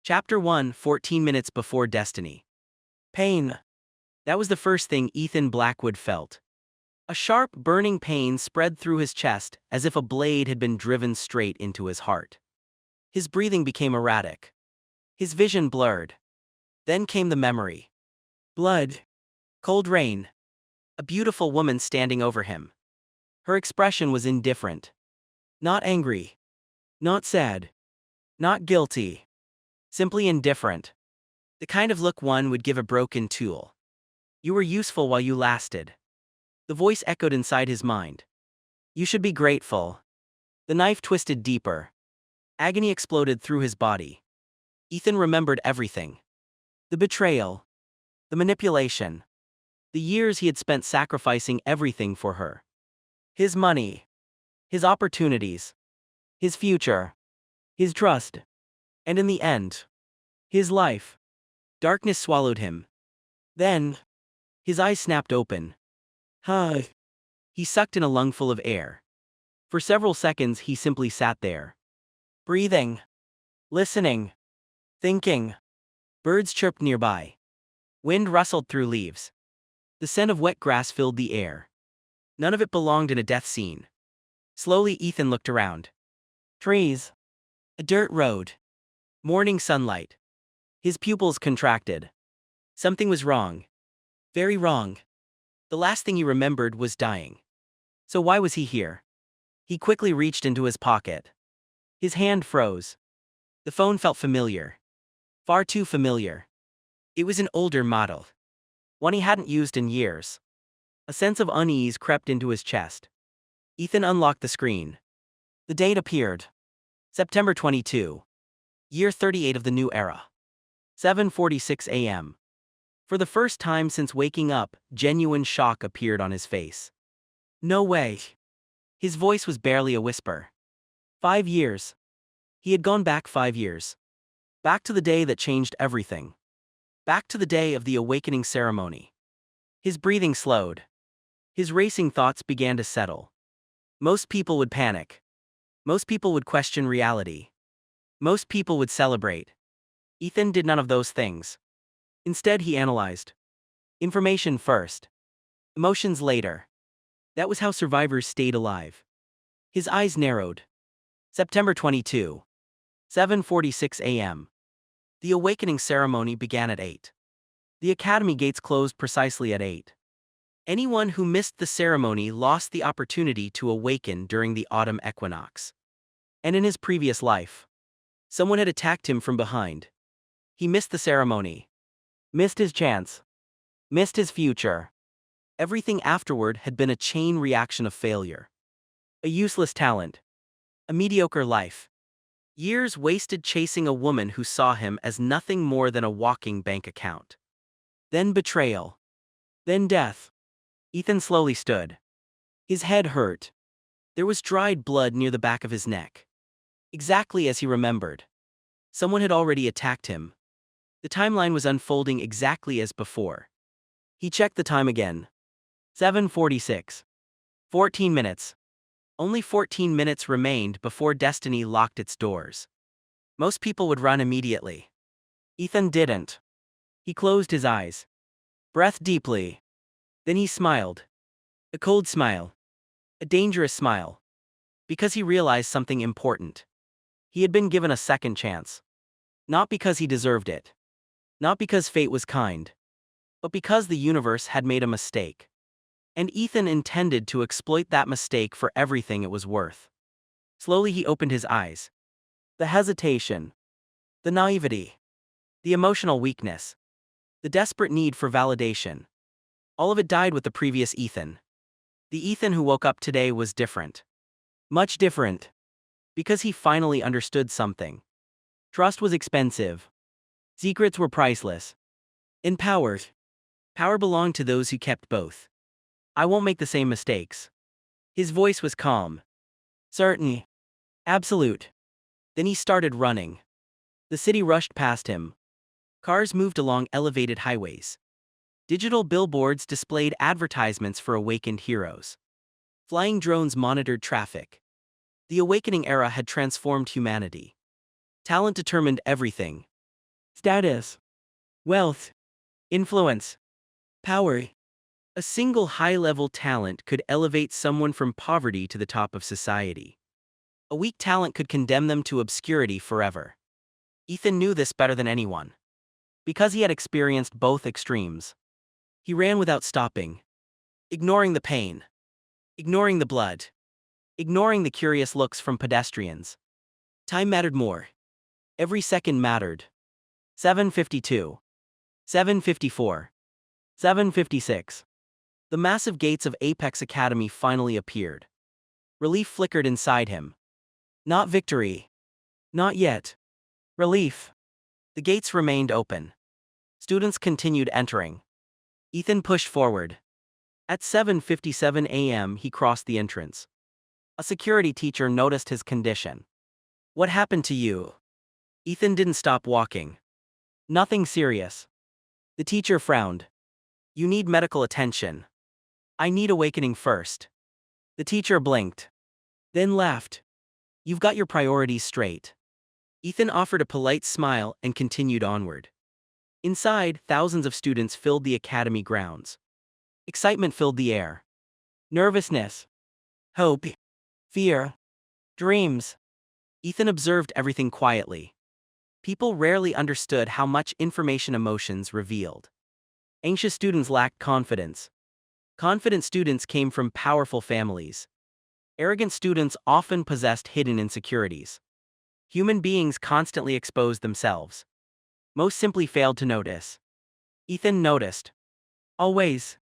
Chapter 1, 14 minutes before destiny. Pain. That was the first thing Ethan Blackwood felt. A sharp, burning pain spread through his chest as if a blade had been driven straight into his heart. His breathing became erratic. His vision blurred. Then came the memory. Blood. Cold rain. A beautiful woman standing over him. Her expression was indifferent. Not angry. Not sad. Not guilty. Simply indifferent. The kind of look one would give a broken tool. You were useful while you lasted. The voice echoed inside his mind. You should be grateful. The knife twisted deeper. Agony exploded through his body. Ethan remembered everything. The betrayal. The manipulation. The years he had spent sacrificing everything for her. His money. His opportunities. His future. His trust. And in the end, his life. Darkness swallowed him. Then, his eyes snapped open. Huh. He sucked in a lungful of air. For several seconds he simply sat there. Breathing. Listening. Thinking. Birds chirped nearby. Wind rustled through leaves. The scent of wet grass filled the air. None of it belonged in a death scene. Slowly Ethan looked around. Trees. A dirt road. Morning sunlight. His pupils contracted. Something was wrong. Very wrong. The last thing he remembered was dying. So why was he here? He quickly reached into his pocket. His hand froze. The phone felt familiar. Far too familiar. It was an older model. One he hadn't used in years. A sense of unease crept into his chest. Ethan unlocked the screen. The date appeared. September 22. Year 38 of the new era. 7:46 a.m. For the first time since waking up, genuine shock appeared on his face. No way. His voice was barely a whisper. 5 years. He had gone back 5 years. Back to the day that changed everything. Back to the day of the awakening ceremony. His breathing slowed. His racing thoughts began to settle. Most people would panic. Most people would question reality. Most people would celebrate. Ethan did none of those things. Instead he analyzed. Information first. Emotions later. That was how survivors stayed alive. His eyes narrowed. September 22. 7:46 a.m. The awakening ceremony began at 8. The academy gates closed precisely at 8. Anyone who missed the ceremony lost the opportunity to awaken during the autumn equinox. And in his previous life, someone had attacked him from behind. He missed the ceremony. Missed his chance. Missed his future. Everything afterward had been a chain reaction of failure. A useless talent. A mediocre life. Years wasted chasing a woman who saw him as nothing more than a walking bank account. Then betrayal. Then death. Ethan slowly stood. His head hurt. There was dried blood near the back of his neck. Exactly as he remembered. Someone had already attacked him. The timeline was unfolding exactly as before. He checked the time again. 7:46. 14 minutes. Only 14 minutes remained before destiny locked its doors. Most people would run immediately. Ethan didn't. He closed his eyes. Breathed deeply. Then he smiled. A cold smile. A dangerous smile. Because he realized something important. He had been given a second chance. Not because he deserved it. Not because fate was kind. But because the universe had made a mistake. And Ethan intended to exploit that mistake for everything it was worth. Slowly he opened his eyes. The hesitation. The naivety. The emotional weakness. The desperate need for validation. All of it died with the previous Ethan. The Ethan who woke up today was different. Much different. Because he finally understood something. Trust was expensive. Secrets were priceless. And power. Power belonged to those who kept both. I won't make the same mistakes. His voice was calm. Certain. Absolute. Then he started running. The city rushed past him. Cars moved along elevated highways. Digital billboards displayed advertisements for awakened heroes. Flying drones monitored traffic. The awakening era had transformed humanity. Talent determined everything. status, wealth, influence, power. A single high-level talent could elevate someone from poverty to the top of society. A weak talent could condemn them to obscurity forever. Ethan knew this better than anyone. Because he had experienced both extremes. He ran without stopping, ignoring the pain, ignoring the blood, ignoring the curious looks from pedestrians. Time mattered more. Every second mattered. 7:52. 7:54. 7:56. The massive gates of Apex Academy finally appeared. Relief flickered inside him. Not victory. Not yet. Relief. The gates remained open. Students continued entering. Ethan pushed forward. At 7:57 a.m. he crossed the entrance. A security teacher noticed his condition. "What happened to you?" Ethan didn't stop walking. "Nothing serious." The teacher frowned. "You need medical attention." "I need awakening first." The teacher blinked. Then laughed. "You've got your priorities straight." Ethan offered a polite smile and continued onward. Inside, thousands of students filled the academy grounds. Excitement filled the air. Nervousness. Hope. Fear. Dreams. Ethan observed everything quietly. People rarely understood how much information emotions revealed. Anxious students lacked confidence. Confident students came from powerful families. Arrogant students often possessed hidden insecurities. Human beings constantly exposed themselves. Most simply failed to notice. Ethan noticed. Always.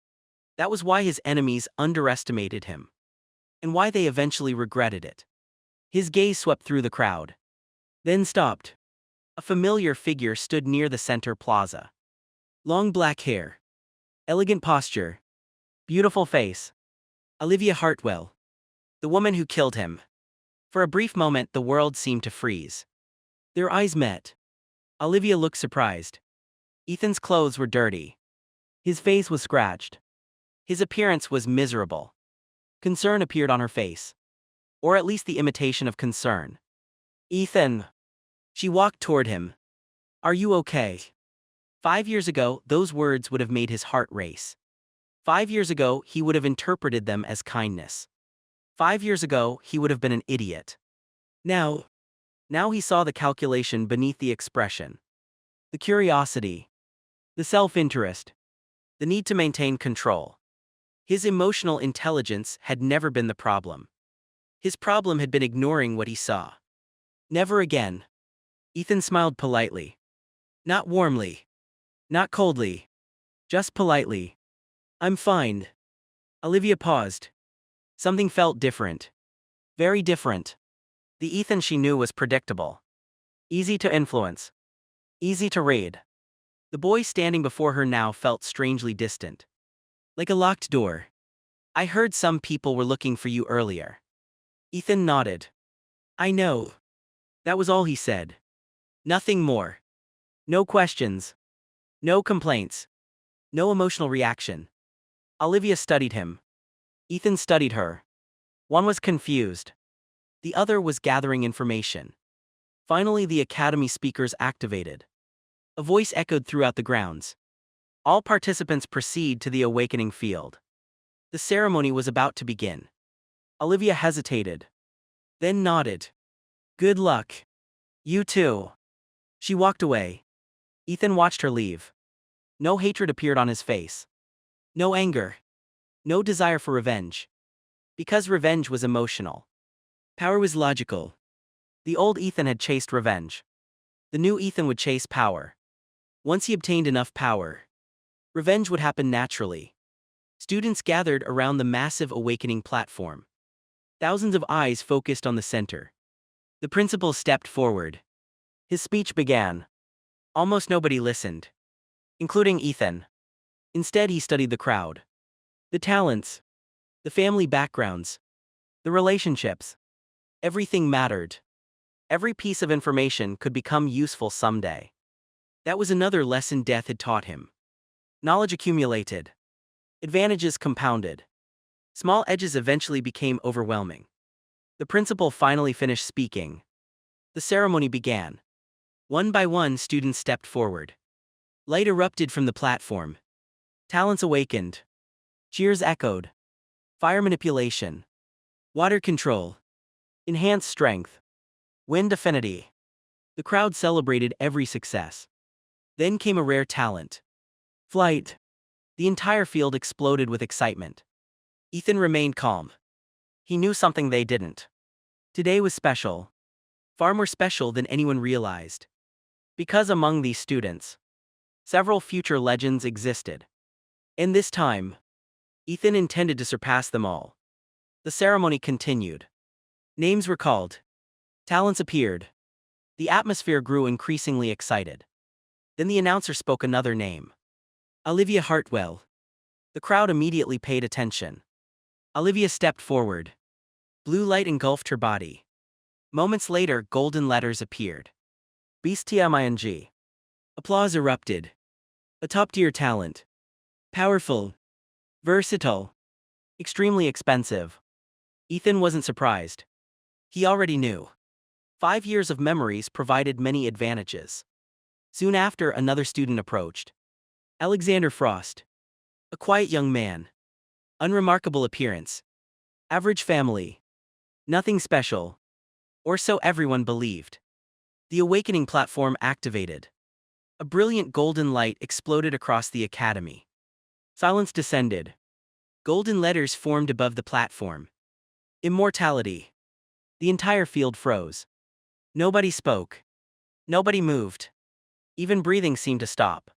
That was why his enemies underestimated him. And why they eventually regretted it. His gaze swept through the crowd. Then stopped. A familiar figure stood near the center plaza. Long black hair. Elegant posture. Beautiful face. Olivia Hartwell. The woman who killed him. For a brief moment the world seemed to freeze. Their eyes met. Olivia looked surprised. Ethan's clothes were dirty. His face was scratched. His appearance was miserable. Concern appeared on her face. Or at least the imitation of concern. "Ethan." She walked toward him. "Are you okay?" 5 years ago, those words would have made his heart race. 5 years ago, he would have interpreted them as kindness. 5 years ago, he would have been an idiot. Now he saw the calculation beneath the expression. The curiosity. The self-interest. The need to maintain control. His emotional intelligence had never been the problem. His problem had been ignoring what he saw. "Never again." Ethan smiled politely. Not warmly. Not coldly. Just politely. "I'm fine." Olivia paused. Something felt different. Very different. The Ethan she knew was predictable. Easy to influence. Easy to read. The boy standing before her now felt strangely distant. Like a locked door. "I heard some people were looking for you earlier." Ethan nodded. "I know." That was all he said. Nothing more. No questions. No complaints. No emotional reaction. Olivia studied him. Ethan studied her. One was confused. The other was gathering information. Finally, the academy speakers activated. A voice echoed throughout the grounds. "All participants proceed to the awakening field." The ceremony was about to begin. Olivia hesitated. Then nodded. "Good luck. You too." She walked away. Ethan watched her leave. No hatred appeared on his face. No anger. No desire for revenge. Because revenge was emotional. Power was logical. The old Ethan had chased revenge. The new Ethan would chase power. Once he obtained enough power, revenge would happen naturally. Students gathered around the massive awakening platform. Thousands of eyes focused on the center. The principal stepped forward. His speech began. Almost nobody listened. Including Ethan. Instead he studied the crowd. The talents. The family backgrounds. The relationships. Everything mattered. Every piece of information could become useful someday. That was another lesson death had taught him. Knowledge accumulated. Advantages compounded. Small edges eventually became overwhelming. The principal finally finished speaking. The ceremony began. One by one, students stepped forward. Light erupted from the platform. Talents awakened. Cheers echoed. Fire manipulation. Water control. Enhanced strength. Wind affinity. The crowd celebrated every success. Then came a rare talent. Flight. The entire field exploded with excitement. Ethan remained calm. He knew something they didn't. Today was special. Far more special than anyone realized. Because among these students, several future legends existed. And this time, Ethan intended to surpass them all. The ceremony continued. Names were called. Talents appeared. The atmosphere grew increasingly excited. Then the announcer spoke another name. Olivia Hartwell. The crowd immediately paid attention. Olivia stepped forward. Blue light engulfed her body. Moments later, golden letters appeared. BSTMING. Applause erupted. A top-tier talent. Powerful. Versatile. Extremely expensive. Ethan wasn't surprised. He already knew. 5 years of memories provided many advantages. Soon after, another student approached. Alexander Frost. A quiet young man. Unremarkable appearance. Average family. Nothing special. Or so everyone believed. The awakening platform activated. A brilliant golden light exploded across the academy. Silence descended. Golden letters formed above the platform. Immortality. The entire field froze. Nobody spoke. Nobody moved. Even breathing seemed to stop.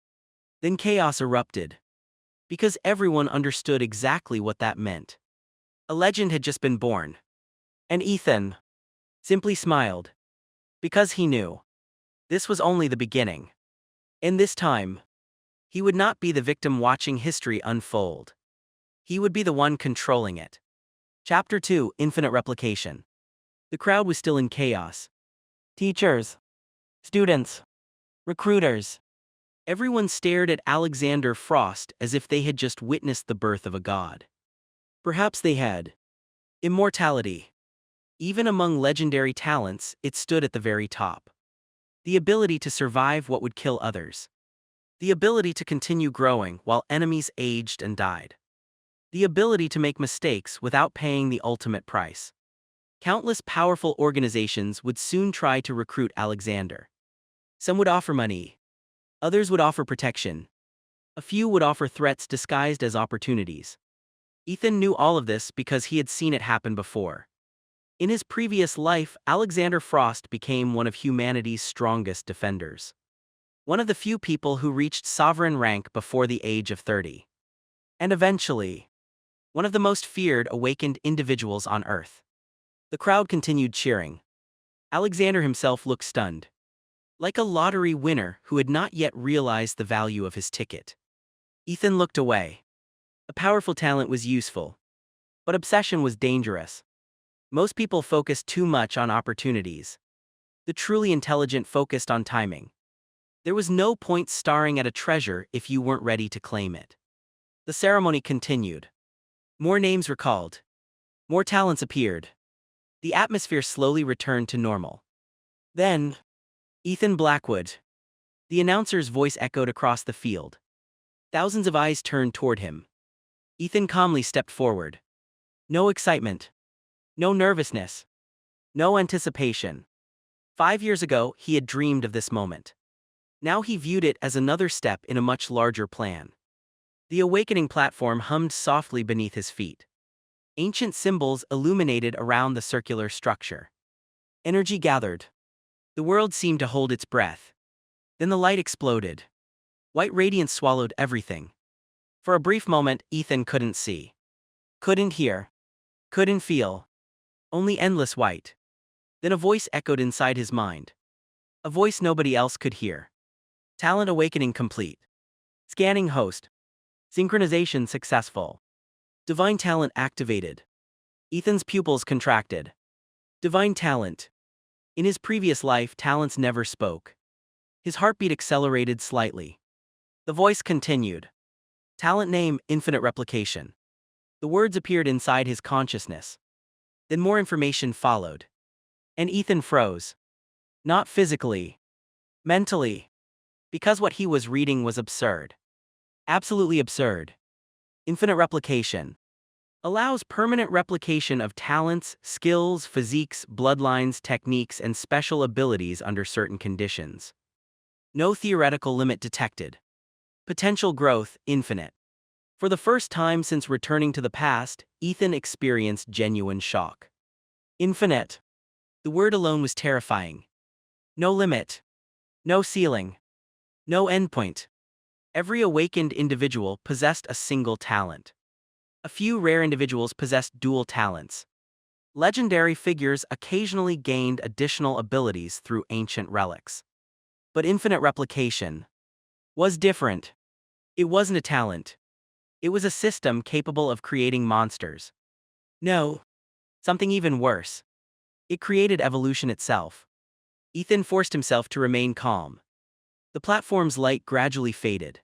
Then chaos erupted. Because everyone understood exactly what that meant. A legend had just been born. And Ethan simply smiled. Because he knew. This was only the beginning. And this time, he would not be the victim watching history unfold. He would be the one controlling it. Chapter 2: Infinite Replication. The crowd was still in chaos. Teachers, students, recruiters. Everyone stared at Alexander Frost as if they had just witnessed the birth of a god. Perhaps they had. Immortality. Even among legendary talents, it stood at the very top. The ability to survive what would kill others. The ability to continue growing while enemies aged and died. The ability to make mistakes without paying the ultimate price. Countless powerful organizations would soon try to recruit Alexander. Some would offer money. Others would offer protection. A few would offer threats disguised as opportunities. Ethan knew all of this because he had seen it happen before. In his previous life, Alexander Frost became one of humanity's strongest defenders. One of the few people who reached sovereign rank before the age of 30. And eventually, one of the most feared awakened individuals on Earth. The crowd continued cheering. Alexander himself looked stunned. Like a lottery winner who had not yet realized the value of his ticket. Ethan looked away. A powerful talent was useful. But obsession was dangerous. Most people focused too much on opportunities. The truly intelligent focused on timing. There was no point staring at a treasure if you weren't ready to claim it. The ceremony continued. More names were called. More talents appeared. The atmosphere slowly returned to normal. Then, Ethan Blackwood. The announcer's voice echoed across the field. Thousands of eyes turned toward him. Ethan calmly stepped forward. No excitement. No nervousness. No anticipation. 5 years ago, he had dreamed of this moment. Now he viewed it as another step in a much larger plan. The awakening platform hummed softly beneath his feet. Ancient symbols illuminated around the circular structure. Energy gathered. The world seemed to hold its breath. Then the light exploded. White radiance swallowed everything. For a brief moment, Ethan couldn't see. Couldn't hear. Couldn't feel. Only endless white. Then a voice echoed inside his mind. A voice nobody else could hear. Talent awakening complete. Scanning host. Synchronization successful. Divine talent activated. Ethan's pupils contracted. Divine talent. In his previous life, talents never spoke. His heartbeat accelerated slightly. The voice continued. Talent name, Infinite Replication. The words appeared inside his consciousness. Then more information followed. And Ethan froze. Not physically. Mentally. Because what he was reading was absurd. Absolutely absurd. Infinite replication allows permanent replication of talents, skills, physiques, bloodlines, techniques, and special abilities under certain conditions. No theoretical limit detected. Potential growth, infinite. For the first time since returning to the past, Ethan experienced genuine shock. Infinite. The word alone was terrifying. No limit. No ceiling. No endpoint. Every awakened individual possessed a single talent. A few rare individuals possessed dual talents. Legendary figures occasionally gained additional abilities through ancient relics. But infinite replication was different. It wasn't a talent. It was a system capable of creating monsters. No, something even worse. It created evolution itself. Ethan forced himself to remain calm. The platform's light gradually faded.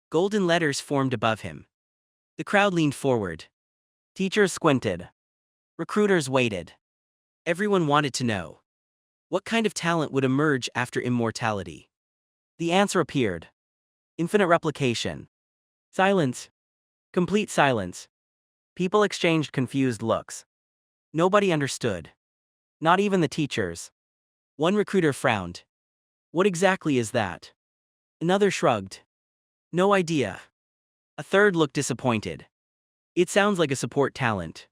Golden letters formed above him. The crowd leaned forward. Teachers squinted. Recruiters waited. Everyone wanted to know. What kind of talent would emerge after immortality? The answer appeared. Infinite replication. Silence. Complete silence. People exchanged confused looks. Nobody understood. Not even the teachers. One recruiter frowned. What exactly is that? Another shrugged. No idea. A third looked disappointed. It sounds like a support talent.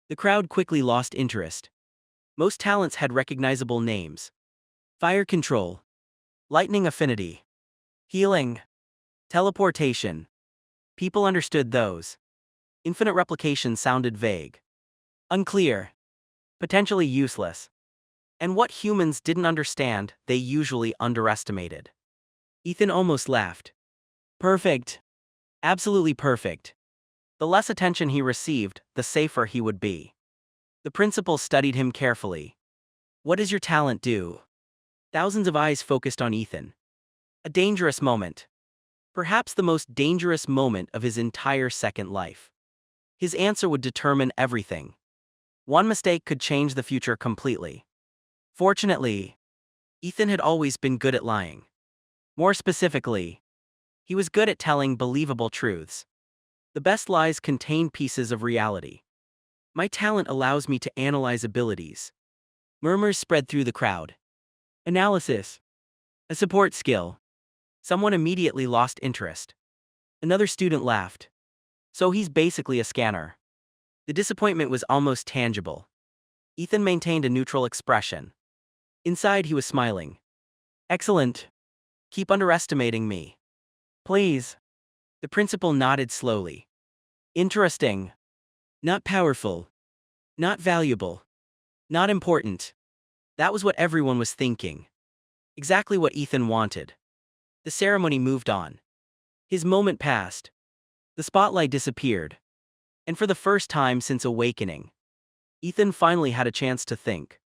The crowd quickly lost interest. Most talents had recognizable names. Fire control. Lightning affinity. Healing. Teleportation. People understood those. Infinite replication sounded vague. Unclear. Potentially useless. And what humans didn't understand, they usually underestimated. Ethan almost laughed. Perfect. Absolutely perfect. The less attention he received, the safer he would be. The principal studied him carefully. What does your talent do? Thousands of eyes focused on Ethan. A dangerous moment. Perhaps the most dangerous moment of his entire second life. His answer would determine everything. One mistake could change the future completely. Fortunately, Ethan had always been good at lying. More specifically, he was good at telling believable truths. The best lies contain pieces of reality. My talent allows me to analyze abilities. Murmurs spread through the crowd. Analysis. A support skill. Someone immediately lost interest. Another student laughed. So he's basically a scanner. The disappointment was almost tangible. Ethan maintained a neutral expression. Inside he was smiling. Excellent. Keep underestimating me. Please. The principal nodded slowly. Interesting. Not powerful. Not valuable. Not important. That was what everyone was thinking. Exactly what Ethan wanted. The ceremony moved on. His moment passed. The spotlight disappeared. And for the first time since awakening, Ethan finally had a chance to think.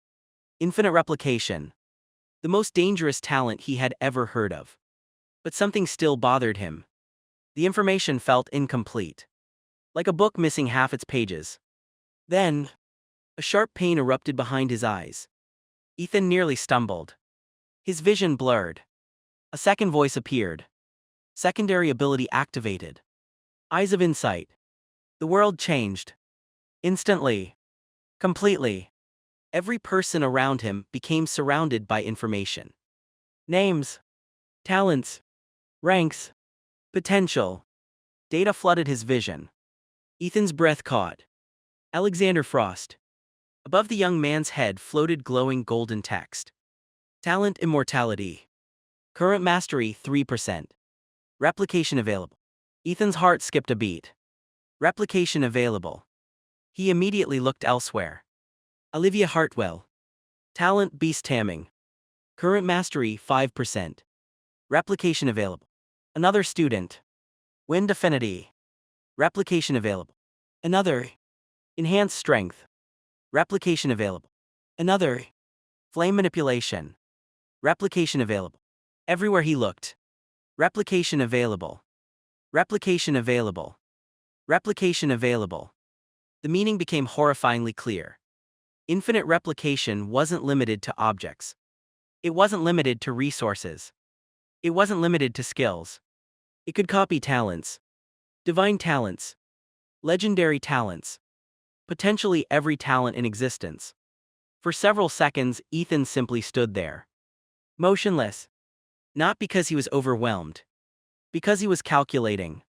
Infinite replication. The most dangerous talent he had ever heard of. But something still bothered him. The information felt incomplete. Like a book missing half its pages. Then, a sharp pain erupted behind his eyes. Ethan nearly stumbled. His vision blurred. A second voice appeared. Secondary ability activated. Eyes of insight. The world changed. Instantly. Completely. Every person around him became surrounded by information. Names. Talents. Ranks. Potential. Data flooded his vision. Ethan's breath caught. Alexander Frost. Above the young man's head floated glowing golden text. Talent immortality. Current mastery 3%. Replication available. Ethan's heart skipped a beat. Replication available. He immediately looked elsewhere. Olivia Hartwell. Talent beast taming. Current mastery 5%. Replication available. Another student. Wind affinity. Replication available. Another. Enhanced strength. Replication available. Another. Flame manipulation. Replication available. Everywhere he looked. Replication available. Replication available. Replication available. The meaning became horrifyingly clear. Infinite replication wasn't limited to objects. It wasn't limited to resources. It wasn't limited to skills. It could copy talents. Divine talents. Legendary talents. Potentially every talent in existence. For several seconds, Ethan simply stood there. Motionless. Not because he was overwhelmed. Because he was calculating.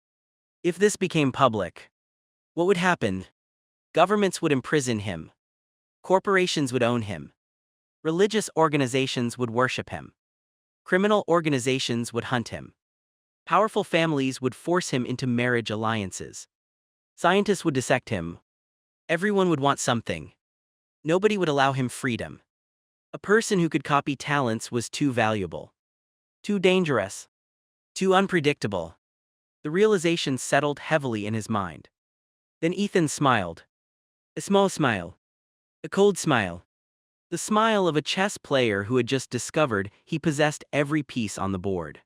If this became public, what would happen? Governments would imprison him. Corporations would own him. Religious organizations would worship him. Criminal organizations would hunt him. Powerful families would force him into marriage alliances. Scientists would dissect him. Everyone would want something. Nobody would allow him freedom. A person who could copy talents was too valuable. Too dangerous. Too unpredictable. The realization settled heavily in his mind. Then Ethan smiled. A small smile. A cold smile. The smile of a chess player who had just discovered he possessed every piece on the board.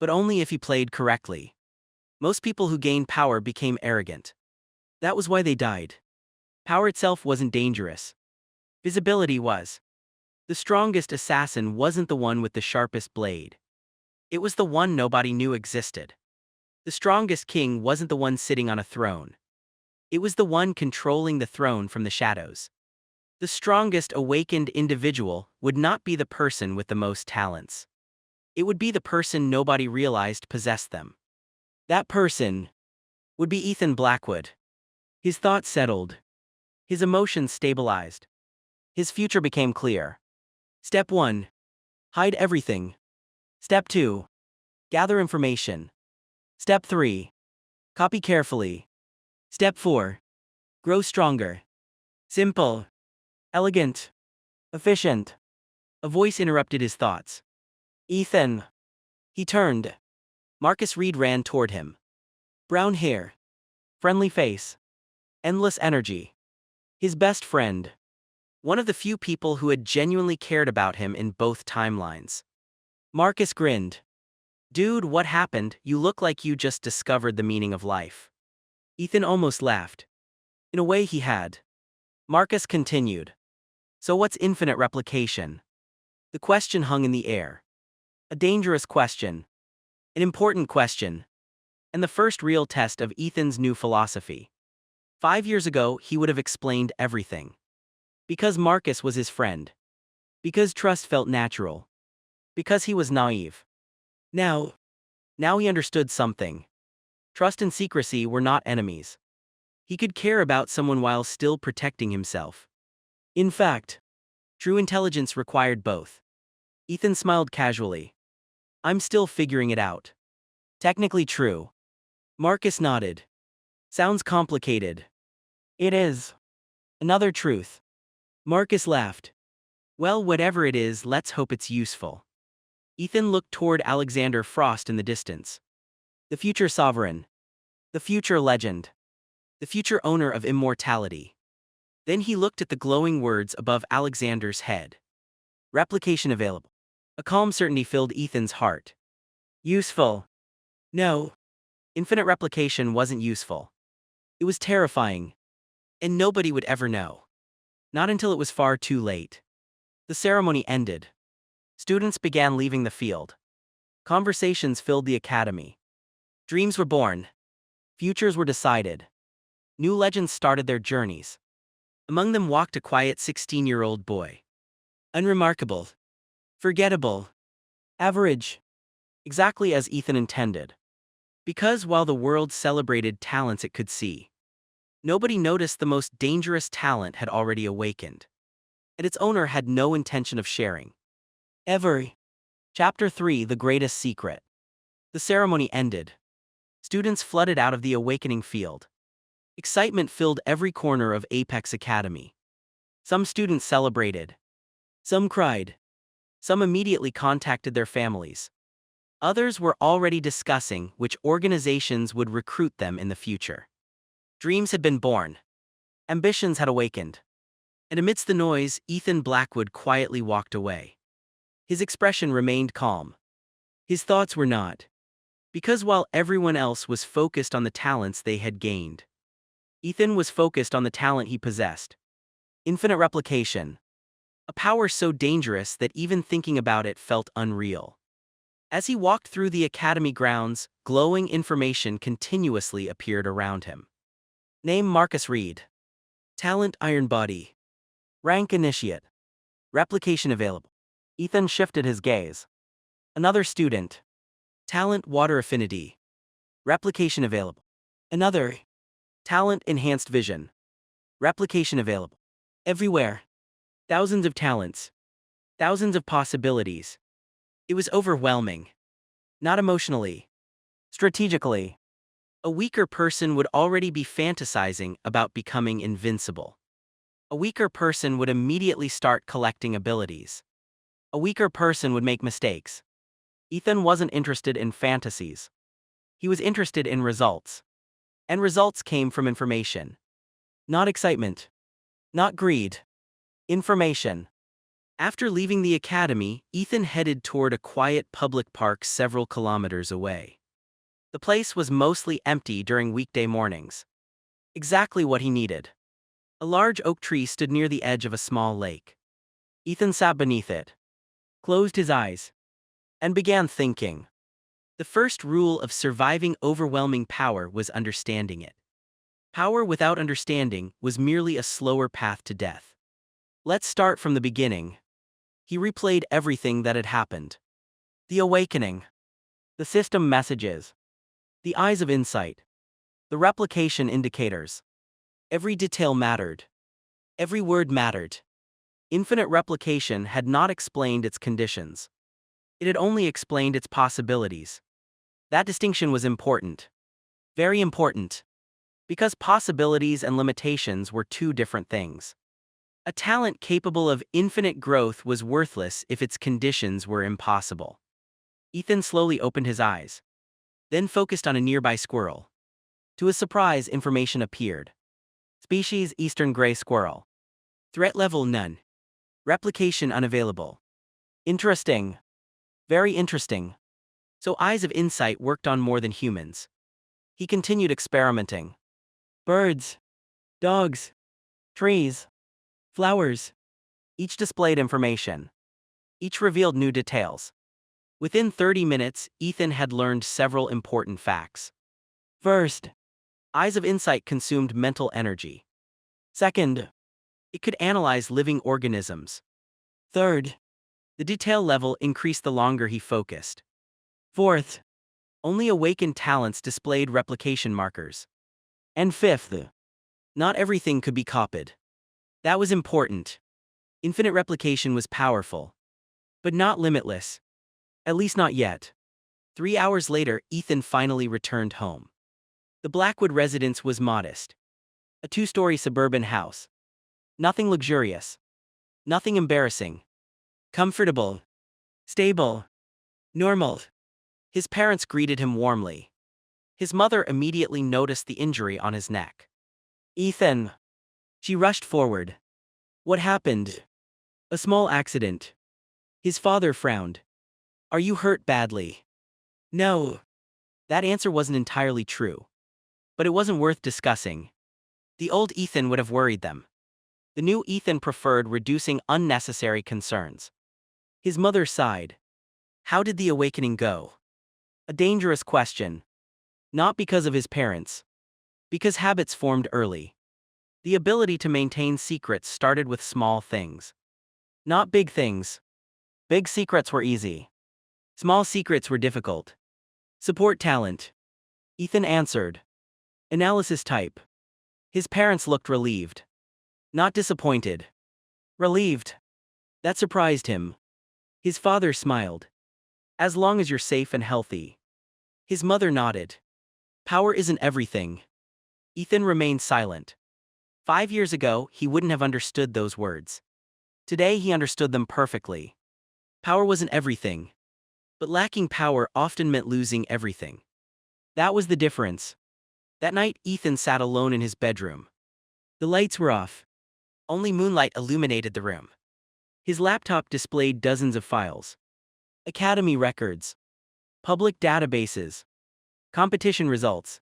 But only if he played correctly. Most people who gained power became arrogant. That was why they died. Power itself wasn't dangerous. Visibility was. The strongest assassin wasn't the one with the sharpest blade. It was the one nobody knew existed. The strongest king wasn't the one sitting on a throne. It was the one controlling the throne from the shadows. The strongest awakened individual would not be the person with the most talents. It would be the person nobody realized possessed them. That person would be Ethan Blackwood. His thoughts settled. His emotions stabilized. His future became clear. Step 1. Hide everything. Step 2. Gather information. Step 3. Copy carefully. Step 4. Grow stronger. Simple. Elegant. Efficient. A voice interrupted his thoughts. Ethan. He turned. Marcus Reed ran toward him. Brown hair. Friendly face. Endless energy. His best friend. One of the few people who had genuinely cared about him in both timelines. Marcus grinned. Dude, what happened? You look like you just discovered the meaning of life. Ethan almost laughed. In a way he had. Marcus continued. So what's infinite replication? The question hung in the air. A dangerous question. An important question. And the first real test of Ethan's new philosophy. 5 years ago, he would have explained everything. Because Marcus was his friend. Because trust felt natural. Because he was naive. Now he understood something. Trust and secrecy were not enemies. He could care about someone while still protecting himself. In fact, true intelligence required both. Ethan smiled casually. I'm still figuring it out. Technically true. Marcus nodded. Sounds complicated. It is. Another truth. Marcus laughed. Well, whatever it is, let's hope it's useful. Ethan looked toward Alexander Frost in the distance. The future sovereign. The future legend. The future owner of immortality. Then he looked at the glowing words above Alexander's head. Replication available. A calm certainty filled Ethan's heart. Useful. No. Infinite replication wasn't useful. It was terrifying. And nobody would ever know. Not until it was far too late. The ceremony ended. Students began leaving the field. Conversations filled the academy. Dreams were born. Futures were decided. New legends started their journeys. Among them walked a quiet 16-year-old boy. Unremarkable. Forgettable. Average. Exactly as Ethan intended. Because while the world celebrated talents it could see, nobody noticed the most dangerous talent had already awakened. And its owner had no intention of sharing. Ever. Chapter 3: The Greatest Secret. The ceremony ended. Students flooded out of the awakening field. Excitement filled every corner of Apex Academy. Some students celebrated. Some cried. Some immediately contacted their families. Others were already discussing which organizations would recruit them in the future. Dreams had been born. Ambitions had awakened. And amidst the noise, Ethan Blackwood quietly walked away. His expression remained calm. His thoughts were not. Because while everyone else was focused on the talents they had gained, Ethan was focused on the talent he possessed. Infinite replication. A power so dangerous that even thinking about it felt unreal. As he walked through the academy grounds, glowing information continuously appeared around him. Name Marcus Reed. Talent Iron Body. Rank Initiate. Replication available. Ethan shifted his gaze. Another student. Talent Water Affinity. Replication available. Another. Talent Enhanced Vision. Replication available. Everywhere. Thousands of talents. Thousands of possibilities. It was overwhelming. Not emotionally. Strategically. A weaker person would already be fantasizing about becoming invincible. A weaker person would immediately start collecting abilities. A weaker person would make mistakes. Ethan wasn't interested in fantasies. He was interested in results. And results came from information. Not excitement. Not greed. Information. After leaving the academy, Ethan headed toward a quiet public park several kilometers away. The place was mostly empty during weekday mornings. Exactly what he needed. A large oak tree stood near the edge of a small lake. Ethan sat beneath it, closed his eyes, and began thinking. The first rule of surviving overwhelming power was understanding it. Power without understanding was merely a slower path to death. Let's start from the beginning. He replayed everything that had happened. The awakening. The system messages. The eyes of insight. The replication indicators. Every detail mattered. Every word mattered. Infinite replication had not explained its conditions. It had only explained its possibilities. That distinction was important. Very important. Because possibilities and limitations were two different things. A talent capable of infinite growth was worthless if its conditions were impossible. Ethan slowly opened his eyes, then focused on a nearby squirrel. To his surprise, information appeared. Species Eastern Gray Squirrel. Threat level none. Replication unavailable. Interesting. Very interesting. So Eyes of Insight worked on more than humans. He continued experimenting. Birds. Dogs. Trees. Flowers. Each displayed information. Each revealed new details. Within 30 minutes, Ethan had learned several important facts. First, Eyes of Insight consumed mental energy. Second, it could analyze living organisms. Third, the detail level increased the longer he focused. Fourth, only awakened talents displayed replication markers. And fifth, not everything could be copied. That was important. Infinite replication was powerful. But not limitless. At least not yet. 3 hours later, Ethan finally returned home. The Blackwood residence was modest. A 2-story suburban house. Nothing luxurious. Nothing embarrassing. Comfortable. Stable. Normal. His parents greeted him warmly. His mother immediately noticed the injury on his neck. Ethan. She rushed forward. What happened? A small accident. His father frowned. Are you hurt badly? No. That answer wasn't entirely true. But it wasn't worth discussing. The old Ethan would have worried them. The new Ethan preferred reducing unnecessary concerns. His mother sighed. How did the awakening go? A dangerous question. Not because of his parents. Because habits formed early. The ability to maintain secrets started with small things. Not big things. Big secrets were easy. Small secrets were difficult. Support talent. Ethan answered. Analysis type. His parents looked relieved. Not disappointed. Relieved. That surprised him. His father smiled. As long as you're safe and healthy. His mother nodded. Power isn't everything. Ethan remained silent. 5 years ago, he wouldn't have understood those words. Today he understood them perfectly. Power wasn't everything. But lacking power often meant losing everything. That was the difference. That night, Ethan sat alone in his bedroom. The lights were off. Only moonlight illuminated the room. His laptop displayed dozens of files. Academy records. Public databases. Competition results.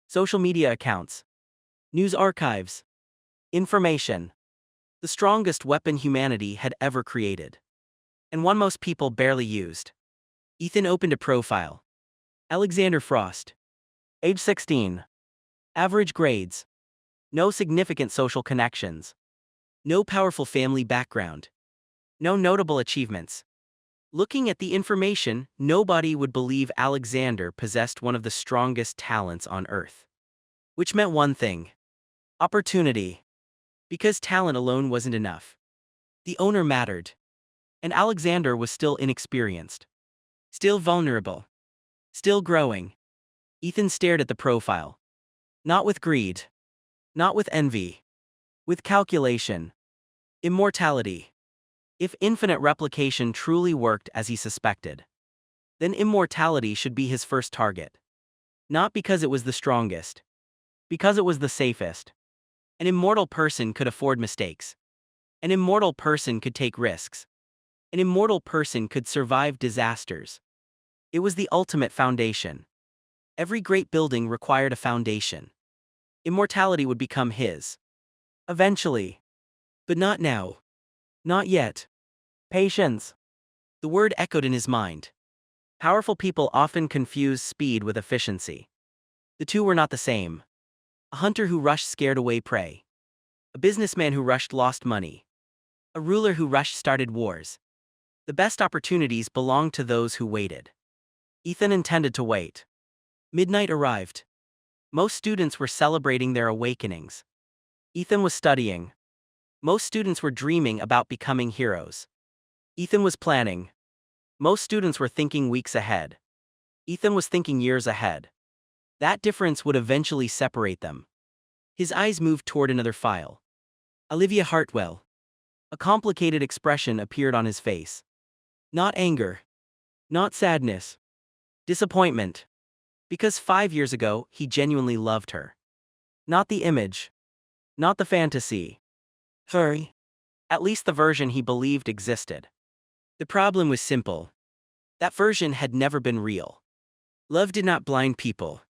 Social media accounts. News archives. Information. The strongest weapon humanity had ever created. And one most people barely used. Ethan opened a profile. Alexander Frost. Age 16. Average grades. No significant social connections. No powerful family background. No notable achievements. Looking at the information, nobody would believe Alexander possessed one of the strongest talents on Earth. Which meant one thing. Opportunity. Because talent alone wasn't enough. The owner mattered. And Alexander was still inexperienced. Still vulnerable. Still growing. Ethan stared at the profile. Not with greed. Not with envy. With calculation. Immortality. If infinite replication truly worked as he suspected, then immortality should be his first target. Not because it was the strongest. Because it was the safest. An immortal person could afford mistakes. An immortal person could take risks. An immortal person could survive disasters. It was the ultimate foundation. Every great building required a foundation. Immortality would become his. Eventually. But not now. Not yet. Patience. The word echoed in his mind. Powerful people often confuse speed with efficiency. The two were not the same. A hunter who rushed scared away prey. A businessman who rushed lost money. A ruler who rushed started wars. The best opportunities belonged to those who waited. Ethan intended to wait. Midnight arrived. Most students were celebrating their awakenings. Ethan was studying. Most students were dreaming about becoming heroes. Ethan was planning. Most students were thinking weeks ahead. Ethan was thinking years ahead. That difference would eventually separate them. His eyes moved toward another file. Olivia Hartwell. A complicated expression appeared on his face. Not anger. Not sadness. Disappointment. Because 5 years ago, he genuinely loved her. Not the image. Not the fantasy. Her. At least the version he believed existed. The problem was simple. That version had never been real. Love did not blind people.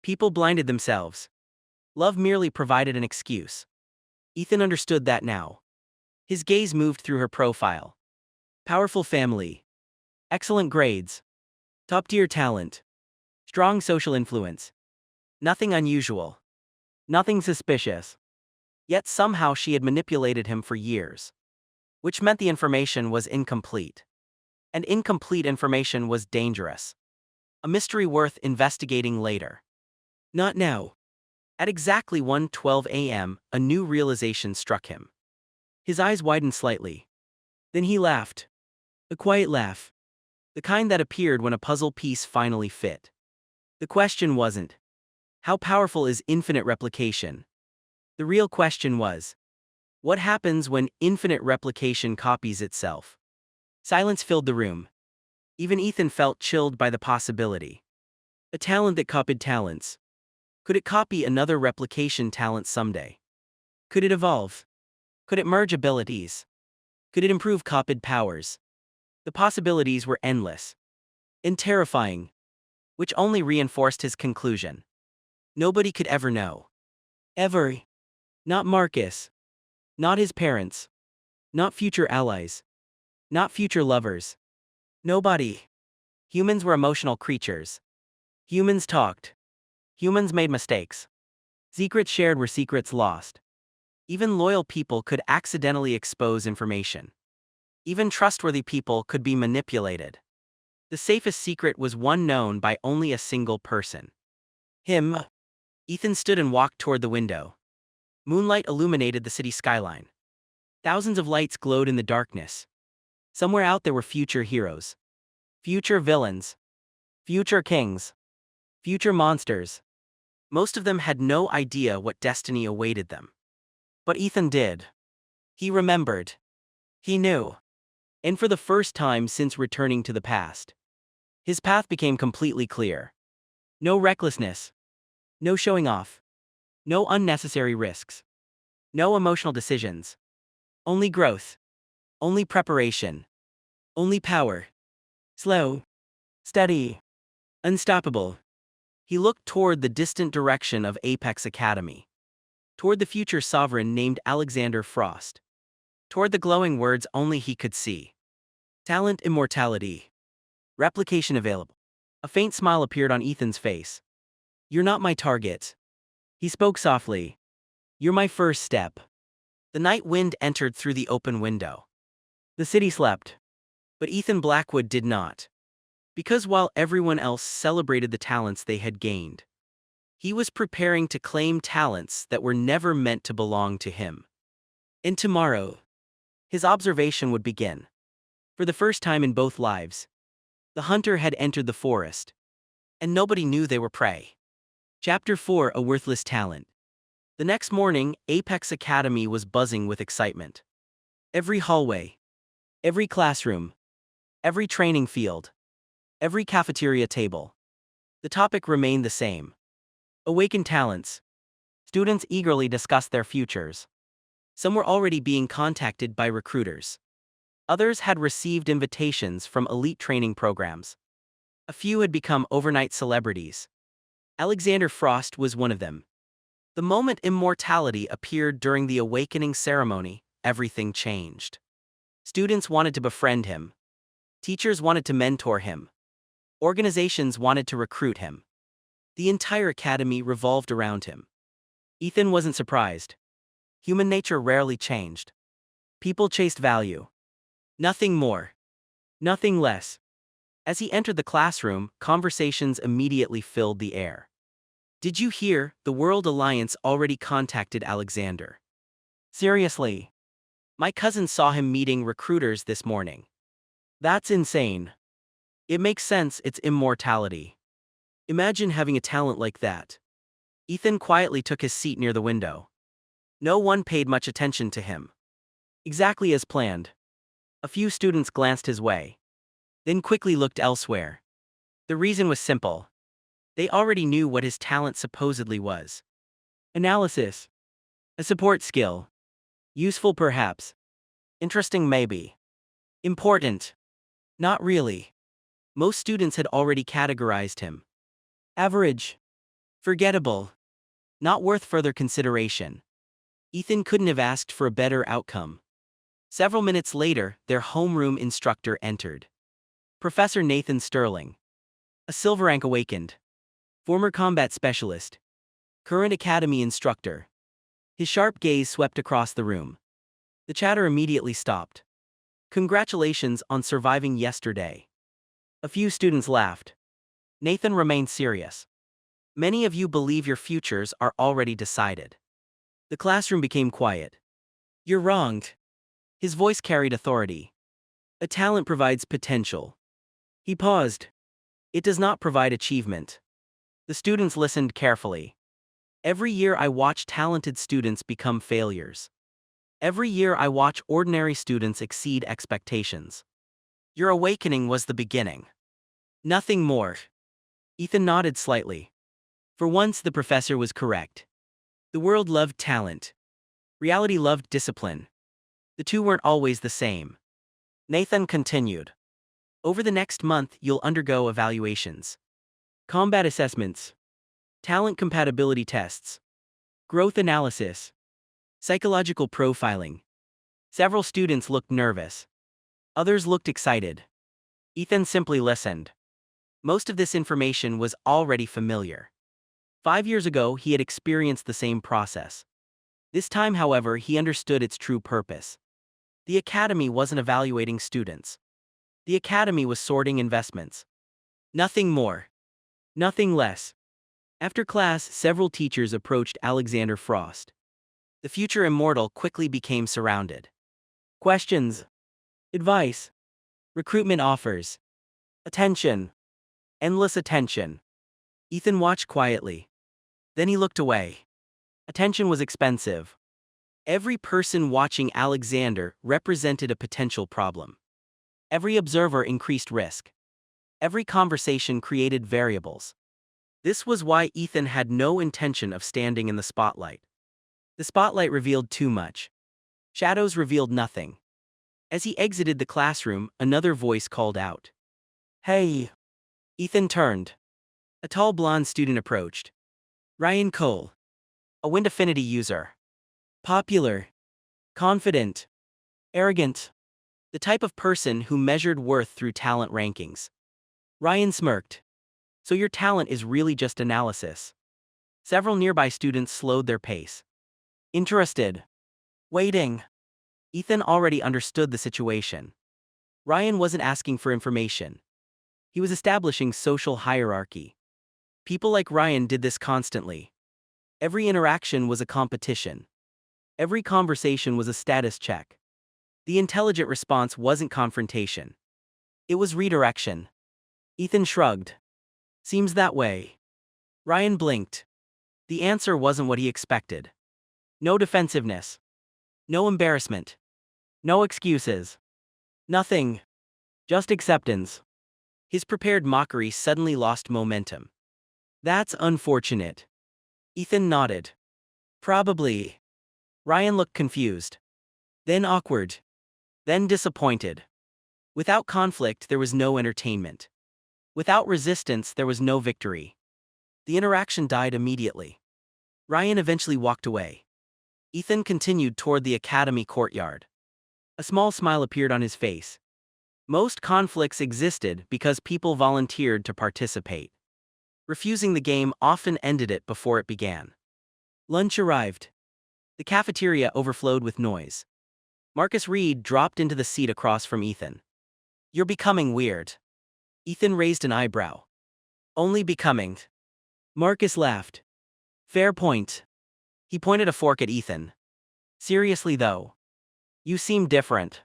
People blinded themselves. Love merely provided an excuse. Ethan understood that now. His gaze moved through her profile. Powerful family. Excellent grades. Top-tier talent. Strong social influence. Nothing unusual. Nothing suspicious. Yet somehow she had manipulated him for years. Which meant the information was incomplete. And incomplete information was dangerous. A mystery worth investigating later. Not now. At exactly 1:12 a.m., a new realization struck him. His eyes widened slightly. Then he laughed. A quiet laugh. The kind that appeared when a puzzle piece finally fit. The question wasn't, how powerful is infinite replication? The real question was, what happens when infinite replication copies itself? Silence filled the room. Even Ethan felt chilled by the possibility. A talent that copied talents. Could it copy another replication talent someday? Could it evolve? Could it merge abilities? Could it improve copied powers? The possibilities were endless. And terrifying. Which only reinforced his conclusion. Nobody could ever know. Ever. Not Marcus. Not his parents. Not future allies. Not future lovers. Nobody. Humans were emotional creatures. Humans talked. Humans made mistakes. Secrets shared were secrets lost. Even loyal people could accidentally expose information. Even trustworthy people could be manipulated. The safest secret was one known by only a single person. Him. Ethan stood and walked toward the window. Moonlight illuminated the city skyline. Thousands of lights glowed in the darkness. Somewhere out there were future heroes. Future villains. Future kings. Future monsters. Most of them had no idea what destiny awaited them. But Ethan did. He remembered. He knew. And for the first time since returning to the past, his path became completely clear. No recklessness. No showing off. No unnecessary risks. No emotional decisions. Only growth. Only preparation. Only power. Slow. Steady. Unstoppable. He looked toward the distant direction of Apex Academy. Toward the future sovereign named Alexander Frost. toward the glowing words only he could see. Talent immortality. Replication available. A faint smile appeared on Ethan's face. You're not my target. He spoke softly. You're my first step. The night wind entered through the open window. The city slept. But Ethan Blackwood did not. Because while everyone else celebrated the talents they had gained, he was preparing to claim talents that were never meant to belong to him. And tomorrow, his observation would begin. For the first time in both lives, the hunter had entered the forest, and nobody knew they were prey. Chapter 4: A Worthless Talent. The next morning, Apex Academy was buzzing with excitement. Every hallway, every classroom, every training field, every cafeteria table. The topic remained the same. Awakened talents. Students eagerly discussed their futures. Some were already being contacted by recruiters. Others had received invitations from elite training programs. A few had become overnight celebrities. Alexander Frost was one of them. The moment immortality appeared during the awakening ceremony, everything changed. Students wanted to befriend him. Teachers wanted to mentor him. Organizations wanted to recruit him. The entire academy revolved around him. Ethan wasn't surprised. Human nature rarely changed. People chased value. Nothing more. Nothing less. As he entered the classroom, conversations immediately filled the air. Did you hear? The World Alliance already contacted Alexander. Seriously? My cousin saw him meeting recruiters this morning. That's insane. It makes sense, it's immortality. Imagine having a talent like that. Ethan quietly took his seat near the window. No one paid much attention to him. Exactly as planned. A few students glanced his way, then quickly looked elsewhere. The reason was simple. They already knew what his talent supposedly was. Analysis. A support skill. Useful perhaps. Interesting maybe. Important. Not really. Most students had already categorized him. Average. Forgettable. Not worth further consideration. Ethan couldn't have asked for a better outcome. Several minutes later, their homeroom instructor entered. Professor Nathan Sterling. A silver rank awakened. Former combat specialist. Current academy instructor. His sharp gaze swept across the room. The chatter immediately stopped. Congratulations on surviving yesterday. A few students laughed. Nathan remained serious. Many of you believe your futures are already decided. The classroom became quiet. You're wrong. His voice carried authority. A talent provides potential. He paused. It does not provide achievement. The students listened carefully. Every year I watch talented students become failures. Every year I watch ordinary students exceed expectations. Your awakening was the beginning. Nothing more. Ethan nodded slightly. For once the professor was correct. The world loved talent. Reality loved discipline. The two weren't always the same. Nathan continued. Over the next month you'll undergo evaluations. Combat assessments. Talent compatibility tests. Growth analysis. Psychological profiling. Several students looked nervous. Others looked excited. Ethan simply listened. Most of this information was already familiar. 5 years ago he had experienced the same process. This time, however, he understood its true purpose. The academy wasn't evaluating students. The academy was sorting investments. Nothing more. Nothing less. After class, several teachers approached Alexander Frost. The future immortal quickly became surrounded. Questions. Advice. Recruitment offers. Attention. Endless attention. Ethan watched quietly. Then he looked away. Attention was expensive. Every person watching Alexander represented a potential problem. Every observer increased risk. Every conversation created variables. This was why Ethan had no intention of standing in the spotlight. The spotlight revealed too much. Shadows revealed nothing. As he exited the classroom, another voice called out. Hey! Ethan turned. A tall blonde student approached. Ryan Cole. A Wind Affinity user. Popular. Confident. Arrogant. The type of person who measured worth through talent rankings. Ryan smirked. So your talent is really just analysis. Several nearby students slowed their pace. Interested. Waiting. Ethan already understood the situation. Ryan wasn't asking for information. He was establishing social hierarchy. People like Ryan did this constantly. Every interaction was a competition. Every conversation was a status check. The intelligent response wasn't confrontation. It was redirection. Ethan shrugged. Seems that way. Ryan blinked. The answer wasn't what he expected. No defensiveness. No embarrassment. No excuses. Nothing. Just acceptance. His prepared mockery suddenly lost momentum. That's unfortunate. Ethan nodded. Probably. Ryan looked confused. Then awkward. Then disappointed. Without conflict, there was no entertainment. Without resistance, there was no victory. The interaction died immediately. Ryan eventually walked away. Ethan continued toward the academy courtyard. A small smile appeared on his face. Most conflicts existed because people volunteered to participate. Refusing the game often ended it before it began. Lunch arrived. The cafeteria overflowed with noise. Marcus Reed dropped into the seat across from Ethan. You're becoming weird. Ethan raised an eyebrow. Only becoming. Marcus laughed. Fair point. He pointed a fork at Ethan. Seriously though. You seem different.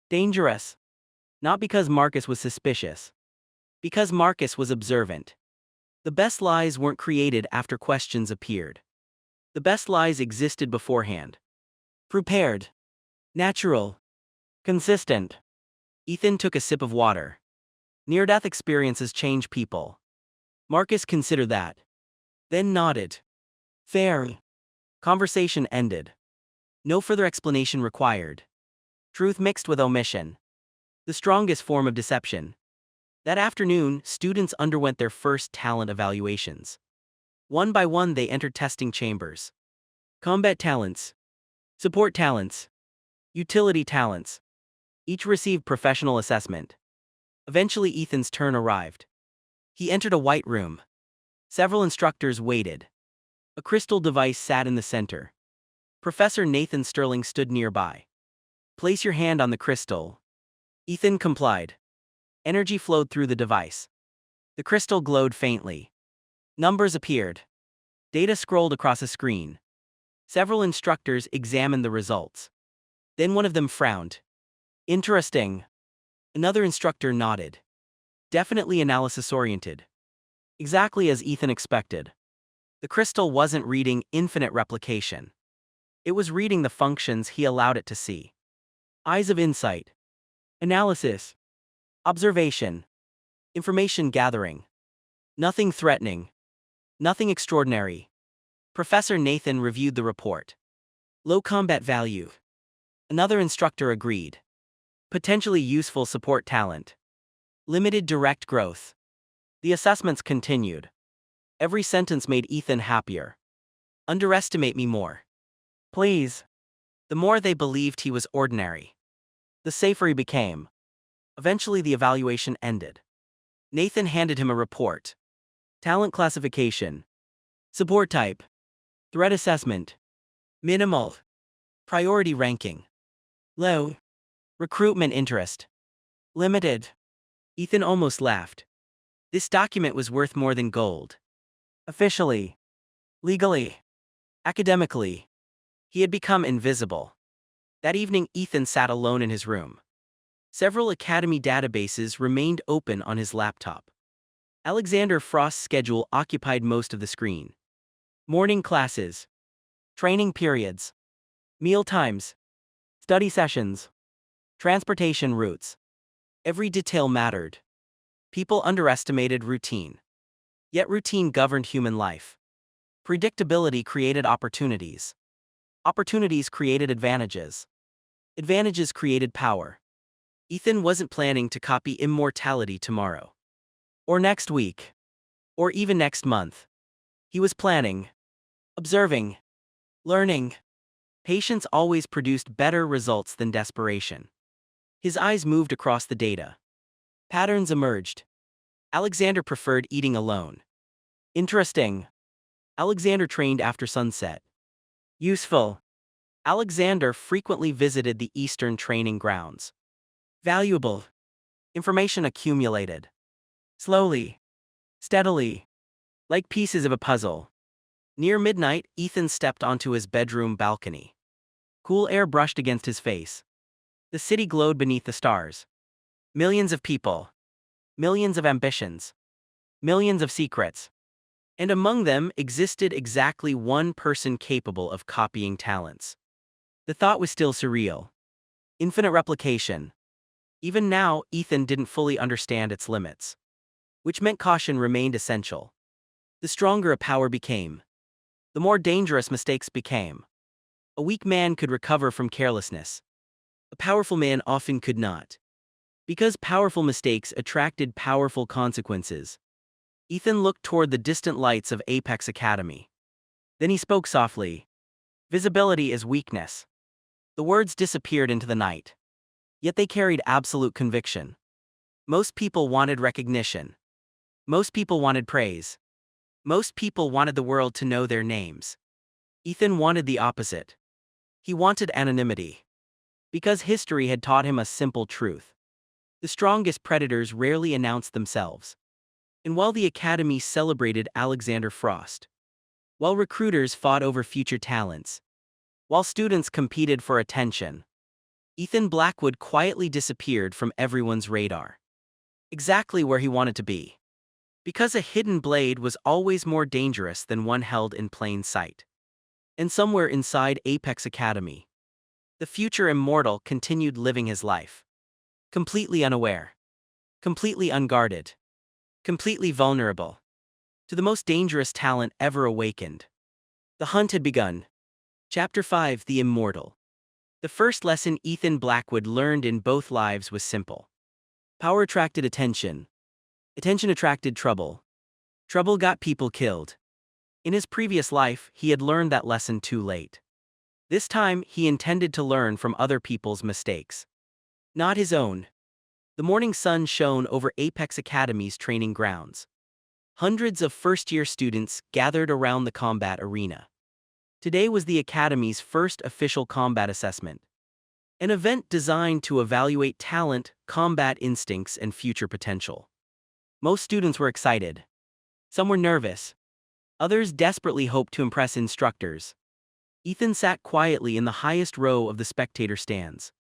Dangerous. Not because Marcus was suspicious. Because Marcus was observant. The best lies weren't created after questions appeared. The best lies existed beforehand. Prepared. Natural. Consistent. Ethan took a sip of water. Near-death experiences change people. Marcus considered that. Then nodded. Fair. Conversation ended. No further explanation required. Truth mixed with omission. The strongest form of deception. That afternoon, students underwent their first talent evaluations. One by one they entered testing chambers. Combat talents. Support talents. Utility talents. Each received professional assessment. Eventually Ethan's turn arrived. He entered a white room. Several instructors waited. A crystal device sat in the center. Professor Nathan Sterling stood nearby. Place your hand on the crystal. Ethan complied. Energy flowed through the device. The crystal glowed faintly. Numbers appeared. Data scrolled across a screen. Several instructors examined the results. Then one of them frowned. Interesting. Another instructor nodded. Definitely analysis-oriented. Exactly as Ethan expected. The crystal wasn't reading infinite replication. It was reading the functions he allowed it to see. Eyes of insight. Analysis. Observation. Information gathering. Nothing threatening. Nothing extraordinary. Professor Nathan reviewed the report. Low combat value. Another instructor agreed. Potentially useful support talent. Limited direct growth. The assessments continued. Every sentence made Ethan happier. Underestimate me more. Please. The more they believed he was ordinary, the safer he became. Eventually the evaluation ended. Nathan handed him a report. Talent classification. Support type. Threat assessment. Minimal. Priority ranking. Low. Recruitment interest. Limited. Ethan almost laughed. This document was worth more than gold. Officially. Legally. Academically. He had become invisible. That evening Ethan sat alone in his room. Several academy databases remained open on his laptop. Alexander Frost's schedule occupied most of the screen. Morning classes. Training periods. Meal times. Study sessions. Transportation routes. Every detail mattered. People underestimated routine. Yet routine governed human life. Predictability created opportunities. Opportunities created advantages. Advantages created power. Ethan wasn't planning to copy immortality tomorrow. Or next week. Or even next month. He was planning. Observing. Learning. Patience always produced better results than desperation. His eyes moved across the data. Patterns emerged. Alexander preferred eating alone. Interesting. Alexander trained after sunset. Useful. Alexander frequently visited the Eastern training grounds. Valuable. Information accumulated. Slowly. Steadily. Like pieces of a puzzle. Near midnight, Ethan stepped onto his bedroom balcony. Cool air brushed against his face. The city glowed beneath the stars. Millions of people. Millions of ambitions. Millions of secrets. And among them existed exactly one person capable of copying talents. The thought was still surreal. Infinite replication. Even now, Ethan didn't fully understand its limits. Which meant caution remained essential. The stronger a power became, the more dangerous mistakes became. A weak man could recover from carelessness. A powerful man often could not. Because powerful mistakes attracted powerful consequences. Ethan looked toward the distant lights of Apex Academy. Then he spoke softly. Visibility is weakness. The words disappeared into the night. Yet they carried absolute conviction. Most people wanted recognition. Most people wanted praise. Most people wanted the world to know their names. Ethan wanted the opposite. He wanted anonymity. Because history had taught him a simple truth. The strongest predators rarely announced themselves. And while the Academy celebrated Alexander Frost, while recruiters fought over future talents, while students competed for attention, Ethan Blackwood quietly disappeared from everyone's radar. Exactly where he wanted to be. Because a hidden blade was always more dangerous than one held in plain sight. And somewhere inside Apex Academy, the future immortal continued living his life. Completely unaware. Completely unguarded. Completely vulnerable. To the most dangerous talent ever awakened. The hunt had begun. Chapter 5: The Immortal. The first lesson Ethan Blackwood learned in both lives was simple. Power attracted attention. Attention attracted trouble. Trouble got people killed. In his previous life, he had learned that lesson too late. This time, he intended to learn from other people's mistakes. Not his own. The morning sun shone over Apex Academy's training grounds. Hundreds of first-year students gathered around the combat arena. Today was the Academy's first official combat assessment. An event designed to evaluate talent, combat instincts, and future potential. Most students were excited. Some were nervous. Others desperately hoped to impress instructors. Ethan sat quietly in the highest row of the spectator stands.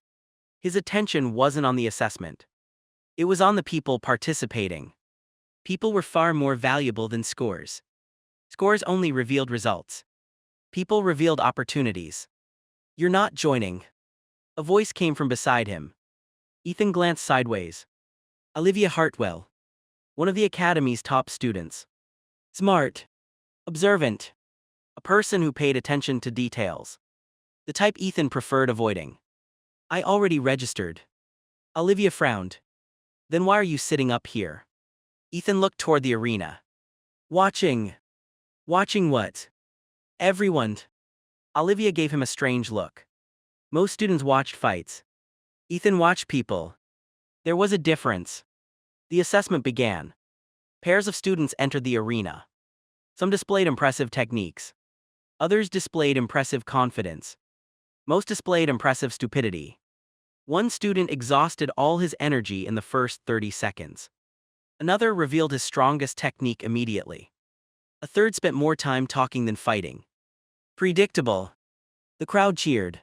His attention wasn't on the assessment. It was on the people participating. People were far more valuable than scores. Scores only revealed results. People revealed opportunities. You're not joining. A voice came from beside him. Ethan glanced sideways. Olivia Hartwell. One of the Academy's top students. Smart. Observant. A person who paid attention to details. The type Ethan preferred avoiding. I already registered. Olivia frowned. Then why are you sitting up here? Ethan looked toward the arena. Watching. Watching what? Everyone. Olivia gave him a strange look. Most students watched fights. Ethan watched people. There was a difference. The assessment began. Pairs of students entered the arena. Some displayed impressive techniques. Others displayed impressive confidence. Most displayed impressive stupidity. One student exhausted all his energy in the first 30 seconds. Another revealed his strongest technique immediately. A third spent more time talking than fighting. Predictable. The crowd cheered.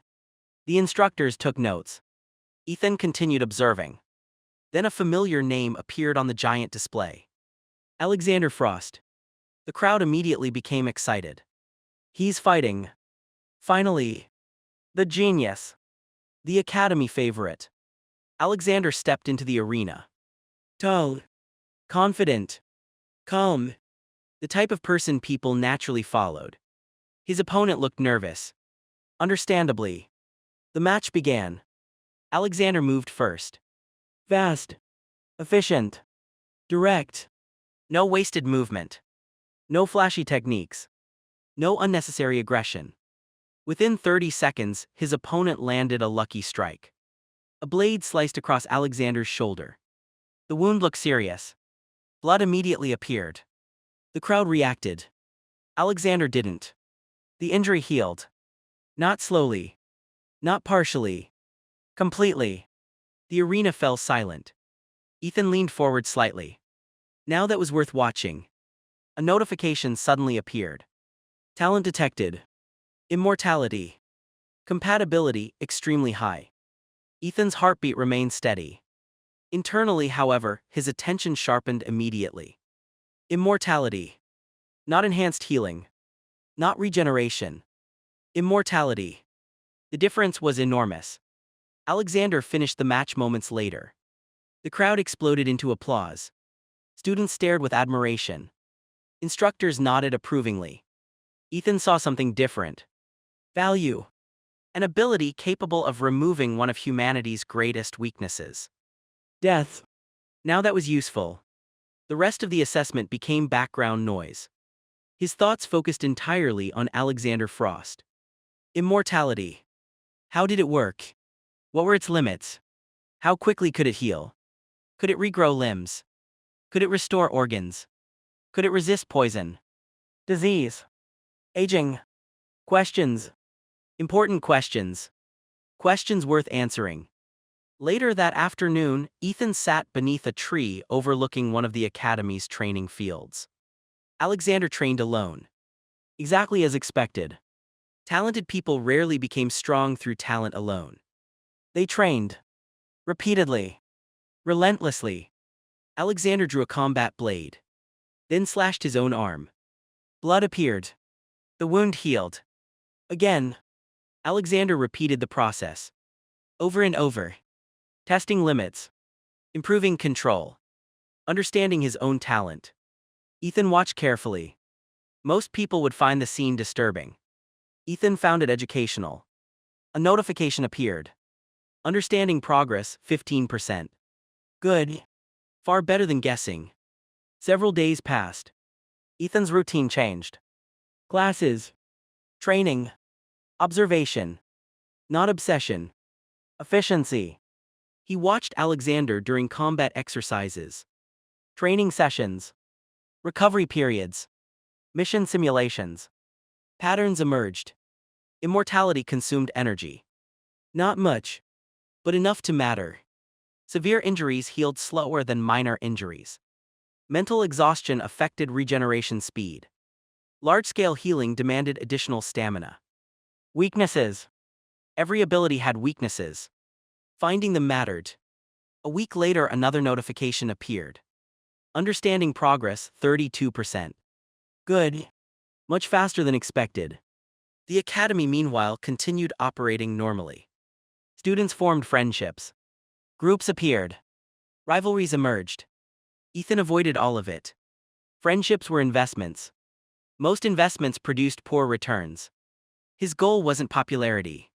The instructors took notes. Ethan continued observing. Then a familiar name appeared on the giant display. Alexander Frost. The crowd immediately became excited. He's fighting. Finally. The genius. The Academy favorite. Alexander stepped into the arena. Tall. Confident. Calm. The type of person people naturally followed. His opponent looked nervous. Understandably. The match began. Alexander moved first. Fast. Efficient. Direct. No wasted movement. No flashy techniques. No unnecessary aggression. Within 30 seconds, his opponent landed a lucky strike. A blade sliced across Alexander's shoulder. The wound looked serious. Blood immediately appeared. The crowd reacted. Alexander didn't. The injury healed. Not slowly. Not partially. Completely. The arena fell silent. Ethan leaned forward slightly. Now that was worth watching. A notification suddenly appeared. Talent detected. Immortality. Compatibility extremely high. Ethan's heartbeat remained steady. Internally, however, his attention sharpened immediately. Immortality. Not enhanced healing. Not regeneration. Immortality. The difference was enormous. Alexander finished the match moments later. The crowd exploded into applause. Students stared with admiration. Instructors nodded approvingly. Ethan saw something different. Value. An ability capable of removing one of humanity's greatest weaknesses. Death. Now that was useful. The rest of the assessment became background noise. His thoughts focused entirely on Alexander Frost. Immortality. How did it work? What were its limits? How quickly could it heal? Could it regrow limbs? Could it restore organs? Could it resist poison? Disease. Aging. Questions. Important questions. Questions worth answering. Later that afternoon, Ethan sat beneath a tree overlooking one of the academy's training fields. Alexander trained alone. Exactly as expected. Talented people rarely became strong through talent alone. They trained. Repeatedly. Relentlessly. Alexander drew a combat blade. Then slashed his own arm. Blood appeared. The wound healed. Again. Alexander repeated the process. Over and over. Testing limits. Improving control. Understanding his own talent. Ethan watched carefully. Most people would find the scene disturbing. Ethan found it educational. A notification appeared. Understanding progress, 15%. Good. Far better than guessing. Several days passed. Ethan's routine changed. Classes. Training. Observation. Not obsession. Efficiency. He watched Alexander during combat exercises. Training sessions. Recovery periods. Mission simulations. Patterns emerged. Immortality consumed energy. Not much, but enough to matter. Severe injuries healed slower than minor injuries. Mental exhaustion affected regeneration speed. Large-scale healing demanded additional stamina. Weaknesses. Every ability had weaknesses. Finding them mattered. A week later, another notification appeared. Understanding progress, 32%. Good. Much faster than expected. The academy, meanwhile, continued operating normally. Students formed friendships. Groups appeared. Rivalries emerged. Ethan avoided all of it. Friendships were investments. Most investments produced poor returns. His goal wasn't popularity.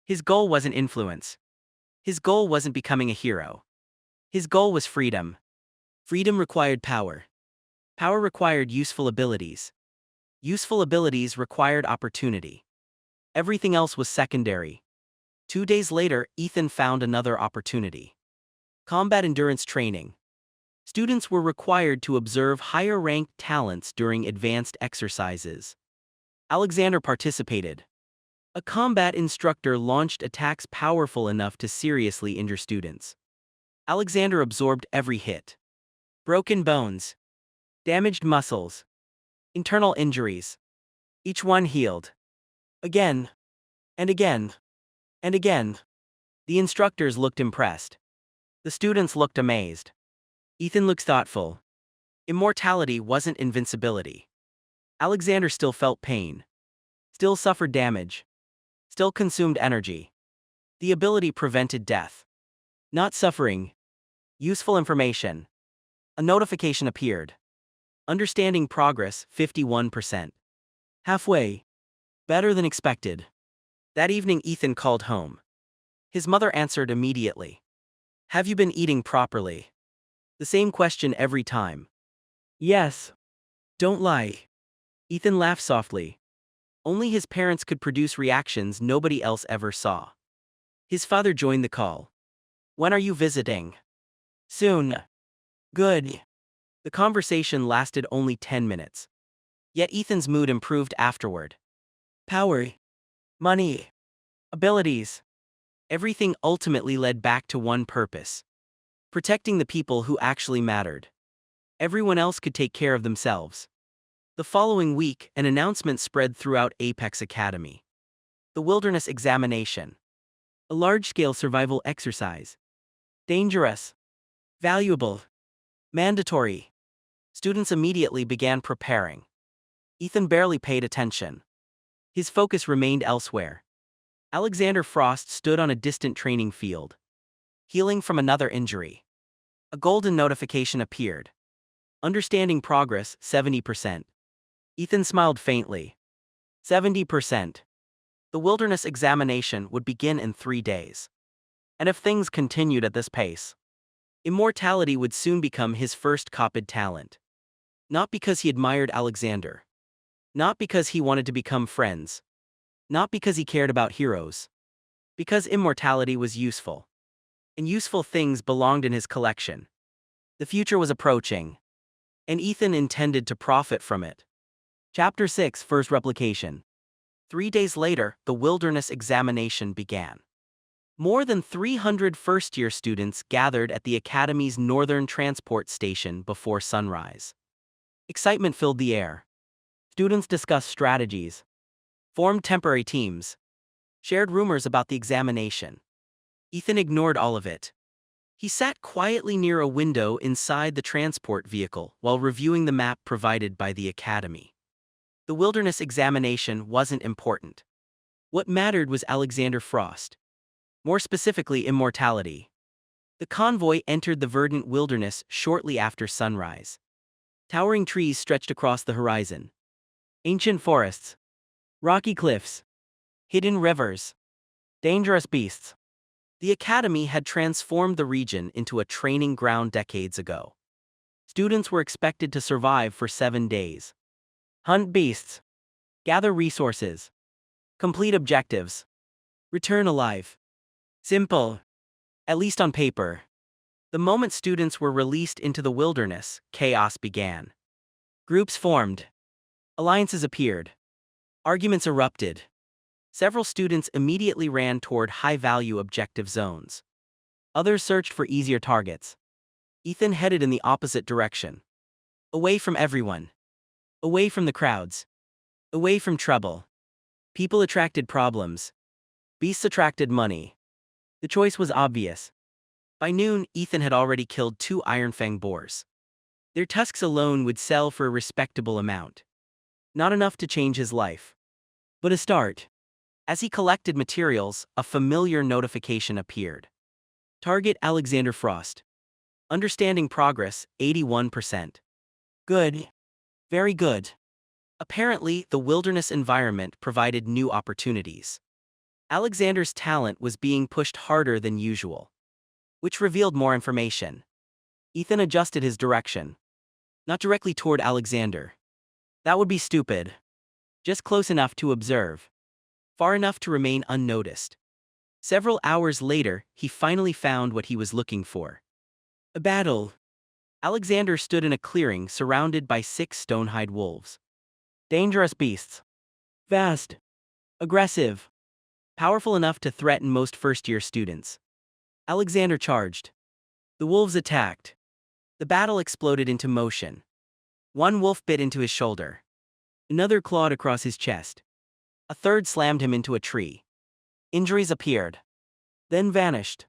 His goal wasn't influence. His goal wasn't becoming a hero. His goal was freedom. Freedom required power. Power required useful abilities. Useful abilities required opportunity. Everything else was secondary. 2 days later, Ethan found another opportunity. Combat endurance training. Students were required to observe higher-ranked talents during advanced exercises. Alexander participated. A combat instructor launched attacks powerful enough to seriously injure students. Alexander absorbed every hit. Broken bones. Damaged muscles. Internal injuries. Each one healed. Again. And again. And again. The instructors looked impressed. The students looked amazed. Ethan looked thoughtful. Immortality wasn't invincibility. Alexander still felt pain. Still suffered damage. Still consumed energy. The ability prevented death. Not suffering. Useful information. A notification appeared. Understanding progress, 51%. Halfway. Better than expected. That evening, Ethan called home. His mother answered immediately. Have you been eating properly? The same question every time. Yes. Don't lie. Ethan laughed softly. Only his parents could produce reactions nobody else ever saw. His father joined the call. "When are you visiting?" "Soon." "Good." The conversation lasted only 10 minutes. Yet Ethan's mood improved afterward. Power, money, abilities. Everything ultimately led back to one purpose: protecting the people who actually mattered. Everyone else could take care of themselves. The following week, an announcement spread throughout Apex Academy. The Wilderness Examination. A large-scale survival exercise. Dangerous. Valuable. Mandatory. Students immediately began preparing. Ethan barely paid attention. His focus remained elsewhere. Alexander Frost stood on a distant training field, healing from another injury. A golden notification appeared. Understanding progress, 70%. Ethan smiled faintly. 70%. The wilderness examination would begin in 3 days. And if things continued at this pace, immortality would soon become his first copied talent. Not because he admired Alexander. Not because he wanted to become friends. Not because he cared about heroes. Because immortality was useful. And useful things belonged in his collection. The future was approaching. And Ethan intended to profit from it. Chapter 6, First Replication. 3 days later, the wilderness examination began. More than 300 first-year students gathered at the Academy's northern transport station before sunrise. Excitement filled the air. Students discussed strategies, formed temporary teams, shared rumors about the examination. Ethan ignored all of it. He sat quietly near a window inside the transport vehicle while reviewing the map provided by the Academy. The wilderness examination wasn't important. What mattered was Alexander Frost. More specifically, immortality. The convoy entered the verdant wilderness shortly after sunrise. Towering trees stretched across the horizon. Ancient forests. Rocky cliffs. Hidden rivers. Dangerous beasts. The Academy had transformed the region into a training ground decades ago. Students were expected to survive for 7 days. Hunt beasts. Gather resources. Complete objectives. Return alive. Simple. At least on paper. The moment students were released into the wilderness, chaos began. Groups formed. Alliances appeared. Arguments erupted. Several students immediately ran toward high-value objective zones. Others searched for easier targets. Ethan headed in the opposite direction. Away from everyone. Away from the crowds. Away from trouble. People attracted problems. Beasts attracted money. The choice was obvious. By noon, Ethan had already killed 2 ironfang boars. Their tusks alone would sell for a respectable amount. Not enough to change his life. But a start. As he collected materials, a familiar notification appeared. Target Alexander Frost. Understanding progress, 81%. Good. Very good. Apparently, the wilderness environment provided new opportunities. Alexander's talent was being pushed harder than usual, which revealed more information. Ethan adjusted his direction. Not directly toward Alexander. That would be stupid. Just close enough to observe. Far enough to remain unnoticed. Several hours later, he finally found what he was looking for. A battle. Alexander stood in a clearing surrounded by 6 stone-hide wolves. Dangerous beasts. Vast. Aggressive. Powerful enough to threaten most first-year students. Alexander charged. The wolves attacked. The battle exploded into motion. One wolf bit into his shoulder. Another clawed across his chest. A third slammed him into a tree. Injuries appeared. Then vanished.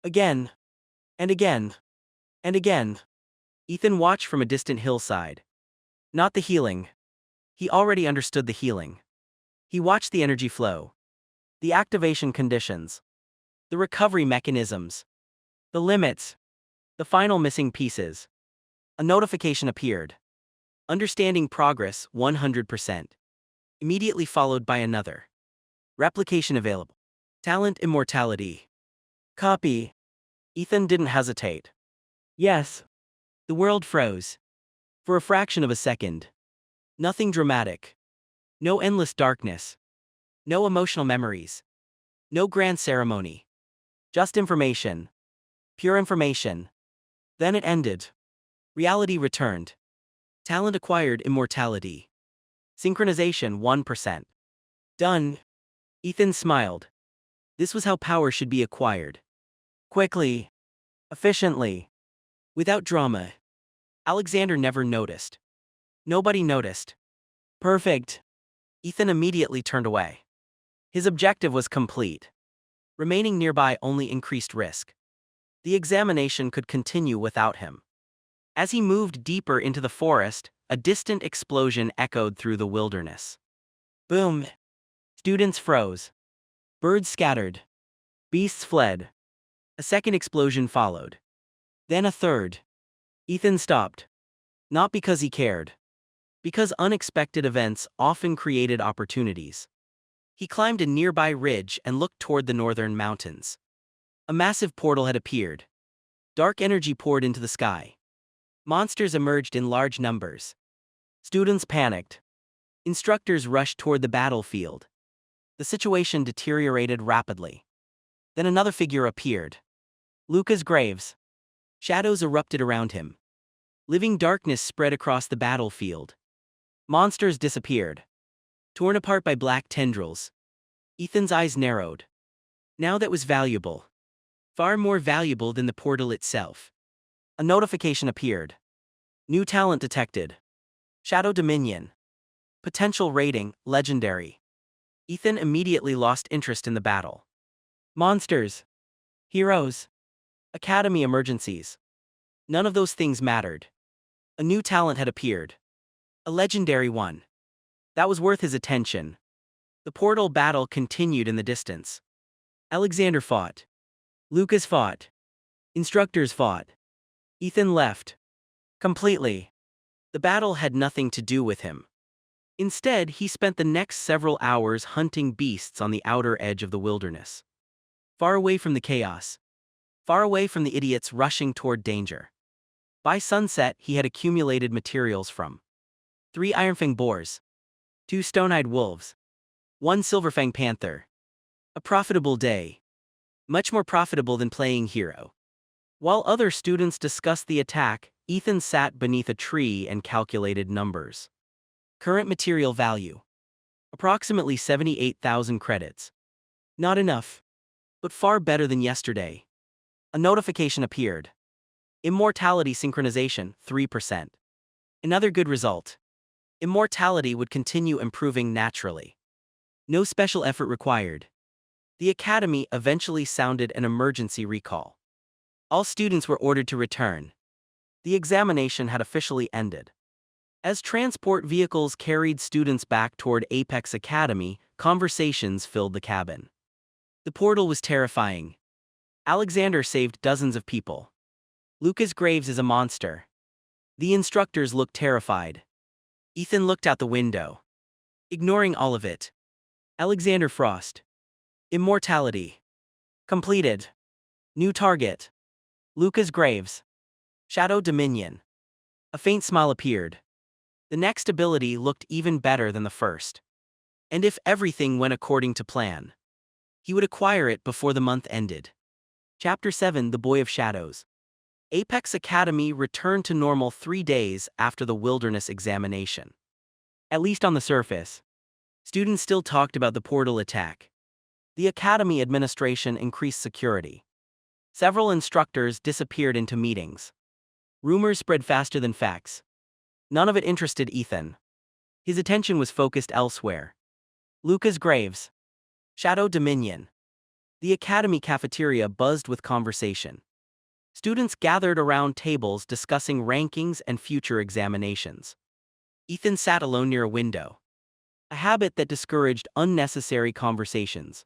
Again. And again. And again. Ethan watched from a distant hillside. Not the healing. He already understood the healing. He watched the energy flow. The activation conditions. The recovery mechanisms. The limits. The final missing pieces. A notification appeared. Understanding progress, 100%. Immediately followed by another. Replication available. Talent immortality. Copy. Ethan didn't hesitate. Yes. The world froze. For a fraction of a second. Nothing dramatic. No endless darkness. No emotional memories. No grand ceremony. Just information. Pure information. Then it ended. Reality returned. Talent acquired immortality. Synchronization 1%. Done. Ethan smiled. This was how power should be acquired. Quickly. Efficiently. Without drama. Alexander never noticed. Nobody noticed. Perfect. Ethan immediately turned away. His objective was complete. Remaining nearby only increased risk. The examination could continue without him. As he moved deeper into the forest, a distant explosion echoed through the wilderness. Boom! Students froze. Birds scattered. Beasts fled. A second explosion followed. Then a third. Ethan stopped. Not because he cared. Because unexpected events often created opportunities. He climbed a nearby ridge and looked toward the northern mountains. A massive portal had appeared. Dark energy poured into the sky. Monsters emerged in large numbers. Students panicked. Instructors rushed toward the battlefield. The situation deteriorated rapidly. Then another figure appeared. Lucas Graves. Shadows erupted around him. Living darkness spread across the battlefield. Monsters disappeared. Torn apart by black tendrils. Ethan's eyes narrowed. Now that was valuable. Far more valuable than the portal itself. A notification appeared. New talent detected. Shadow Dominion. Potential rating, legendary. Ethan immediately lost interest in the battle. Monsters. Heroes. Academy emergencies. None of those things mattered. A new talent had appeared. A legendary one. That was worth his attention. The portal battle continued in the distance. Alexander fought. Lucas fought. Instructors fought. Ethan left. Completely. The battle had nothing to do with him. Instead, he spent the next several hours hunting beasts on the outer edge of the wilderness. Far away from the chaos. Far away from the idiots rushing toward danger. By sunset, he had accumulated materials from 3 ironfang boars, 2 stone-eyed wolves, 1 silverfang panther. A profitable day. Much more profitable than playing hero. While other students discussed the attack, Ethan sat beneath a tree and calculated numbers. Current material value. Approximately 78,000 credits. Not enough. But far better than yesterday. A notification appeared. Immortality synchronization, 3%. Another good result. Immortality would continue improving naturally. No special effort required. The academy eventually sounded an emergency recall. All students were ordered to return. The examination had officially ended. As transport vehicles carried students back toward Apex Academy, conversations filled the cabin. The portal was terrifying. Alexander saved dozens of people. Lucas Graves is a monster. The instructors looked terrified. Ethan looked out the window. Ignoring all of it. Alexander Frost. Immortality. Completed. New target. Lucas Graves. Shadow Dominion. A faint smile appeared. The next ability looked even better than the first. And if everything went according to plan, he would acquire it before the month ended. Chapter 7: The Boy of Shadows. Apex Academy returned to normal 3 days after the wilderness examination. At least on the surface. Students still talked about the portal attack. The academy administration increased security. Several instructors disappeared into meetings. Rumors spread faster than facts. None of it interested Ethan. His attention was focused elsewhere. Lucas Graves. Shadow Dominion. The academy cafeteria buzzed with conversation. Students gathered around tables discussing rankings and future examinations. Ethan sat alone near a window. A habit that discouraged unnecessary conversations.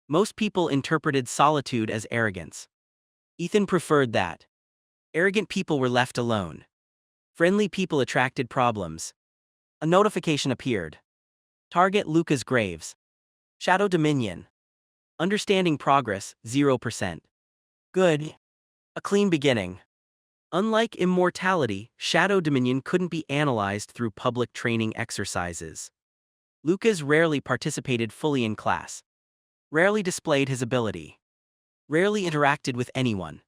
Most people interpreted solitude as arrogance. Ethan preferred that. Arrogant people were left alone. Friendly people attracted problems. A notification appeared. Target Lucas Graves. Shadow Dominion. Understanding progress, 0%. Good. A clean beginning. Unlike immortality, Shadow Dominion couldn't be analyzed through public training exercises. Lucas rarely participated fully in class, rarely displayed his ability, rarely interacted with anyone.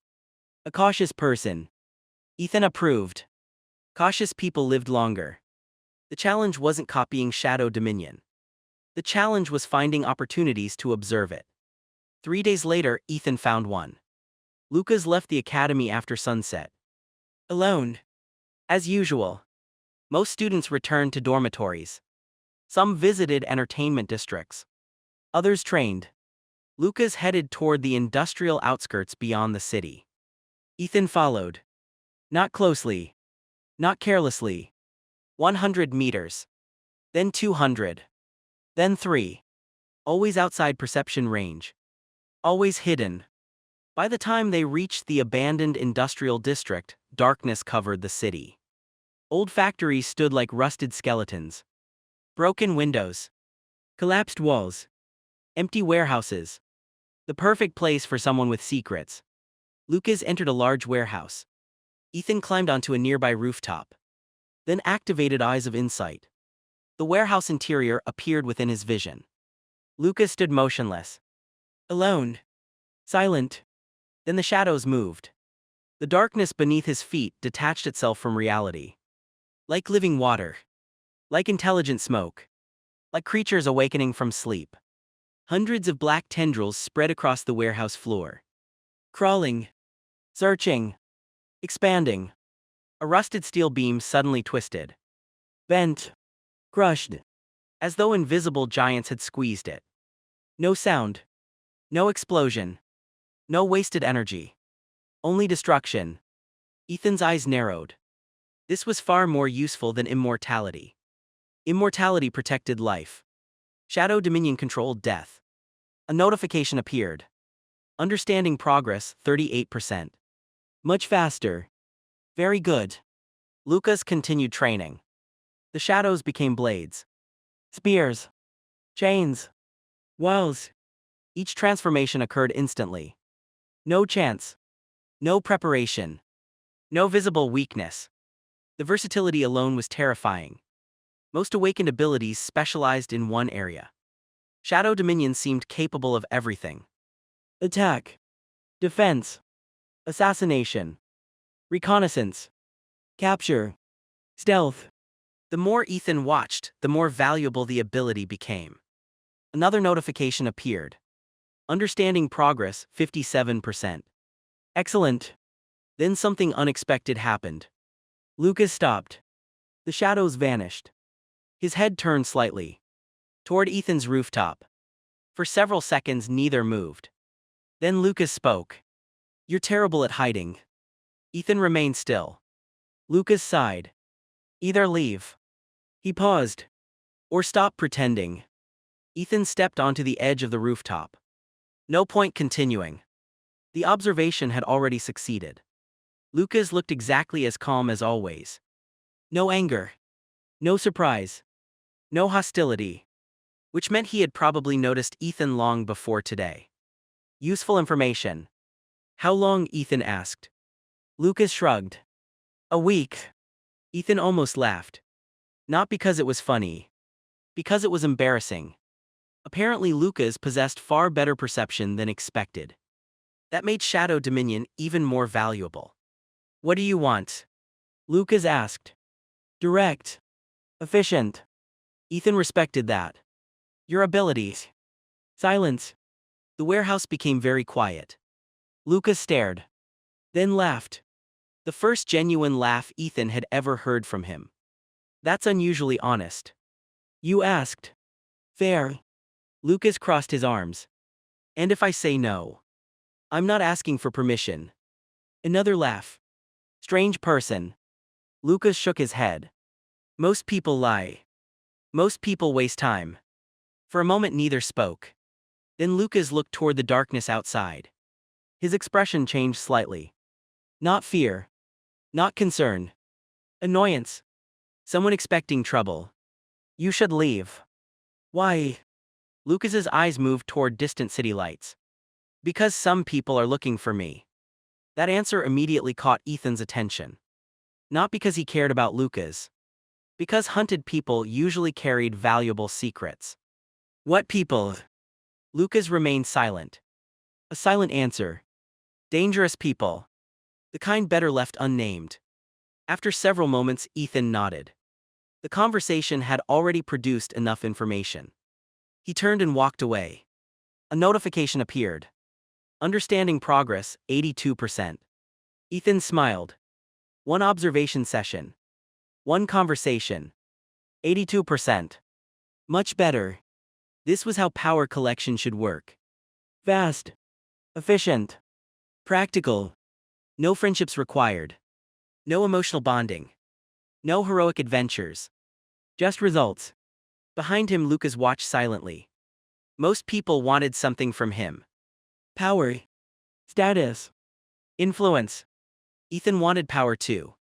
A cautious person. Ethan approved. Cautious people lived longer. The challenge wasn't copying Shadow Dominion. The challenge was finding opportunities to observe it. 3 days later, Ethan found one. Lucas left the academy after sunset. Alone. As usual. Most students returned to dormitories. Some visited entertainment districts. Others trained. Lucas headed toward the industrial outskirts beyond the city. Ethan followed. Not closely. Not carelessly. 100 meters. Then 200. Then 3. Always outside perception range. Always hidden. By the time they reached the abandoned industrial district, darkness covered the city. Old factories stood like rusted skeletons. Broken windows. Collapsed walls. Empty warehouses. The perfect place for someone with secrets. Lucas entered a large warehouse. Ethan climbed onto a nearby rooftop. Then activated Eyes of Insight. The warehouse interior appeared within his vision. Lucas stood motionless. Alone. Silent. Then the shadows moved. The darkness beneath his feet detached itself from reality. Like living water. Like intelligent smoke. Like creatures awakening from sleep. Hundreds of black tendrils spread across the warehouse floor. Crawling. Searching. Expanding. A rusted steel beam suddenly twisted. Bent. Crushed. As though invisible giants had squeezed it. No sound. No explosion. No wasted energy. Only destruction. Ethan's eyes narrowed. This was far more useful than immortality. Immortality protected life. Shadow Dominion controlled death. A notification appeared. Understanding progress, 38%. Much faster. Very good. Lucas continued training. The shadows became blades. Spears. Chains. Walls. Each transformation occurred instantly. No chance. No preparation. No visible weakness. The versatility alone was terrifying. Most awakened abilities specialized in one area. Shadow Dominion seemed capable of everything. Attack. Defense. Assassination. Reconnaissance. Capture. Stealth. The more Ethan watched, the more valuable the ability became. Another notification appeared. Understanding progress, 57%. Excellent. Then something unexpected happened. Lucas stopped. The shadows vanished. His head turned slightly. Toward Ethan's rooftop. For several seconds neither moved. Then Lucas spoke. You're terrible at hiding. Ethan remained still. Lucas sighed. Either leave. He paused. Or stop pretending. Ethan stepped onto the edge of the rooftop. No point continuing. The observation had already succeeded. Lucas looked exactly as calm as always. No anger. No surprise. No hostility. Which meant he had probably noticed Ethan long before today. Useful information. How long? Ethan asked. Lucas shrugged. A week. Ethan almost laughed. Not because it was funny. Because it was embarrassing. Apparently Lucas possessed far better perception than expected. That made Shadow Dominion even more valuable. What do you want? Lucas asked. Direct. Efficient. Ethan respected that. Your abilities. Silence. The warehouse became very quiet. Lucas stared. Then laughed. The first genuine laugh Ethan had ever heard from him. That's unusually honest. You asked. Fair. Lucas crossed his arms. And if I say no? I'm not asking for permission. Another laugh. Strange person. Lucas shook his head. Most people lie. Most people waste time. For a moment neither spoke. Then Lucas looked toward the darkness outside. His expression changed slightly. Not fear. Not concern. Annoyance. Someone expecting trouble. You should leave. Why? Lucas's eyes moved toward distant city lights. Because some people are looking for me. That answer immediately caught Ethan's attention. Not because he cared about Lucas. Because hunted people usually carried valuable secrets. What people? Lucas remained silent. A silent answer. Dangerous people. The kind better left unnamed. After several moments, Ethan nodded. The conversation had already produced enough information. He turned and walked away. A notification appeared. Understanding progress, 82%. Ethan smiled. One observation session. One conversation. 82%. Much better. This was how power collection should work. Fast. Efficient. Practical. No friendships required. No emotional bonding. No heroic adventures. Just results. Behind him, Lucas watched silently. Most people wanted something from him. Power. Status. Influence. Ethan wanted power too.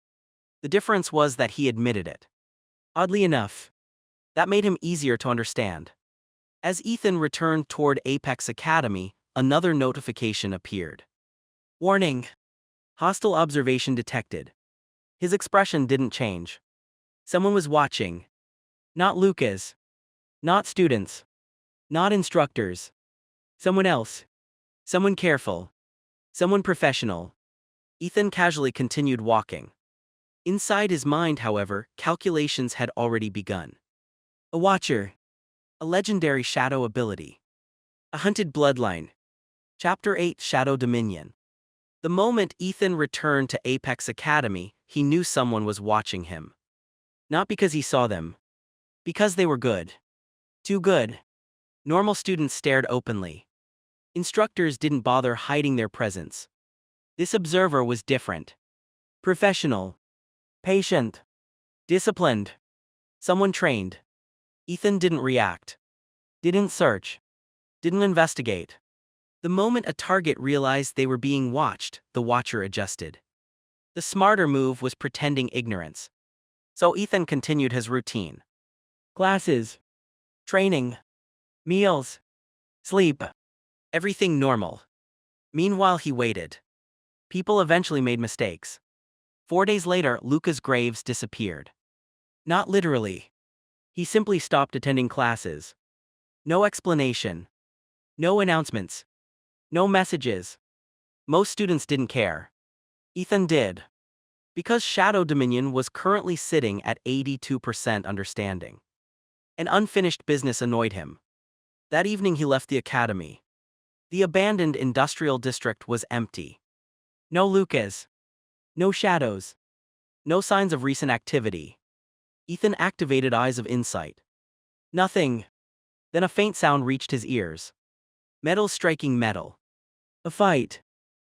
The difference was that he admitted it. Oddly enough, that made him easier to understand. As Ethan returned toward Apex Academy, another notification appeared. Warning. Hostile observation detected. His expression didn't change. Someone was watching. Not Lucas. Not students. Not instructors. Someone else. Someone careful. Someone professional. Ethan casually continued walking. Inside his mind, however, calculations had already begun. A watcher. A legendary shadow ability. A hunted bloodline. Chapter 8: Shadow Dominion. The moment Ethan returned to Apex Academy, he knew someone was watching him. Not because he saw them. Because they were good. Too good. Normal students stared openly. Instructors didn't bother hiding their presence. This observer was different. Professional. Patient. Disciplined. Someone trained. Ethan didn't react. Didn't search. Didn't investigate. The moment a target realized they were being watched, the watcher adjusted. The smarter move was pretending ignorance. So Ethan continued his routine. Classes. Training. Meals. Sleep. Everything normal. Meanwhile, he waited. People eventually made mistakes. 4 days later, Lucas Graves disappeared. Not literally. He simply stopped attending classes. No explanation. No announcements. No messages. Most students didn't care. Ethan did. Because Shadow Dominion was currently sitting at 82% understanding. An unfinished business annoyed him. That evening he left the academy. The abandoned industrial district was empty. No Lucas. No shadows. No signs of recent activity. Ethan activated Eyes of Insight. Nothing. Then a faint sound reached his ears. Metal striking metal. A fight.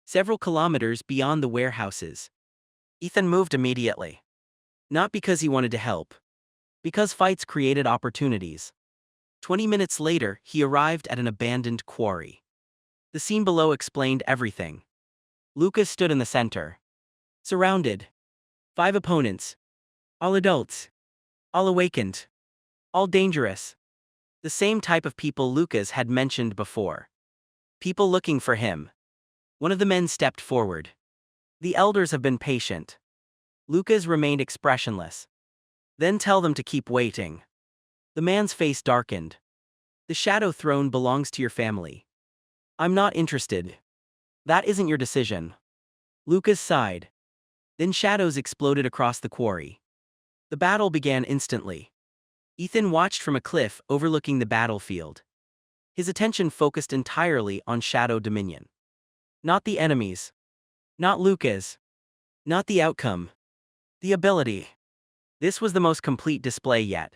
Several kilometers beyond the warehouses. Ethan moved immediately. Not because he wanted to help. Because fights created opportunities. 20 minutes later, he arrived at an abandoned quarry. The scene below explained everything. Lucas stood in the center. Surrounded. 5 opponents. All adults. All awakened. All dangerous. The same type of people Lucas had mentioned before. People looking for him. One of the men stepped forward. The elders have been patient. Lucas remained expressionless. Then tell them to keep waiting. The man's face darkened. The Shadow Throne belongs to your family. I'm not interested. That isn't your decision. Lucas sighed. Then shadows exploded across the quarry. The battle began instantly. Ethan watched from a cliff overlooking the battlefield. His attention focused entirely on Shadow Dominion. Not the enemies. Not Lucas. Not the outcome. The ability. This was the most complete display yet.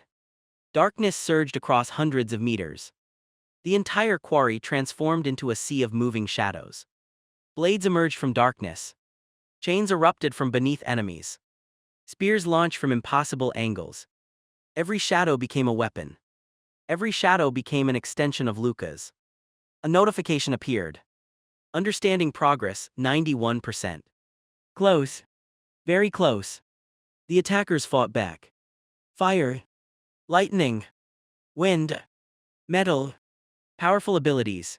Darkness surged across hundreds of meters. The entire quarry transformed into a sea of moving shadows. Blades emerged from darkness. Chains erupted from beneath enemies. Spears launched from impossible angles. Every shadow became a weapon. Every shadow became an extension of Lucas. A notification appeared. Understanding progress, 91%. Close. Very close. The attackers fought back. Fire. Lightning. Wind. Metal. Powerful abilities.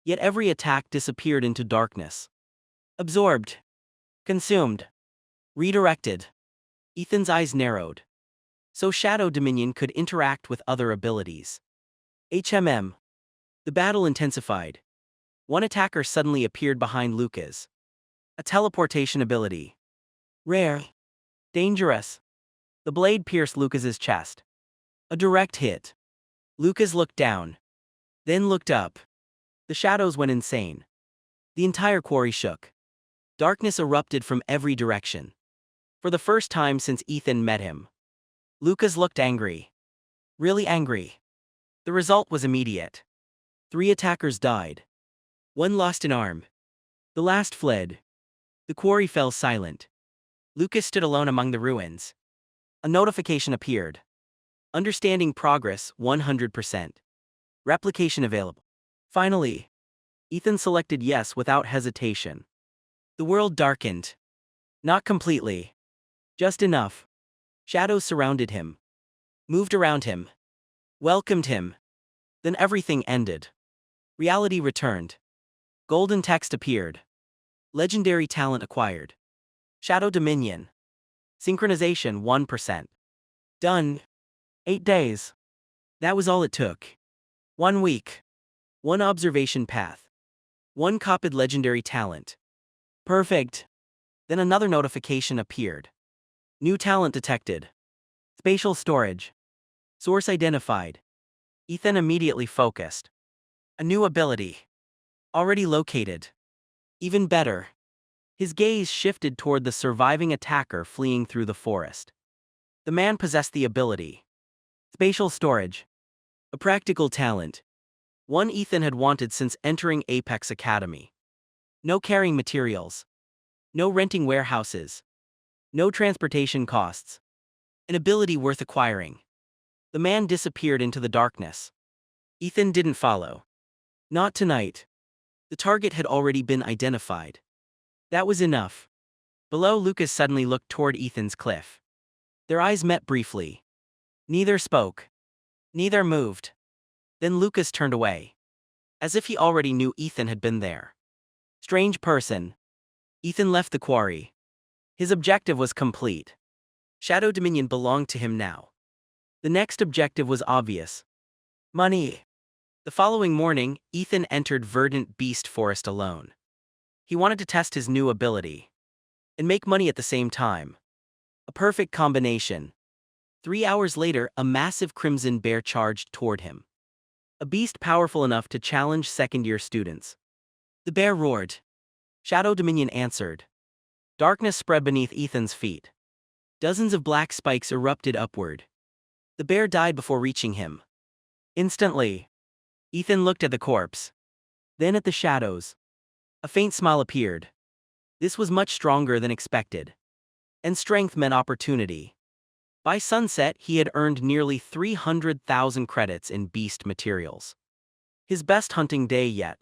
Yet every attack disappeared into darkness. Absorbed. Consumed. Redirected. Ethan's eyes narrowed. so Shadow Dominion could interact with other abilities. HMM. The battle intensified. One attacker suddenly appeared behind Lucas. A teleportation ability. Rare. Dangerous. The blade pierced Lucas's chest. A direct hit. Lucas looked down. Then looked up. The shadows went insane. The entire quarry shook. Darkness erupted from every direction. For the first time since Ethan met him. Lucas looked angry. Really angry. The result was immediate. 3 attackers died. 1 lost an arm. The last fled. The quarry fell silent. Lucas stood alone among the ruins. A notification appeared. Understanding progress 100%. Replication available. Finally, Ethan selected yes without hesitation. The world darkened. Not completely. Just enough. Shadows surrounded him. Moved around him. Welcomed him. Then everything ended. Reality returned. Golden text appeared. Legendary talent acquired. Shadow Dominion. Synchronization 1%. Done. 8 days. That was all it took. 1 week. 1 observation path. 1 copied legendary talent. Perfect. Then another notification appeared. New talent detected. Spatial storage. Source identified. Ethan immediately focused. A new ability. Already located. Even better. His gaze shifted toward the surviving attacker fleeing through the forest. The man possessed the ability. Spatial storage. A practical talent. One Ethan had wanted since entering Apex Academy. No carrying materials. No renting warehouses. No transportation costs. An ability worth acquiring. The man disappeared into the darkness. Ethan didn't follow. Not tonight. The target had already been identified. That was enough. Below, Lucas suddenly looked toward Ethan's cliff. Their eyes met briefly. Neither spoke. Neither moved. Then Lucas turned away. As if he already knew Ethan had been there. Strange person. Ethan left the quarry. His objective was complete. Shadow Dominion belonged to him now. The next objective was obvious. Money. The following morning, Ethan entered Verdant Beast Forest alone. He wanted to test his new ability. And make money at the same time. A perfect combination. 3 hours later, a massive crimson bear charged toward him. A beast powerful enough to challenge second-year students. The bear roared. Shadow Dominion answered. Darkness spread beneath Ethan's feet. Dozens of black spikes erupted upward. The bear died before reaching him. Instantly, Ethan looked at the corpse. Then at the shadows. A faint smile appeared. This was much stronger than expected. And strength meant opportunity. By sunset, he had earned nearly 300,000 credits in beast materials. His best hunting day yet.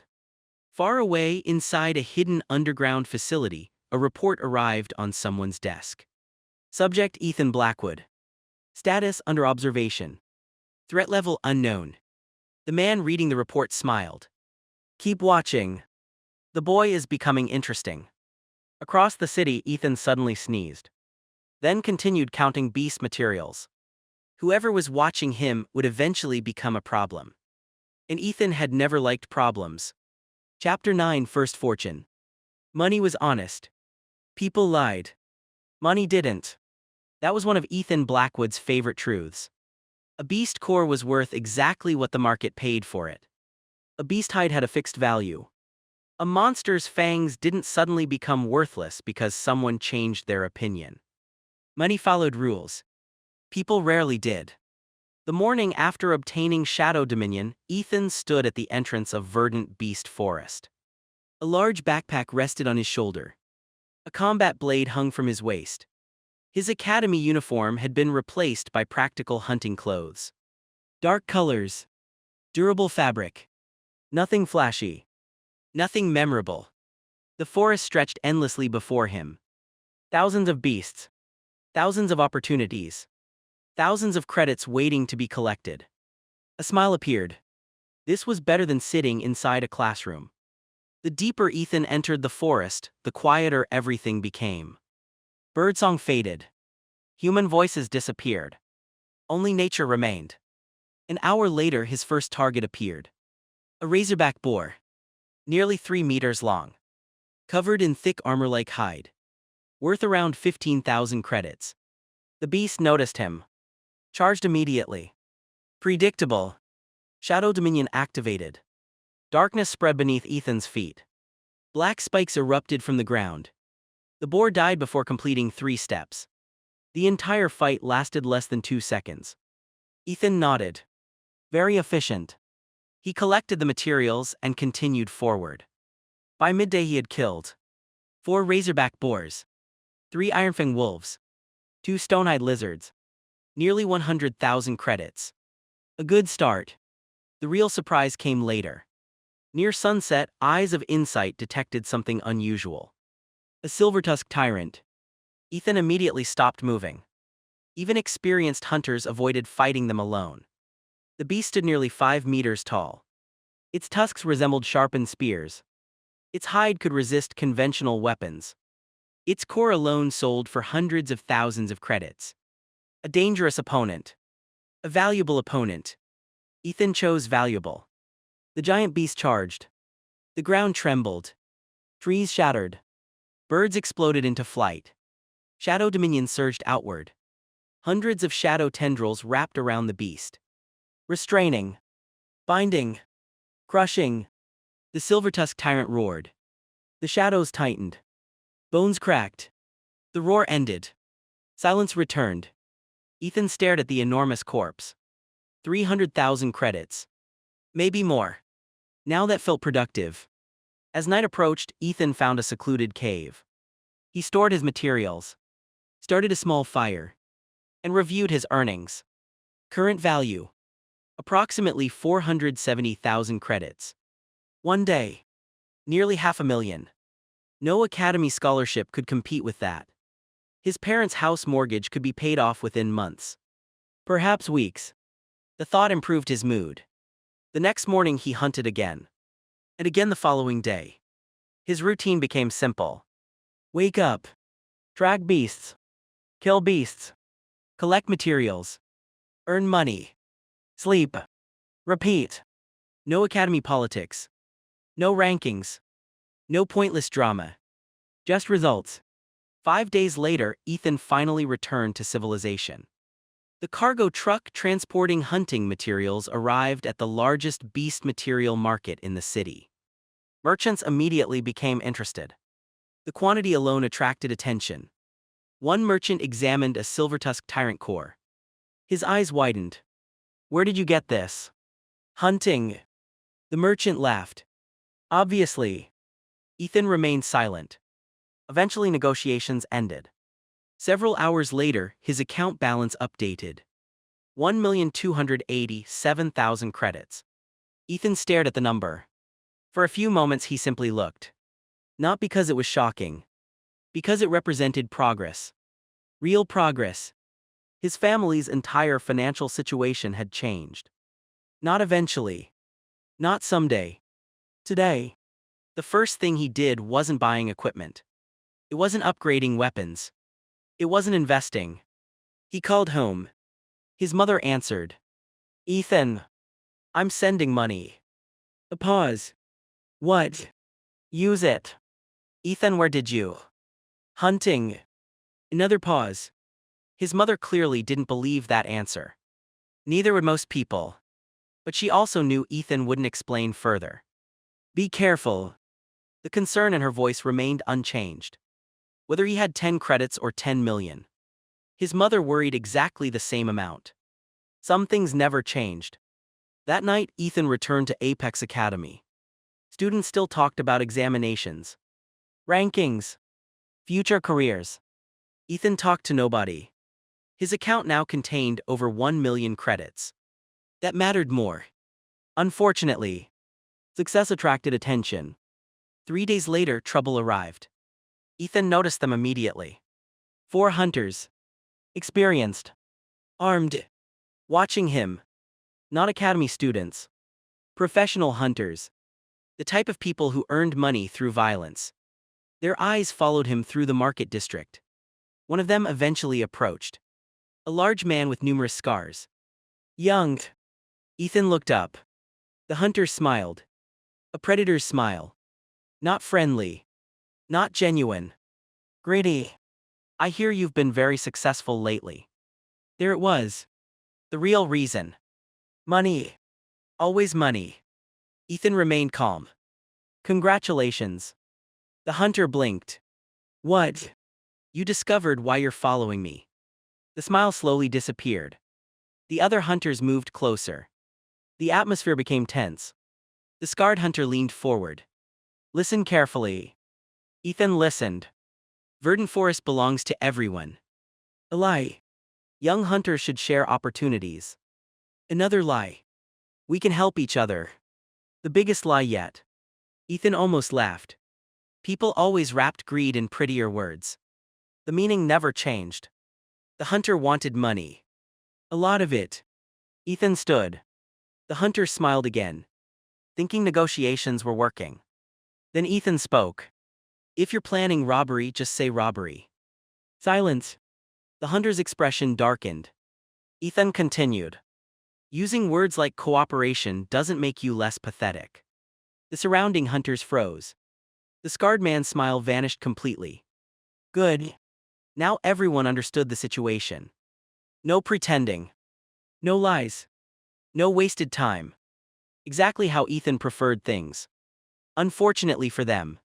Far away inside a hidden underground facility, a report arrived on someone's desk. Subject Ethan Blackwood. Status under observation. Threat level unknown. The man reading the report smiled. Keep watching. The boy is becoming interesting. Across the city, Ethan suddenly sneezed. Then continued counting beast materials. Whoever was watching him would eventually become a problem. And Ethan had never liked problems. Chapter 9 First Fortune. Money was honest. People lied. Money didn't. That was one of Ethan Blackwood's favorite truths. A beast core was worth exactly what the market paid for it. A beast hide had a fixed value. A monster's fangs didn't suddenly become worthless because someone changed their opinion. Money followed rules. People rarely did. The morning after obtaining Shadow Dominion, Ethan stood at the entrance of Verdant Beast Forest. A large backpack rested on his shoulder. A combat blade hung from his waist. His academy uniform had been replaced by practical hunting clothes. Dark colors. Durable fabric. Nothing flashy. Nothing memorable. The forest stretched endlessly before him. Thousands of beasts. Thousands of opportunities. Thousands of credits waiting to be collected. A smile appeared. This was better than sitting inside a classroom. The deeper Ethan entered the forest, the quieter everything became. Birdsong faded. Human voices disappeared. Only nature remained. An hour later, his first target appeared. A razorback boar. Nearly 3 meters long. Covered in thick armor-like hide. Worth around 15,000 credits. The beast noticed him. Charged immediately. Predictable. Shadow Dominion activated. Darkness spread beneath Ethan's feet. Black spikes erupted from the ground. The boar died before completing 3 steps. The entire fight lasted less than 2 seconds. Ethan nodded. Very efficient. He collected the materials and continued forward. By midday he had killed 4 razorback boars, 3 ironfang wolves, 2 stone-eyed lizards. Nearly 100,000 credits. A good start. The real surprise came later. Near sunset, eyes of insight detected something unusual. A silver-tusked tyrant. Ethan immediately stopped moving. Even experienced hunters avoided fighting them alone. The beast stood nearly 5 meters tall. Its tusks resembled sharpened spears. Its hide could resist conventional weapons. Its core alone sold for hundreds of thousands of credits. A dangerous opponent. A valuable opponent. Ethan chose valuable. The giant beast charged. The ground trembled. Trees shattered. Birds exploded into flight. Shadow Dominion surged outward. Hundreds of shadow tendrils wrapped around the beast. Restraining. Binding. Crushing. The silver-tusked tyrant roared. The shadows tightened. Bones cracked. The roar ended. Silence returned. Ethan stared at the enormous corpse. 300,000 credits. Maybe more. Now that felt productive. As night approached, Ethan found a secluded cave. He stored his materials, started a small fire, and reviewed his earnings. Current value. Approximately 470,000 credits. One day. Nearly 500,000. No academy scholarship could compete with that. His parents' house mortgage could be paid off within months. Perhaps weeks. The thought improved his mood. The next morning he hunted again. And again the following day. His routine became simple. Wake up. Track beasts. Kill beasts. Collect materials. Earn money. Sleep. Repeat. No academy politics. No rankings. No pointless drama. Just results. 5 days later, Ethan finally returned to civilization. The cargo truck transporting hunting materials arrived at the largest beast material market in the city. Merchants immediately became interested. The quantity alone attracted attention. One merchant examined a silver-tusked tyrant core. His eyes widened. Where did you get this? Hunting. The merchant laughed. Obviously. Ethan remained silent. Eventually negotiations ended. Several hours later, his account balance updated. 1,287,000 credits. Ethan stared at the number. For a few moments he simply looked. Not because it was shocking. Because it represented progress. Real progress. His family's entire financial situation had changed. Not eventually. Not someday. Today. The first thing he did wasn't buying equipment. It wasn't upgrading weapons. It wasn't investing. He called home. His mother answered. Ethan. I'm sending money. A pause. What? Use it. Ethan, where did you? Hunting. Another pause. His mother clearly didn't believe that answer. Neither would most people. But she also knew Ethan wouldn't explain further. Be careful. The concern in her voice remained unchanged. Whether he had 10 credits or 10 million. His mother worried exactly the same amount. Some things never changed. That night, Ethan returned to Apex Academy. Students still talked about examinations, rankings, future careers. Ethan talked to nobody. His account now contained over 1 million credits. That mattered more. Unfortunately, success attracted attention. 3 days later, trouble arrived. Ethan noticed them immediately. 4 hunters. Experienced. Armed. Watching him. Not academy students. Professional hunters. The type of people who earned money through violence. Their eyes followed him through the market district. One of them eventually approached. A large man with numerous scars. Young. Ethan looked up. The hunter smiled. A predator's smile. Not friendly. Not genuine. Greedy. I hear you've been very successful lately. There it was. The real reason. Money. Always money. Ethan remained calm. Congratulations. The hunter blinked. What? You discovered why you're following me. The smile slowly disappeared. The other hunters moved closer. The atmosphere became tense. The scarred hunter leaned forward. Listen carefully. Ethan listened. Verdant forest belongs to everyone. A lie. Young hunters should share opportunities. Another lie. We can help each other. The biggest lie yet. Ethan almost laughed. People always wrapped greed in prettier words. The meaning never changed. The hunter wanted money. A lot of it. Ethan stood. The hunter smiled again, thinking negotiations were working. Then Ethan spoke. If you're planning robbery, just say robbery. Silence. The hunter's expression darkened. Ethan continued. Using words like cooperation doesn't make you less pathetic. The surrounding hunters froze. The scarred man's smile vanished completely. Good. Now everyone understood the situation. No pretending. No lies. No wasted time. Exactly how Ethan preferred things. Unfortunately for them,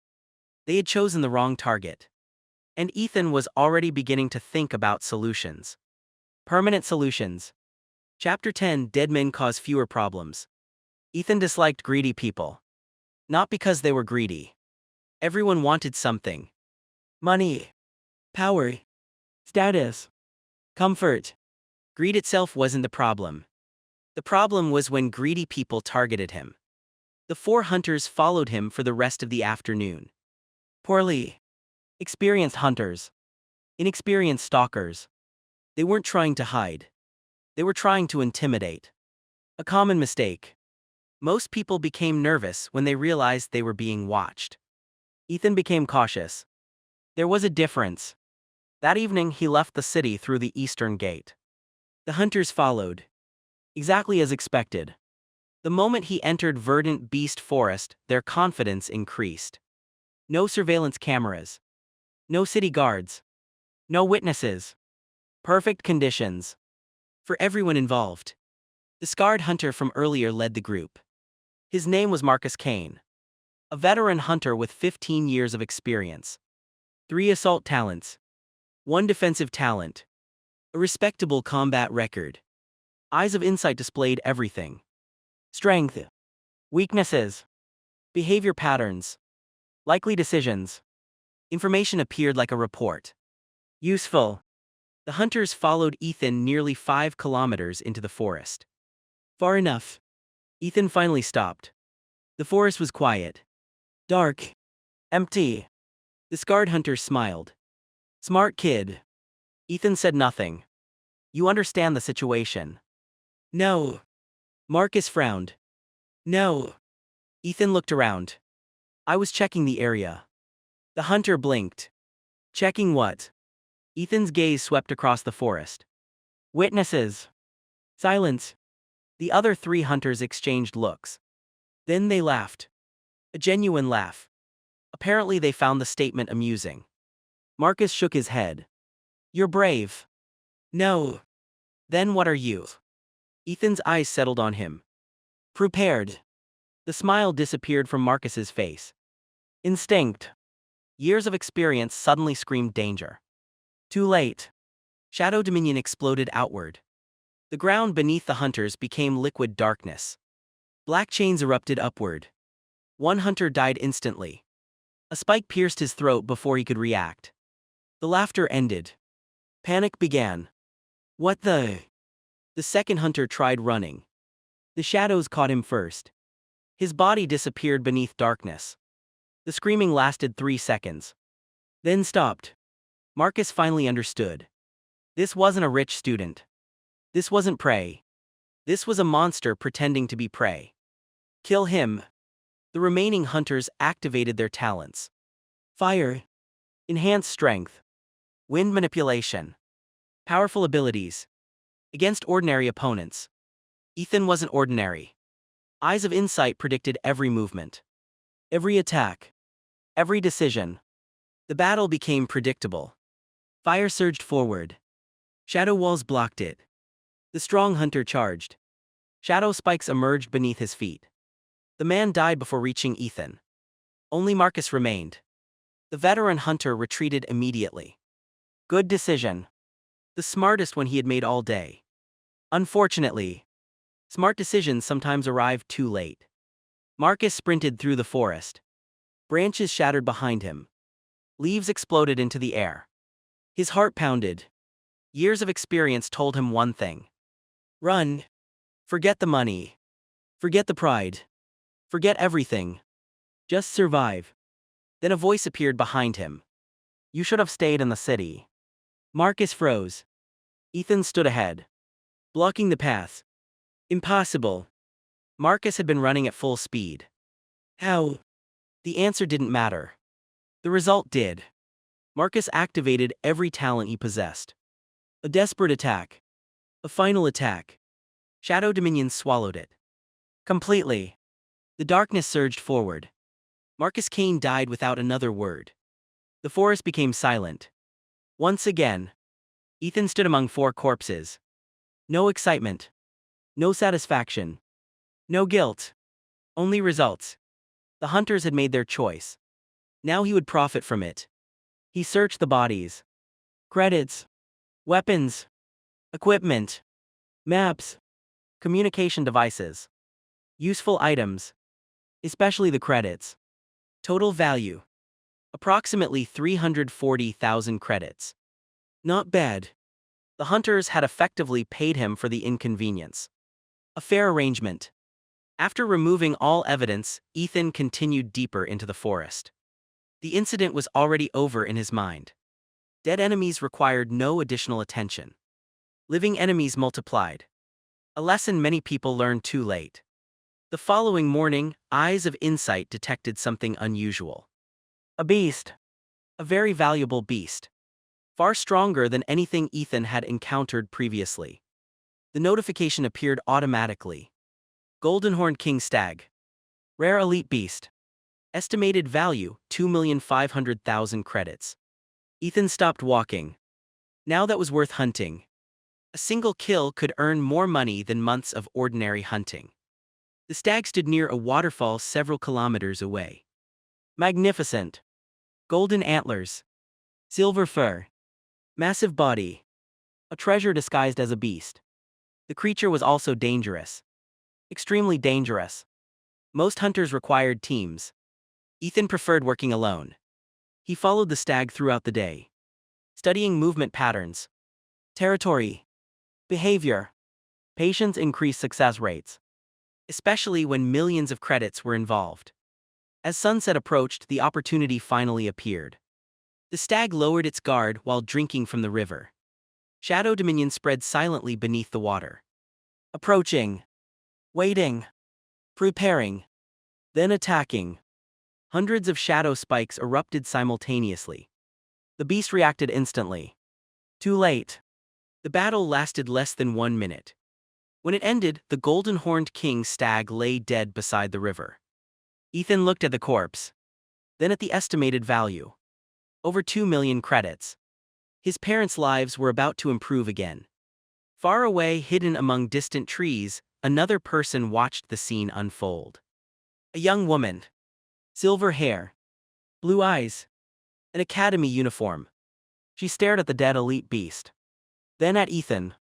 they had chosen the wrong target. And Ethan was already beginning to think about solutions. Permanent solutions. Chapter 10. Dead men cause fewer problems. Ethan disliked greedy people. Not because they were greedy. Everyone wanted something. Money. Power. Status. Comfort. Greed itself wasn't the problem. The problem was when greedy people targeted him. The four hunters followed him for the rest of the afternoon. Poorly experienced hunters. Inexperienced stalkers. They weren't trying to hide. They were trying to intimidate. A common mistake. Most people became nervous when they realized they were being watched. Ethan became cautious. There was a difference. That evening he left the city through the eastern gate. The hunters followed. Exactly as expected. The moment he entered verdant beast forest, their confidence increased. No surveillance cameras. No city guards. No witnesses. Perfect conditions. For everyone involved. The scarred hunter from earlier led the group. His name was Marcus Kane. A veteran hunter with 15 years of experience. 3 assault talents. 1 defensive talent. A respectable combat record. Eyes of insight displayed everything. Strength. Weaknesses. Behavior patterns. Likely decisions. Information appeared like a report. Useful. The hunters followed Ethan nearly 5 kilometers into the forest. Far enough. Ethan finally stopped. The forest was quiet. Dark. Empty. The scarred hunter smiled. Smart kid. Ethan said nothing. You understand the situation. No. Marcus frowned. No. Ethan looked around. I was checking the area. The hunter blinked. Checking what? Ethan's gaze swept across the forest. Witnesses. Silence. The other 3 hunters exchanged looks. Then they laughed. A genuine laugh. Apparently they found the statement amusing. Marcus shook his head. You're brave. No. Then what are you? Ethan's eyes settled on him. Prepared. The smile disappeared from Marcus's face. Instinct. Years of experience suddenly screamed danger. Too late. Shadow Dominion exploded outward. The ground beneath the hunters became liquid darkness. Black chains erupted upward. 1 hunter died instantly. A spike pierced his throat before he could react. The laughter ended. Panic began. What the? The second hunter tried running. The shadows caught him first. His body disappeared beneath darkness. The screaming lasted 3 seconds. Then stopped. Marcus finally understood. This wasn't a rich student. This wasn't prey. This was a monster pretending to be prey. Kill him. The remaining hunters activated their talents. Fire. Enhanced strength. Wind manipulation. Powerful abilities. Against ordinary opponents, Ethan wasn't ordinary. Eyes of Insight predicted every movement, every attack, every decision. The battle became predictable. Fire surged forward. Shadow walls blocked it. The strong hunter charged. Shadow spikes emerged beneath his feet. The man died before reaching Ethan. Only Marcus remained. The veteran hunter retreated immediately. Good decision. The smartest one he had made all day. Unfortunately, smart decisions sometimes arrive too late. Marcus sprinted through the forest. Branches shattered behind him. Leaves exploded into the air. His heart pounded. Years of experience told him one thing. Run. Forget the money. Forget the pride. Forget everything. Just survive. Then a voice appeared behind him. You should have stayed in the city. Marcus froze. Ethan stood ahead, blocking the path. Impossible. Marcus had been running at full speed. How? The answer didn't matter. The result did. Marcus activated every talent he possessed. A desperate attack. A final attack. Shadow Dominion swallowed it. Completely. The darkness surged forward. Marcus Kane died without another word. The forest became silent. Once again, Ethan stood among 4 corpses. No excitement. No satisfaction. No guilt. Only results. The hunters had made their choice. Now he would profit from it. He searched the bodies. Credits. Weapons. Equipment. Maps. Communication devices. Useful items. Especially the credits. Total value. Approximately 340,000 credits. Not bad. The hunters had effectively paid him for the inconvenience. A fair arrangement. After removing all evidence, Ethan continued deeper into the forest. The incident was already over in his mind. Dead enemies required no additional attention. Living enemies multiplied. A lesson many people learned too late. The following morning, Eyes of Insight detected something unusual. A beast. A very valuable beast. Far stronger than anything Ethan had encountered previously. The notification appeared automatically. Golden-horned king stag. Rare elite beast. Estimated value, 2,500,000 credits. Ethan stopped walking. Now that was worth hunting. A single kill could earn more money than months of ordinary hunting. The stag stood near a waterfall several kilometers away. Magnificent. Golden antlers. Silver fur. Massive body. A treasure disguised as a beast. The creature was also dangerous. Extremely dangerous. Most hunters required teams. Ethan preferred working alone. He followed the stag throughout the day, studying movement patterns, territory, behavior. Patience increased success rates, especially when millions of credits were involved. As sunset approached, the opportunity finally appeared. The stag lowered its guard while drinking from the river. Shadow Dominion spread silently beneath the water. Approaching. Waiting. Preparing. Then attacking. Hundreds of shadow spikes erupted simultaneously. The beast reacted instantly. Too late. The battle lasted less than 1 minute. When it ended, the golden-horned king stag lay dead beside the river. Ethan looked at the corpse. Then at the estimated value. Over 2 million credits. His parents' lives were about to improve again. Far away, hidden among distant trees, another person watched the scene unfold. A young woman. Silver hair. Blue eyes. An academy uniform. She stared at the dead elite beast. Then at Ethan.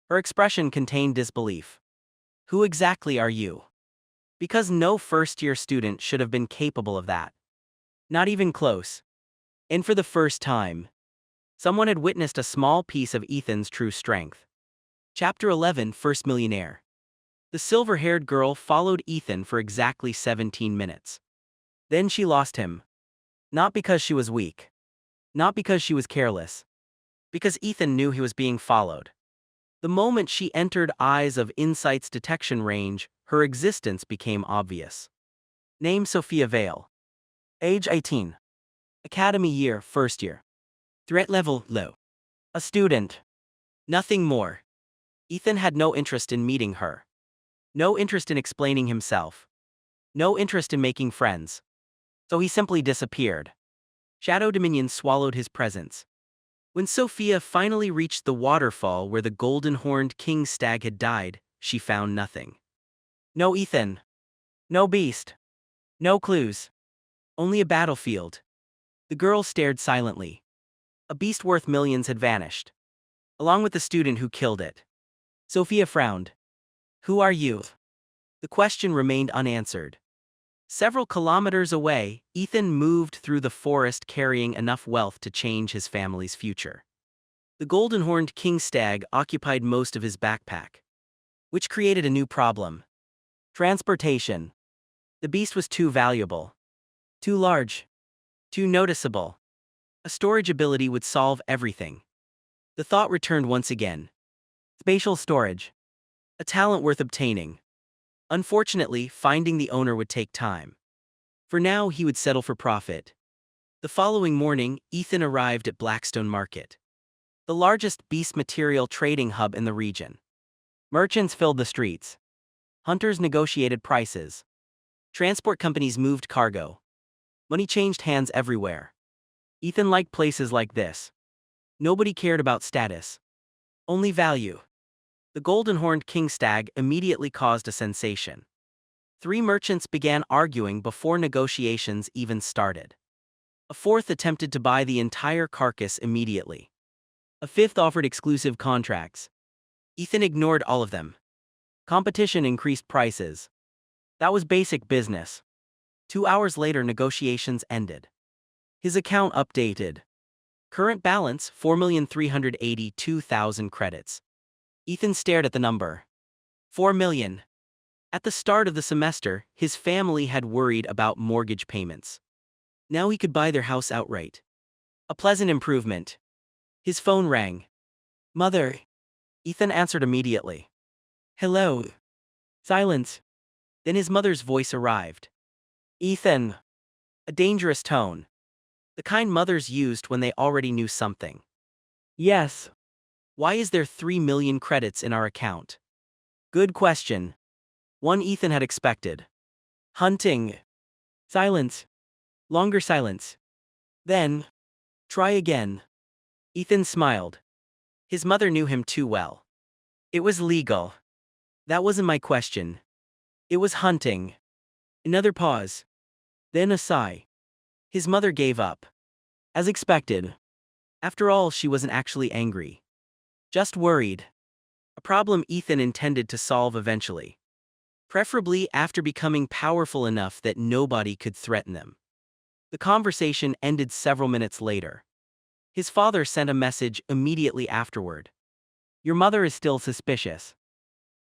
Her expression contained disbelief. Who exactly are you? Because no first-year student should have been capable of that. Not even close. And for the first time, someone had witnessed a small piece of Ethan's true strength. Chapter 11, First Millionaire. The silver-haired girl followed Ethan for exactly 17 minutes. Then she lost him. Not because she was weak. Not because she was careless. Because Ethan knew he was being followed. The moment she entered Eyes of Insight's detection range, her existence became obvious. Name Sophia Vale. Age 18. Academy year, first year. Threat level, low. A student. Nothing more. Ethan had no interest in meeting her. No interest in explaining himself. No interest in making friends. So he simply disappeared. Shadow Dominion swallowed his presence. When Sophia finally reached the waterfall where the golden-horned king stag had died, she found nothing. No Ethan. No beast. No clues. Only a battlefield. The girl stared silently. A beast worth millions had vanished, along with the student who killed it. Sophia frowned. Who are you? The question remained unanswered. Several kilometers away, Ethan moved through the forest carrying enough wealth to change his family's future. The golden-horned king stag occupied most of his backpack, which created a new problem. Transportation. The beast was too valuable. Too large. Too noticeable. A storage ability would solve everything. The thought returned once again. Spatial storage. A talent worth obtaining. Unfortunately, finding the owner would take time. For now, he would settle for profit. The following morning, Ethan arrived at Blackstone Market, the largest beast material trading hub in the region. Merchants filled the streets. Hunters negotiated prices. Transport companies moved cargo. Money changed hands everywhere. Ethan liked places like this. Nobody cared about status. Only value. The golden-horned king stag immediately caused a sensation. 3 merchants began arguing before negotiations even started. A 4th attempted to buy the entire carcass immediately. A 5th offered exclusive contracts. Ethan ignored all of them. Competition increased prices. That was basic business. 2 hours later, negotiations ended. His account updated. Current balance, 4,382,000 credits. Ethan stared at the number. 4 million. At the start of the semester, his family had worried about mortgage payments. Now he could buy their house outright. A pleasant improvement. His phone rang. Mother. Ethan answered immediately. Hello. Silence. Then his mother's voice arrived. Ethan. A dangerous tone. The kind mothers used when they already knew something. Yes. Why is there 3 million credits in our account? Good question. One Ethan had expected. Hunting. Silence. Longer silence. Then, try again. Ethan smiled. His mother knew him too well. It was legal. That wasn't my question. It was hunting. Another pause. Then a sigh. His mother gave up. As expected. After all, she wasn't actually angry. Just worried. A problem Ethan intended to solve eventually. Preferably after becoming powerful enough that nobody could threaten them. The conversation ended several minutes later. His father sent a message immediately afterward. Your mother is still suspicious.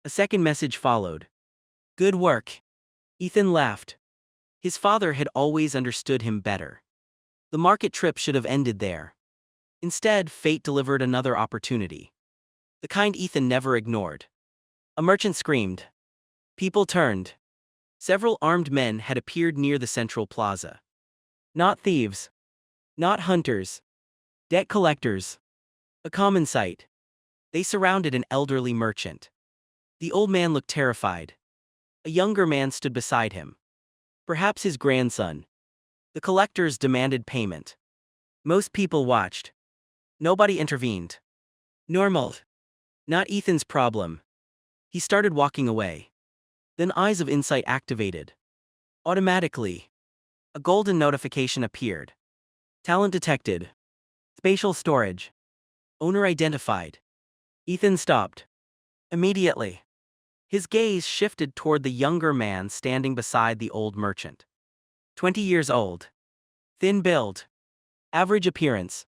A second message followed. Good work. Ethan laughed. His father had always understood him better. The market trip should have ended there. Instead, fate delivered another opportunity. The kind Ethan never ignored. A merchant screamed. People turned. Several armed men had appeared near the central plaza. Not thieves. Not hunters. Debt collectors. A common sight. They surrounded an elderly merchant. The old man looked terrified. A younger man stood beside him. Perhaps his grandson. The collectors demanded payment. Most people watched. Nobody intervened. Normal. Not Ethan's problem. He started walking away. Then Eyes of Insight activated. Automatically. A golden notification appeared. Talent detected. Spatial storage. Owner identified. Ethan stopped. Immediately. His gaze shifted toward the younger man standing beside the old merchant. 20 years old. Thin build. Average appearance.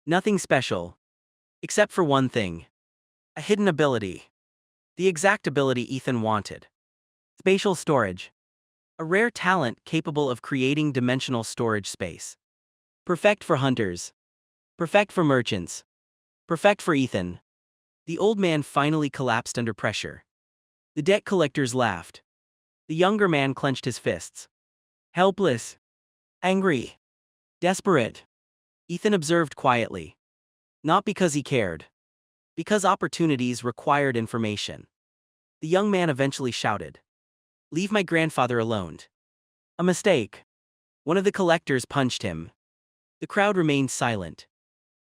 Nothing special. Except for one thing. A hidden ability. The exact ability Ethan wanted. Spatial storage. A rare talent capable of creating dimensional storage space. Perfect for hunters. Perfect for merchants. Perfect for Ethan. The old man finally collapsed under pressure. The debt collectors laughed. The younger man clenched his fists. Helpless. Angry. Desperate. Ethan observed quietly. Not because he cared. Because opportunities required information. The young man eventually shouted, "Leave my grandfather alone." A mistake. One of the collectors punched him. The crowd remained silent.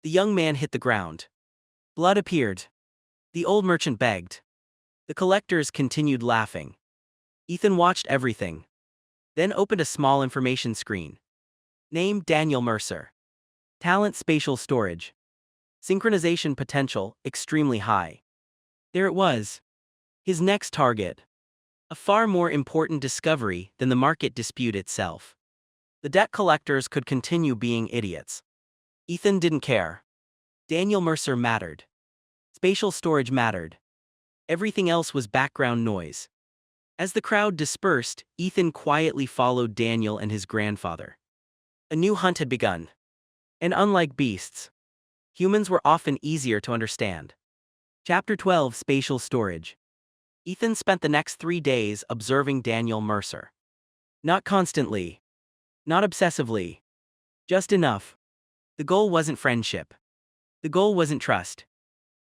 The young man hit the ground. Blood appeared. The old merchant begged. The collectors continued laughing. Ethan watched everything. Then opened a small information screen. Name: Daniel Mercer. Talent: spatial storage. Synchronization potential: extremely high. There it was. His next target. A far more important discovery than the market dispute itself. The debt collectors could continue being idiots. Ethan didn't care. Daniel Mercer mattered. Spatial storage mattered. Everything else was background noise. As the crowd dispersed, Ethan quietly followed Daniel and his grandfather. A new hunt had begun. And unlike beasts, humans were often easier to understand. Chapter 12: Spatial Storage. Ethan spent the next 3 days observing Daniel Mercer. Not constantly. Not obsessively. Just enough. The goal wasn't friendship. The goal wasn't trust.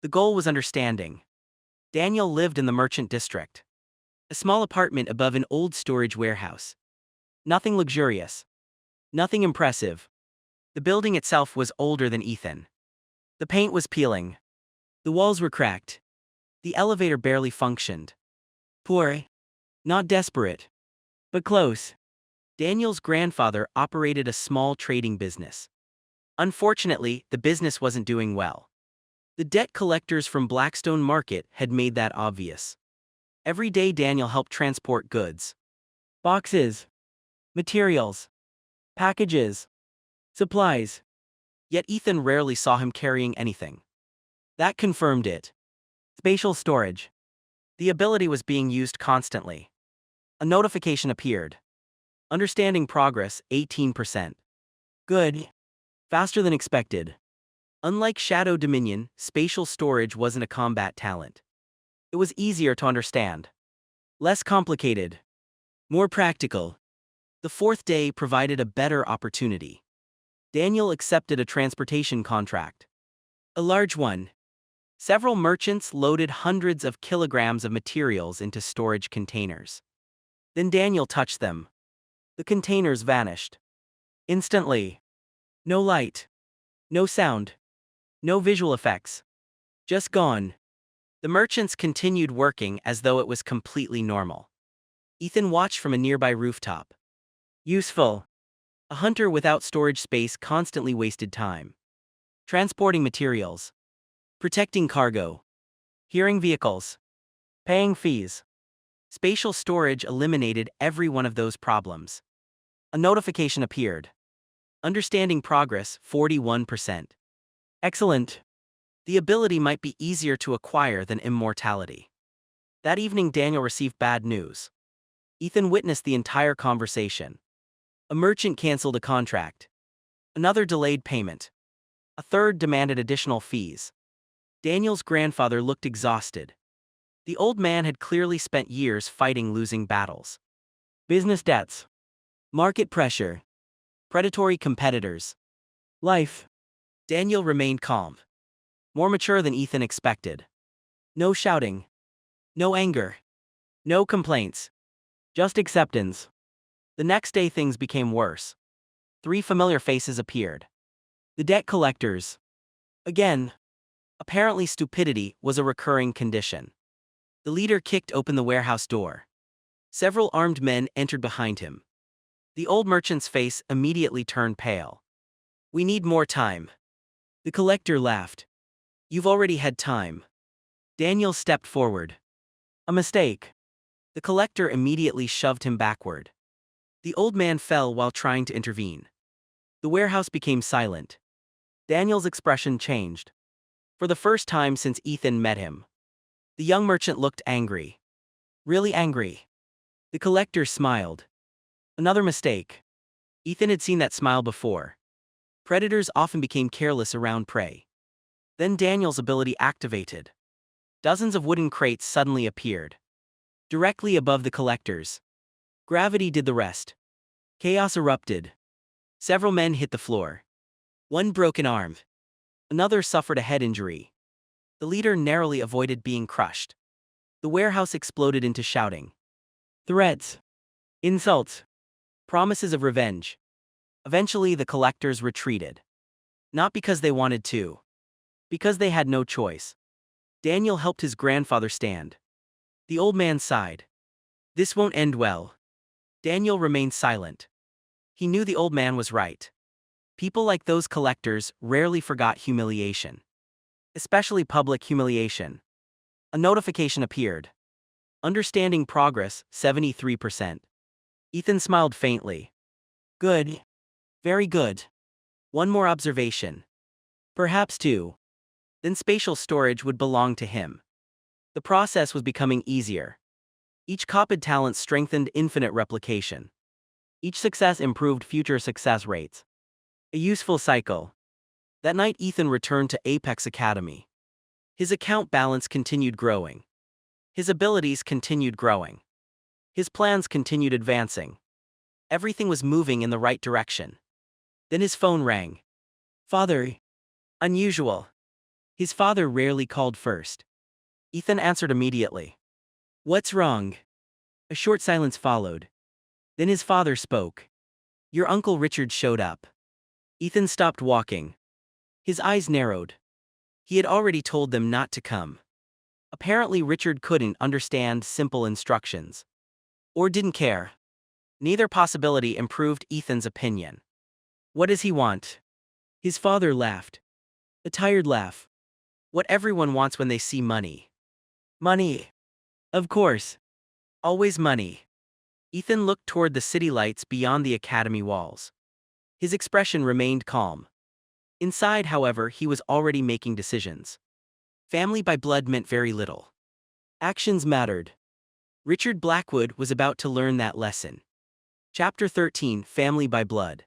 The goal was understanding. Daniel lived in the merchant district. A small apartment above an old storage warehouse. Nothing luxurious. Nothing impressive. The building itself was older than Ethan. The paint was peeling. The walls were cracked. The elevator barely functioned. Poor. Not desperate. But close. Daniel's grandfather operated a small trading business. Unfortunately, the business wasn't doing well. The debt collectors from Blackstone Market had made that obvious. Every day Daniel helped transport goods. Boxes. Materials. Packages. Supplies. Yet Ethan rarely saw him carrying anything. That confirmed it. Spatial storage. The ability was being used constantly. A notification appeared. Understanding progress, 18%. Good. Faster than expected. Unlike Shadow Dominion, spatial storage wasn't a combat talent. It was easier to understand. Less complicated. More practical. The 4th day provided a better opportunity. Daniel accepted a transportation contract. A large one. Several merchants loaded hundreds of kilograms of materials into storage containers. Then Daniel touched them. The containers vanished. Instantly. No light. No sound. No visual effects. Just gone. The merchants continued working as though it was completely normal. Ethan watched from a nearby rooftop. Useful. A hunter without storage space constantly wasted time. Transporting materials. Protecting cargo. Hearing vehicles. Paying fees. Spatial storage eliminated every one of those problems. A notification appeared. Understanding progress, 41%. Excellent. The ability might be easier to acquire than immortality. That evening Daniel received bad news. Ethan witnessed the entire conversation. A merchant canceled a contract. Another delayed payment. A third demanded additional fees. Daniel's grandfather looked exhausted. The old man had clearly spent years fighting losing battles. Business debts. Market pressure. Predatory competitors. Life. Daniel remained calm. More mature than Ethan expected. No shouting. No anger. No complaints. Just acceptance. The next day things became worse. 3 familiar faces appeared. The debt collectors. Again. Apparently stupidity was a recurring condition. The leader kicked open the warehouse door. Several armed men entered behind him. The old merchant's face immediately turned pale. "We need more time." The collector laughed. "You've already had time." Daniel stepped forward. "A mistake." The collector immediately shoved him backward. The old man fell while trying to intervene. The warehouse became silent. Daniel's expression changed. For the first time since Ethan met him. The young merchant looked angry. Really angry. The collector smiled. Another mistake. Ethan had seen that smile before. Predators often became careless around prey. Then Daniel's ability activated. Dozens of wooden crates suddenly appeared. Directly above the collectors. Gravity did the rest. Chaos erupted. Several men hit the floor. One broke an arm. Another suffered a head injury. The leader narrowly avoided being crushed. The warehouse exploded into shouting. Threats. Insults. Promises of revenge. Eventually, the collectors retreated. Not because they wanted to. Because they had no choice. Daniel helped his grandfather stand. The old man sighed. This won't end well. Daniel remained silent. He knew the old man was right. People like those collectors rarely forgot humiliation. Especially public humiliation. A notification appeared. Understanding progress, 73%. Ethan smiled faintly. Good. Very good. One more observation. Perhaps two. Then spatial storage would belong to him. The process was becoming easier. Each copied talent strengthened infinite replication. Each success improved future success rates. A useful cycle. That night Ethan returned to Apex Academy. His account balance continued growing. His abilities continued growing. His plans continued advancing. Everything was moving in the right direction. Then his phone rang. Father. Unusual. His father rarely called first. Ethan answered immediately. What's wrong? A short silence followed. Then his father spoke. Your Uncle Richard showed up. Ethan stopped walking. His eyes narrowed. He had already told them not to come. Apparently Richard couldn't understand simple instructions. Or didn't care. Neither possibility improved Ethan's opinion. What does he want? His father laughed. A tired laugh. What everyone wants when they see money. Money. Of course. Always money. Ethan looked toward the city lights beyond the academy walls. His expression remained calm. Inside, however, he was already making decisions. Family by blood meant very little. Actions mattered. Richard Blackwood was about to learn that lesson. Chapter 13, Family by Blood.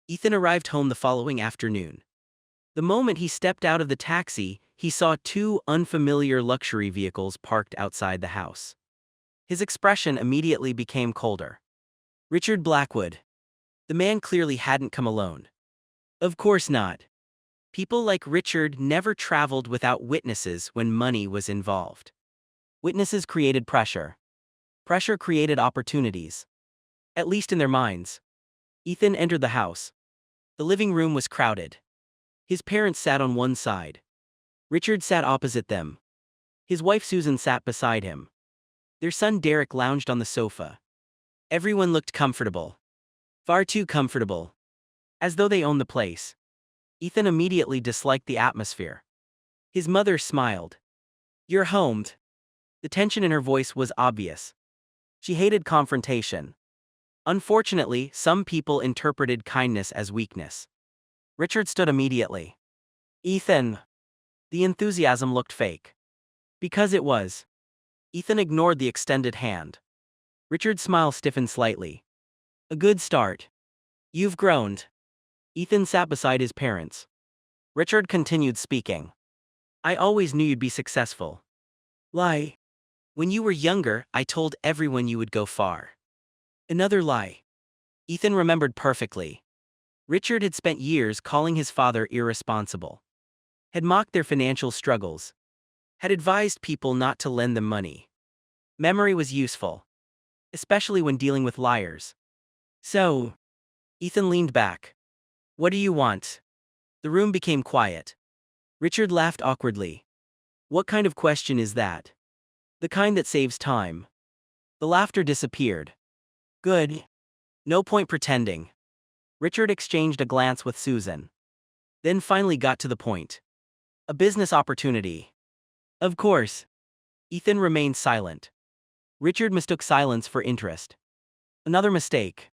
Ethan arrived home the following afternoon. The moment he stepped out of the taxi, he saw two unfamiliar luxury vehicles parked outside the house. His expression immediately became colder. Richard Blackwood. The man clearly hadn't come alone. Of course not. People like Richard never traveled without witnesses when money was involved. Witnesses created pressure. Pressure created opportunities. At least in their minds. Ethan entered the house. The living room was crowded. His parents sat on one side. Richard sat opposite them. His wife Susan sat beside him. Their son Derek lounged on the sofa. Everyone looked comfortable. Far too comfortable. As though they owned the place. Ethan immediately disliked the atmosphere. His mother smiled. You're home. The tension in her voice was obvious. She hated confrontation. Unfortunately, some people interpreted kindness as weakness. Richard stood immediately. Ethan. The enthusiasm looked fake. Because it was. Ethan ignored the extended hand. Richard's smile stiffened slightly. A good start. You've grown. Ethan sat beside his parents. Richard continued speaking. I always knew you'd be successful. Lie. When you were younger, I told everyone you would go far. Another lie. Ethan remembered perfectly. Richard had spent years calling his father irresponsible. Had mocked their financial struggles. Had advised people not to lend them money. Memory was useful. Especially when dealing with liars. So. Ethan leaned back. What do you want? The room became quiet. Richard laughed awkwardly. What kind of question is that? The kind that saves time. The laughter disappeared. Good. No point pretending. Richard exchanged a glance with Susan. Then finally got to the point. A business opportunity. Of course. Ethan remained silent. Richard mistook silence for interest. Another mistake.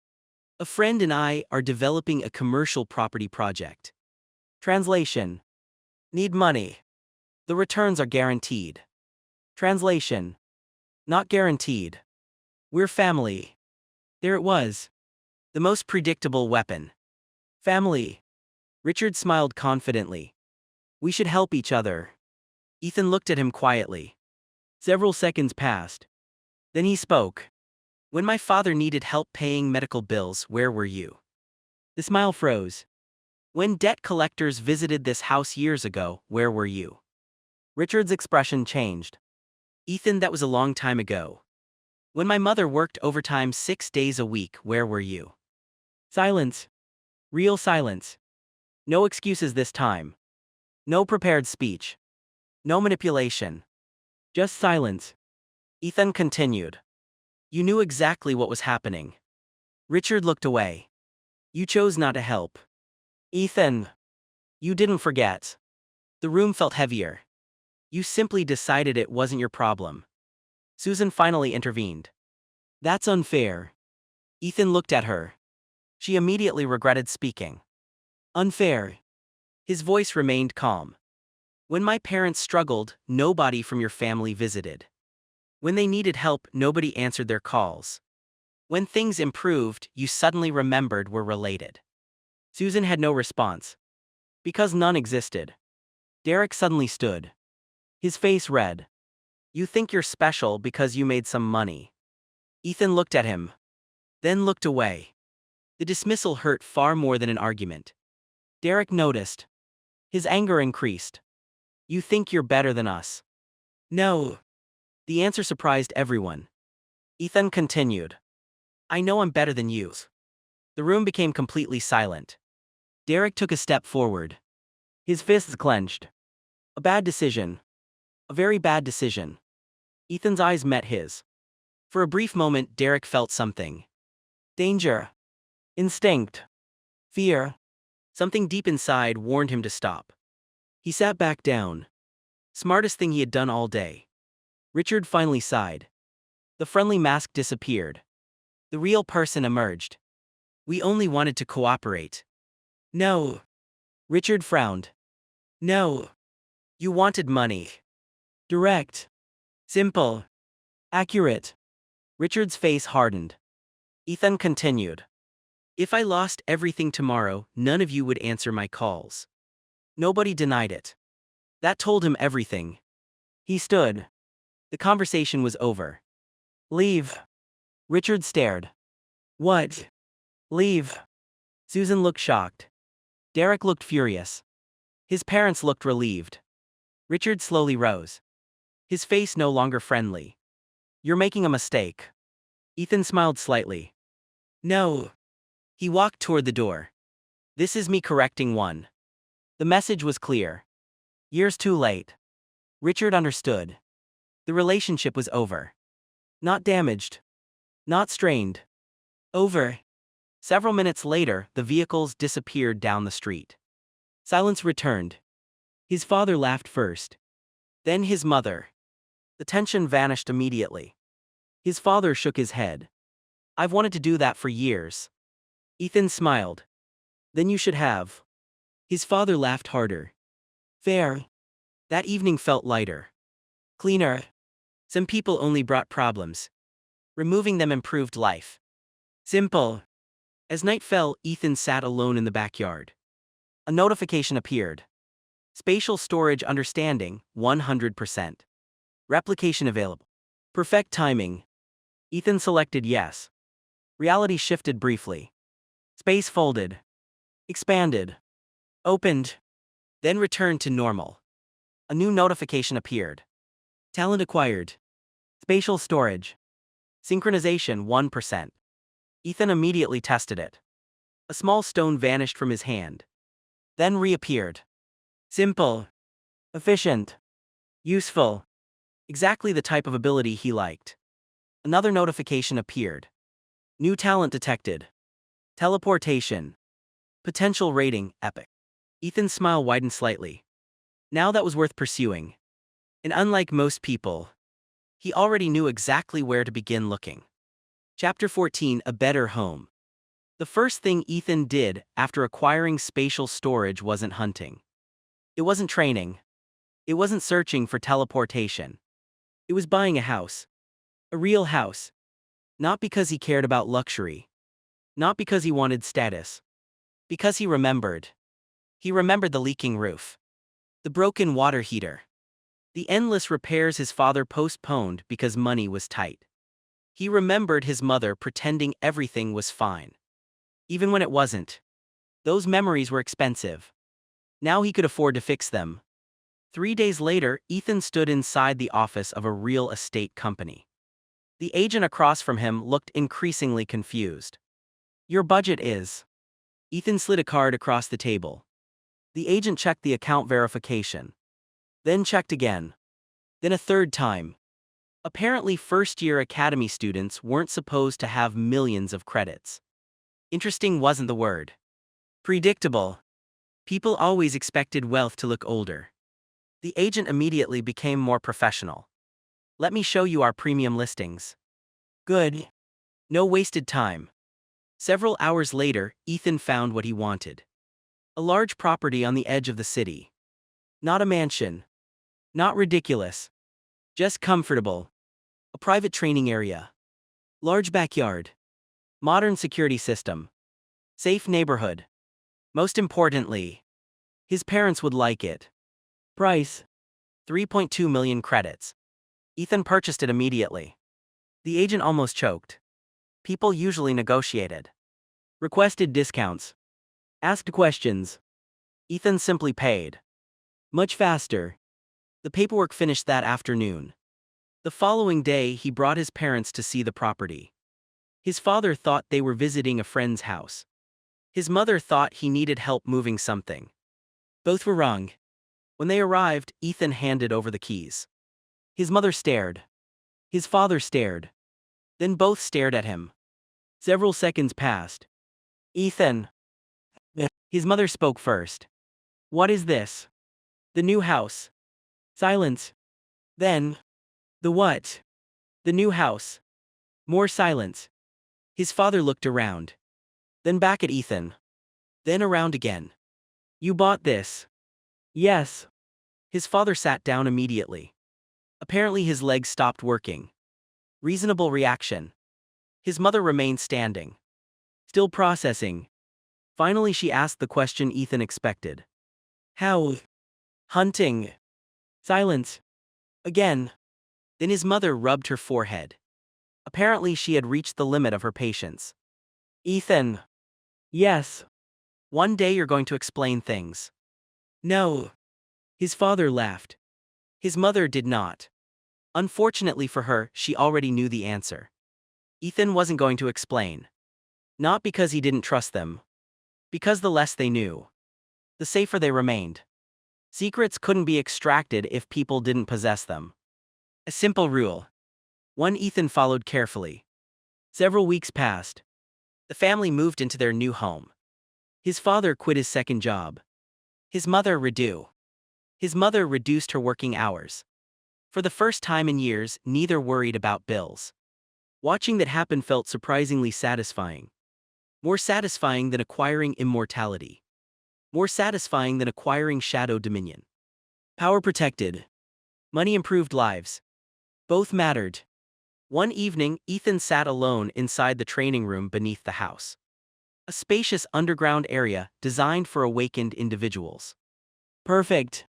A friend and I are developing a commercial property project. Translation. Need money. The returns are guaranteed. Translation. Not guaranteed. We're family. There it was. The most predictable weapon. Family. Richard smiled confidently. We should help each other. Ethan looked at him quietly. Several seconds passed. Then he spoke. When my father needed help paying medical bills, where were you? The smile froze. When debt collectors visited this house years ago, where were you? Richard's expression changed. Ethan, that was a long time ago. When my mother worked overtime 6 days a week, where were you? Silence. Real silence. No excuses this time. No prepared speech. No manipulation. Just silence. Ethan continued. You knew exactly what was happening. Richard looked away. You chose not to help. Ethan. You didn't forget. The room felt heavier. You simply decided it wasn't your problem. Susan finally intervened. That's unfair. Ethan looked at her. She immediately regretted speaking. Unfair. His voice remained calm. When my parents struggled, nobody from your family visited. When they needed help, nobody answered their calls. When things improved, you suddenly remembered we're related. Susan had no response. Because none existed. Derek suddenly stood. His face red. You think you're special because you made some money. Ethan looked at him. Then looked away. The dismissal hurt far more than an argument. Derek noticed. His anger increased. You think you're better than us. No. The answer surprised everyone. Ethan continued. I know I'm better than you. The room became completely silent. Derek took a step forward. His fists clenched. A bad decision. A very bad decision. Ethan's eyes met his. For a brief moment, Derek felt something. Danger. Instinct. Fear. Something deep inside warned him to stop. He sat back down. Smartest thing he had done all day. Richard finally sighed. The friendly mask disappeared. The real person emerged. We only wanted to cooperate. No. Richard frowned. No. You wanted money. Direct. Simple. Accurate. Richard's face hardened. Ethan continued. If I lost everything tomorrow, none of you would answer my calls. Nobody denied it. That told him everything. He stood. The conversation was over. Leave. Richard stared. What? Leave. Susan looked shocked. Derek looked furious. His parents looked relieved. Richard slowly rose. His face no longer friendly. You're making a mistake. Ethan smiled slightly. No. He walked toward the door. This is me correcting one. The message was clear. Years too late. Richard understood. The relationship was over. Not damaged. Not strained. Over. Several minutes later, the vehicles disappeared down the street. Silence returned. His father laughed first. Then his mother. The tension vanished immediately. His father shook his head. I've wanted to do that for years. Ethan smiled. Then you should have. His father laughed harder. Fair. That evening felt lighter. Cleaner. Some people only brought problems. Removing them improved life. Simple. As night fell, Ethan sat alone in the backyard. A notification appeared. Spatial storage understanding, 100%. Replication available. Perfect timing. Ethan selected yes. Reality shifted briefly. Space folded. Expanded. Opened. Then returned to normal. A new notification appeared. Talent acquired. Spatial storage. Synchronization 1%. Ethan immediately tested it. A small stone vanished from his hand. Then reappeared. Simple. Efficient. Useful. Exactly the type of ability he liked. Another notification appeared. New talent detected. Teleportation. Potential rating, epic. Ethan's smile widened slightly. Now that was worth pursuing. And unlike most people, he already knew exactly where to begin looking. Chapter 14, A Better Home. The first thing Ethan did after acquiring spatial storage wasn't hunting. It wasn't training. It wasn't searching for teleportation. It was buying a house. A real house. Not because he cared about luxury. Not because he wanted status. Because he remembered. He remembered the leaking roof. The broken water heater. The endless repairs his father postponed because money was tight. He remembered his mother pretending everything was fine. Even when it wasn't. Those memories were expensive. Now he could afford to fix them. 3 days later, Ethan stood inside the office of a real estate company. The agent across from him looked increasingly confused. Your budget is. Ethan slid a card across the table. The agent checked the account verification. Then checked again. Then a third time. Apparently, first-year academy students weren't supposed to have millions of credits. Interesting wasn't the word. Predictable. People always expected wealth to look older. The agent immediately became more professional. Let me show you our premium listings. Good. No wasted time. Several hours later, Ethan found what he wanted. A large property on the edge of the city. Not a mansion. Not ridiculous. Just comfortable. A private training area. Large backyard. Modern security system. Safe neighborhood. Most importantly, his parents would like it. Price: 3.2 million credits. Ethan purchased it immediately. The agent almost choked. People usually negotiated. Requested discounts. Asked questions. Ethan simply paid. Much faster. The paperwork finished that afternoon. The following day, he brought his parents to see the property. His father thought they were visiting a friend's house. His mother thought he needed help moving something. Both were wrong. When they arrived, Ethan handed over the keys. His mother stared. His father stared. Then both stared at him. Several seconds passed. Ethan. His mother spoke first. What is this? The new house. Silence. Then. The what? The new house. More silence. His father looked around. Then back at Ethan. Then around again. You bought this? Yes. His father sat down immediately. Apparently his legs stopped working. Reasonable reaction. His mother remained standing. Still processing. Finally she asked the question Ethan expected. How? Hunting. Silence. Again. Then his mother rubbed her forehead. Apparently she had reached the limit of her patience. Ethan. Yes. One day you're going to explain things. No. His father laughed. His mother did not. Unfortunately for her, she already knew the answer. Ethan wasn't going to explain. Not because he didn't trust them. Because the less they knew, the safer they remained. Secrets couldn't be extracted if people didn't possess them. A simple rule. One Ethan followed carefully. Several weeks passed. The family moved into their new home. His father quit his second job. His mother reduced her working hours. For the first time in years, neither worried about bills. Watching that happen felt surprisingly satisfying. More satisfying than acquiring immortality. More satisfying than acquiring shadow dominion. Power protected. Money improved lives. Both mattered. One evening, Ethan sat alone inside the training room beneath the house. A spacious underground area designed for awakened individuals. Perfect.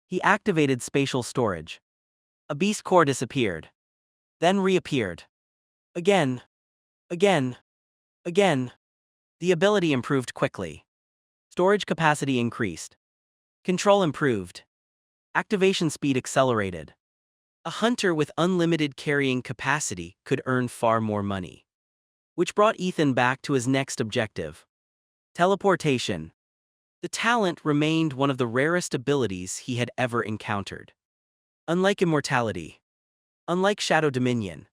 He activated spatial storage. A beast core disappeared. Then reappeared. Again. Again. Again. The ability improved quickly. Storage capacity increased. Control improved. Activation speed accelerated. A hunter with unlimited carrying capacity could earn far more money. Which brought Ethan back to his next objective. Teleportation. The talent remained one of the rarest abilities he had ever encountered. Unlike immortality. Unlike shadow dominion.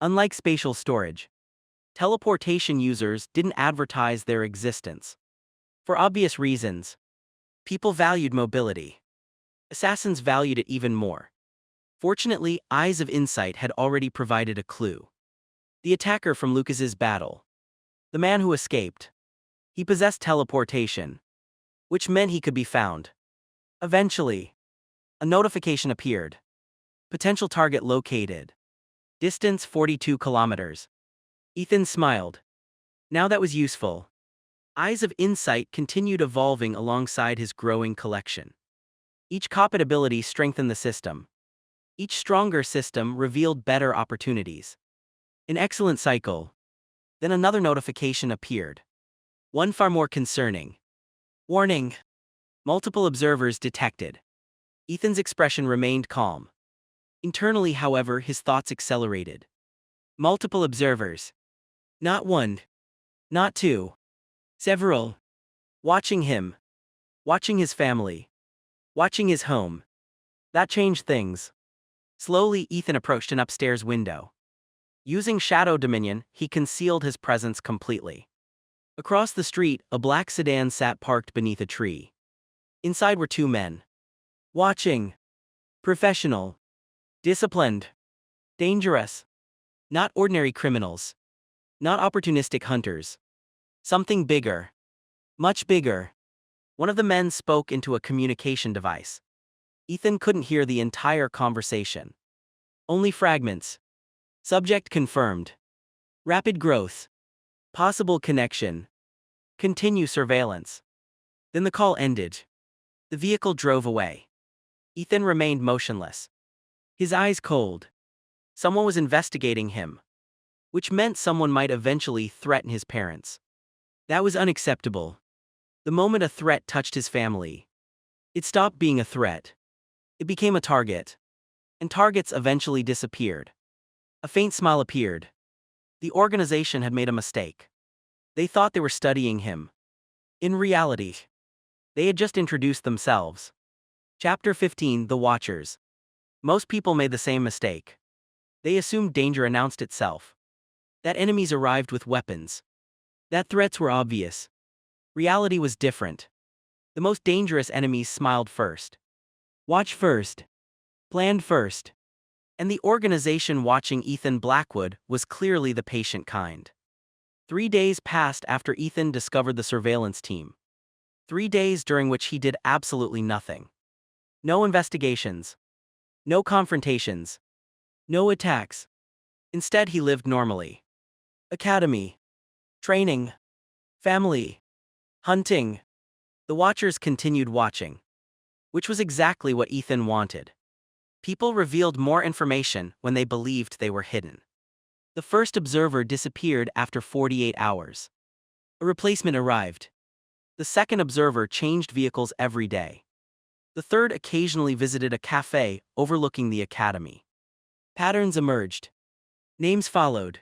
Unlike spatial storage. Teleportation users didn't advertise their existence. For obvious reasons. People valued mobility. Assassins valued it even more. Fortunately, Eyes of Insight had already provided a clue. The attacker from Lucas's battle. The man who escaped. He possessed teleportation. Which meant he could be found. Eventually. A notification appeared. Potential target located. Distance 42 kilometers. Ethan smiled. Now that was useful. Eyes of Insight continued evolving alongside his growing collection. Each copied ability strengthened the system. Each stronger system revealed better opportunities. An excellent cycle. Then another notification appeared. One far more concerning. Warning. Multiple observers detected. Ethan's expression remained calm. Internally, however, his thoughts accelerated. Multiple observers. Not one. Not two. Several. Watching him. Watching his family. Watching his home. That changed things. Slowly, Ethan approached an upstairs window. Using Shadow Dominion, he concealed his presence completely. Across the street, a black sedan sat parked beneath a tree. Inside were two men. Watching. Professional. Disciplined. Dangerous. Not ordinary criminals. Not opportunistic hunters. Something bigger. Much bigger. One of the men spoke into a communication device. Ethan couldn't hear the entire conversation. Only fragments. Subject confirmed. Rapid growth. Possible connection. Continue surveillance. Then the call ended. The vehicle drove away. Ethan remained motionless. His eyes cold. Someone was investigating him. Which meant someone might eventually threaten his parents. That was unacceptable. The moment a threat touched his family, it stopped being a threat. It became a target. And targets eventually disappeared. A faint smile appeared. The organization had made a mistake. They thought they were studying him. In reality, they had just introduced themselves. Chapter 15: The Watchers. Most people made the same mistake. They assumed danger announced itself. That enemies arrived with weapons. That threats were obvious. Reality was different. The most dangerous enemies smiled first. Watch first. Planned first. And the organization watching Ethan Blackwood was clearly the patient kind. 3 days passed after Ethan discovered the surveillance team. 3 days during which he did absolutely nothing. No investigations. No confrontations. No attacks. Instead, he lived normally. Academy. Training. Family. Hunting. The Watchers continued watching. Which was exactly what Ethan wanted. People revealed more information when they believed they were hidden. The first observer disappeared after 48 hours. A replacement arrived. The second observer changed vehicles every day. The third occasionally visited a cafe overlooking the academy. Patterns emerged. Names followed.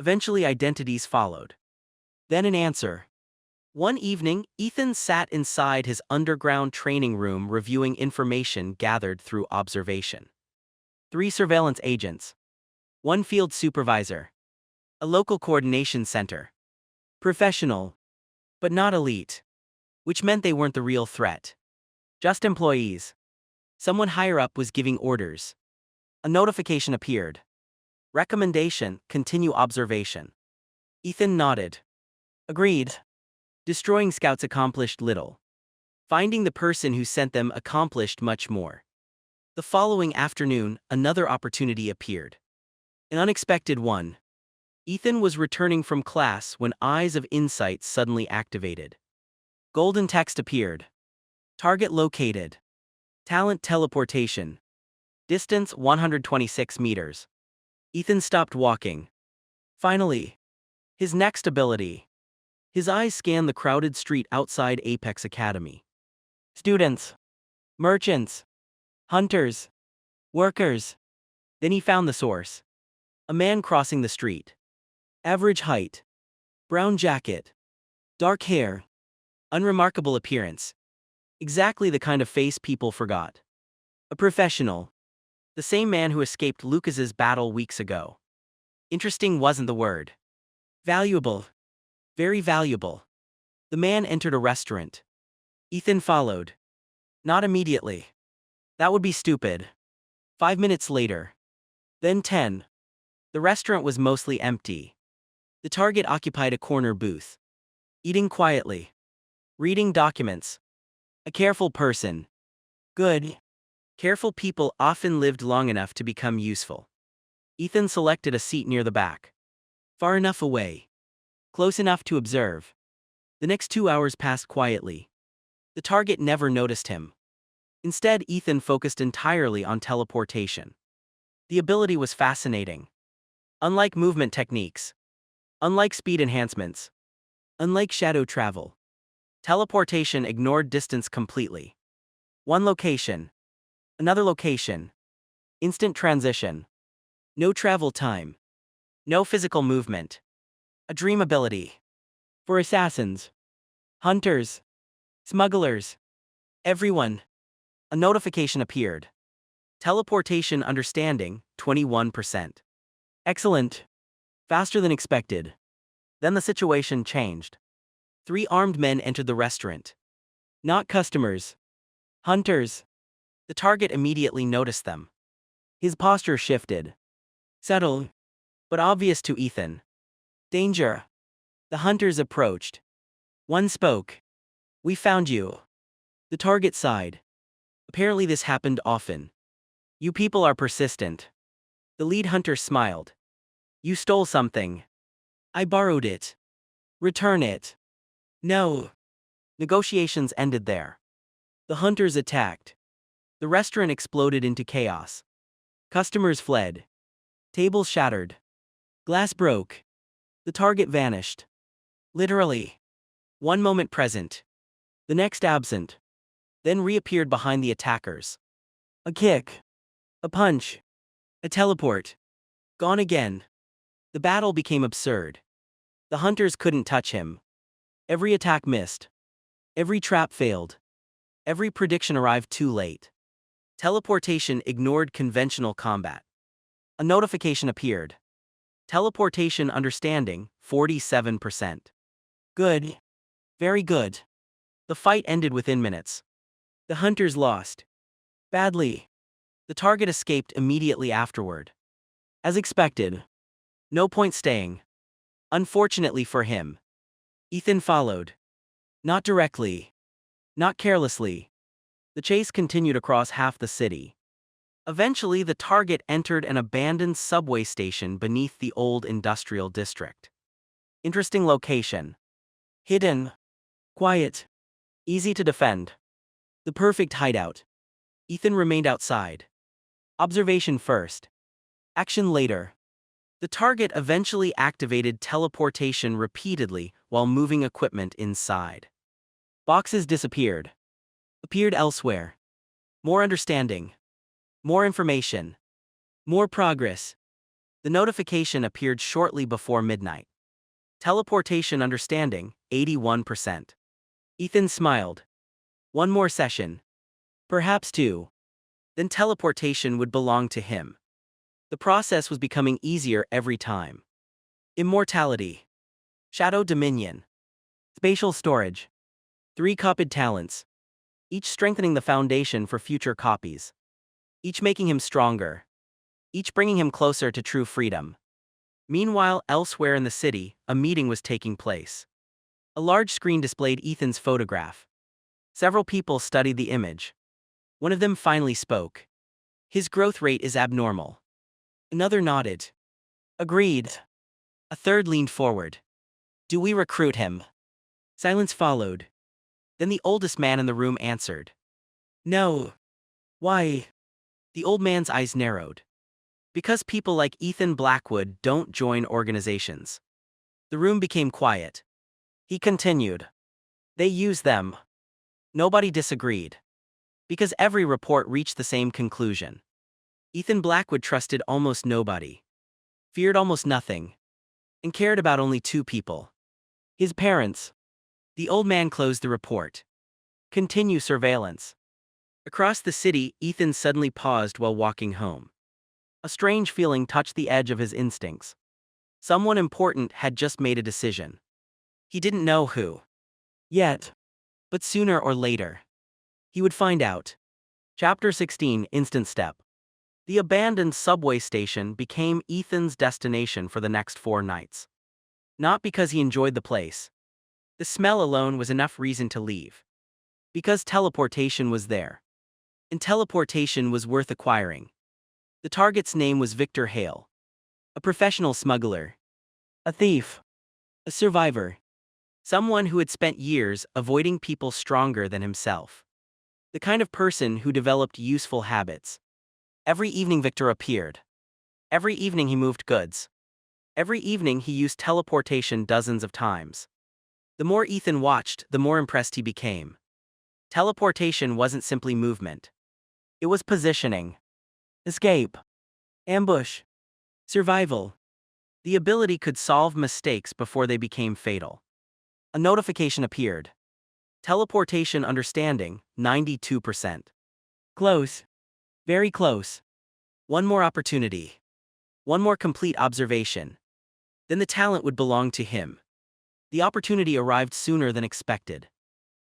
Eventually, identities followed. Then an answer. One evening, Ethan sat inside his underground training room reviewing information gathered through observation. 3 surveillance agents. 1 field supervisor. A local coordination center. Professional. But not elite. Which meant they weren't the real threat. Just employees. Someone higher up was giving orders. A notification appeared. Recommendation: continue observation. Ethan nodded. Agreed. Destroying scouts accomplished little. Finding the person who sent them accomplished much more. The following afternoon, another opportunity appeared. An unexpected one. Ethan was returning from class when Eyes of Insight suddenly activated. Golden text appeared. Target located. Talent teleportation. Distance 126 meters. Ethan stopped walking. Finally. His next ability. His eyes scanned the crowded street outside Apex Academy. Students. Merchants. Hunters. Workers. Then he found the source. A man crossing the street. Average height. Brown jacket. Dark hair. Unremarkable appearance. Exactly the kind of face people forgot. A professional. The same man who escaped Lucas's battle weeks ago. Interesting wasn't the word. Valuable. Very valuable. The man entered a restaurant. Ethan followed. Not immediately. That would be stupid. 5 minutes later. Then 10. The restaurant was mostly empty. The target occupied a corner booth. Eating quietly. Reading documents. A careful person. Good. Careful people often lived long enough to become useful. Ethan selected a seat near the back. Far enough away. Close enough to observe. The next 2 hours passed quietly. The target never noticed him. Instead, Ethan focused entirely on teleportation. The ability was fascinating. Unlike movement techniques. Unlike speed enhancements. Unlike shadow travel. Teleportation ignored distance completely. One location. Another location. Instant transition. No travel time. No physical movement. A dream ability. For assassins, hunters, smugglers, everyone. A notification appeared. Teleportation understanding, 21%. Excellent. Faster than expected. Then the situation changed. 3 armed men entered the restaurant. Not customers. Hunters. The target immediately noticed them. His posture shifted. Subtle, but obvious to Ethan. Danger. The hunters approached. One spoke. We found you. The target sighed. Apparently this happened often. You people are persistent. The lead hunter smiled. You stole something. I borrowed it. Return it. No. Negotiations ended there. The hunters attacked. The restaurant exploded into chaos. Customers fled. Tables shattered. Glass broke. The target vanished. Literally. One moment present. The next absent. Then reappeared behind the attackers. A kick. A punch. A teleport. Gone again. The battle became absurd. The hunters couldn't touch him. Every attack missed. Every trap failed. Every prediction arrived too late. Teleportation ignored conventional combat. A notification appeared. Teleportation understanding, 47%. Good. Very good. The fight ended within minutes. The hunters lost. Badly. The target escaped immediately afterward. As expected. No point staying. Unfortunately for him. Ethan followed. Not directly. Not carelessly. The chase continued across half the city. Eventually, the target entered an abandoned subway station beneath the old industrial district. Interesting location. Hidden. Quiet. Easy to defend. The perfect hideout. Ethan remained outside. Observation first. Action later. The target eventually activated teleportation repeatedly while moving equipment inside. Boxes disappeared. Appeared elsewhere. More understanding. More information. More progress. The notification appeared shortly before midnight. Teleportation understanding, 81%. Ethan smiled. One more session. Perhaps 2. Then teleportation would belong to him. The process was becoming easier every time. Immortality. Shadow Dominion. Spatial storage. 3 copied talents. Each strengthening the foundation for future copies. Each making him stronger. Each bringing him closer to true freedom. Meanwhile, elsewhere in the city, a meeting was taking place. A large screen displayed Ethan's photograph. Several people studied the image. One of them finally spoke. His growth rate is abnormal. Another nodded. Agreed. A third leaned forward. Do we recruit him? Silence followed. Then the oldest man in the room answered. No. Why? The old man's eyes narrowed. Because people like Ethan Blackwood don't join organizations. The room became quiet. He continued. They use them. Nobody disagreed. Because every report reached the same conclusion. Ethan Blackwood trusted almost nobody. Feared almost nothing. And cared about only 2 people. His parents. The old man closed the report. Continue surveillance. Across the city, Ethan suddenly paused while walking home. A strange feeling touched the edge of his instincts. Someone important had just made a decision. He didn't know who. Yet. But sooner or later. He would find out. Chapter 16, Instant Step. The abandoned subway station became Ethan's destination for the next 4 nights. Not because he enjoyed the place. The smell alone was enough reason to leave. Because teleportation was there. And teleportation was worth acquiring. The target's name was Victor Hale. A professional smuggler. A thief. A survivor. Someone who had spent years avoiding people stronger than himself. The kind of person who developed useful habits. Every evening Victor appeared. Every evening he moved goods. Every evening he used teleportation dozens of times. The more Ethan watched, the more impressed he became. Teleportation wasn't simply movement. It was positioning, escape, ambush, survival. The ability could solve mistakes before they became fatal. A notification appeared. Teleportation understanding, 92%. Close. Very close. One more opportunity. One more complete observation. Then the talent would belong to him. The opportunity arrived sooner than expected.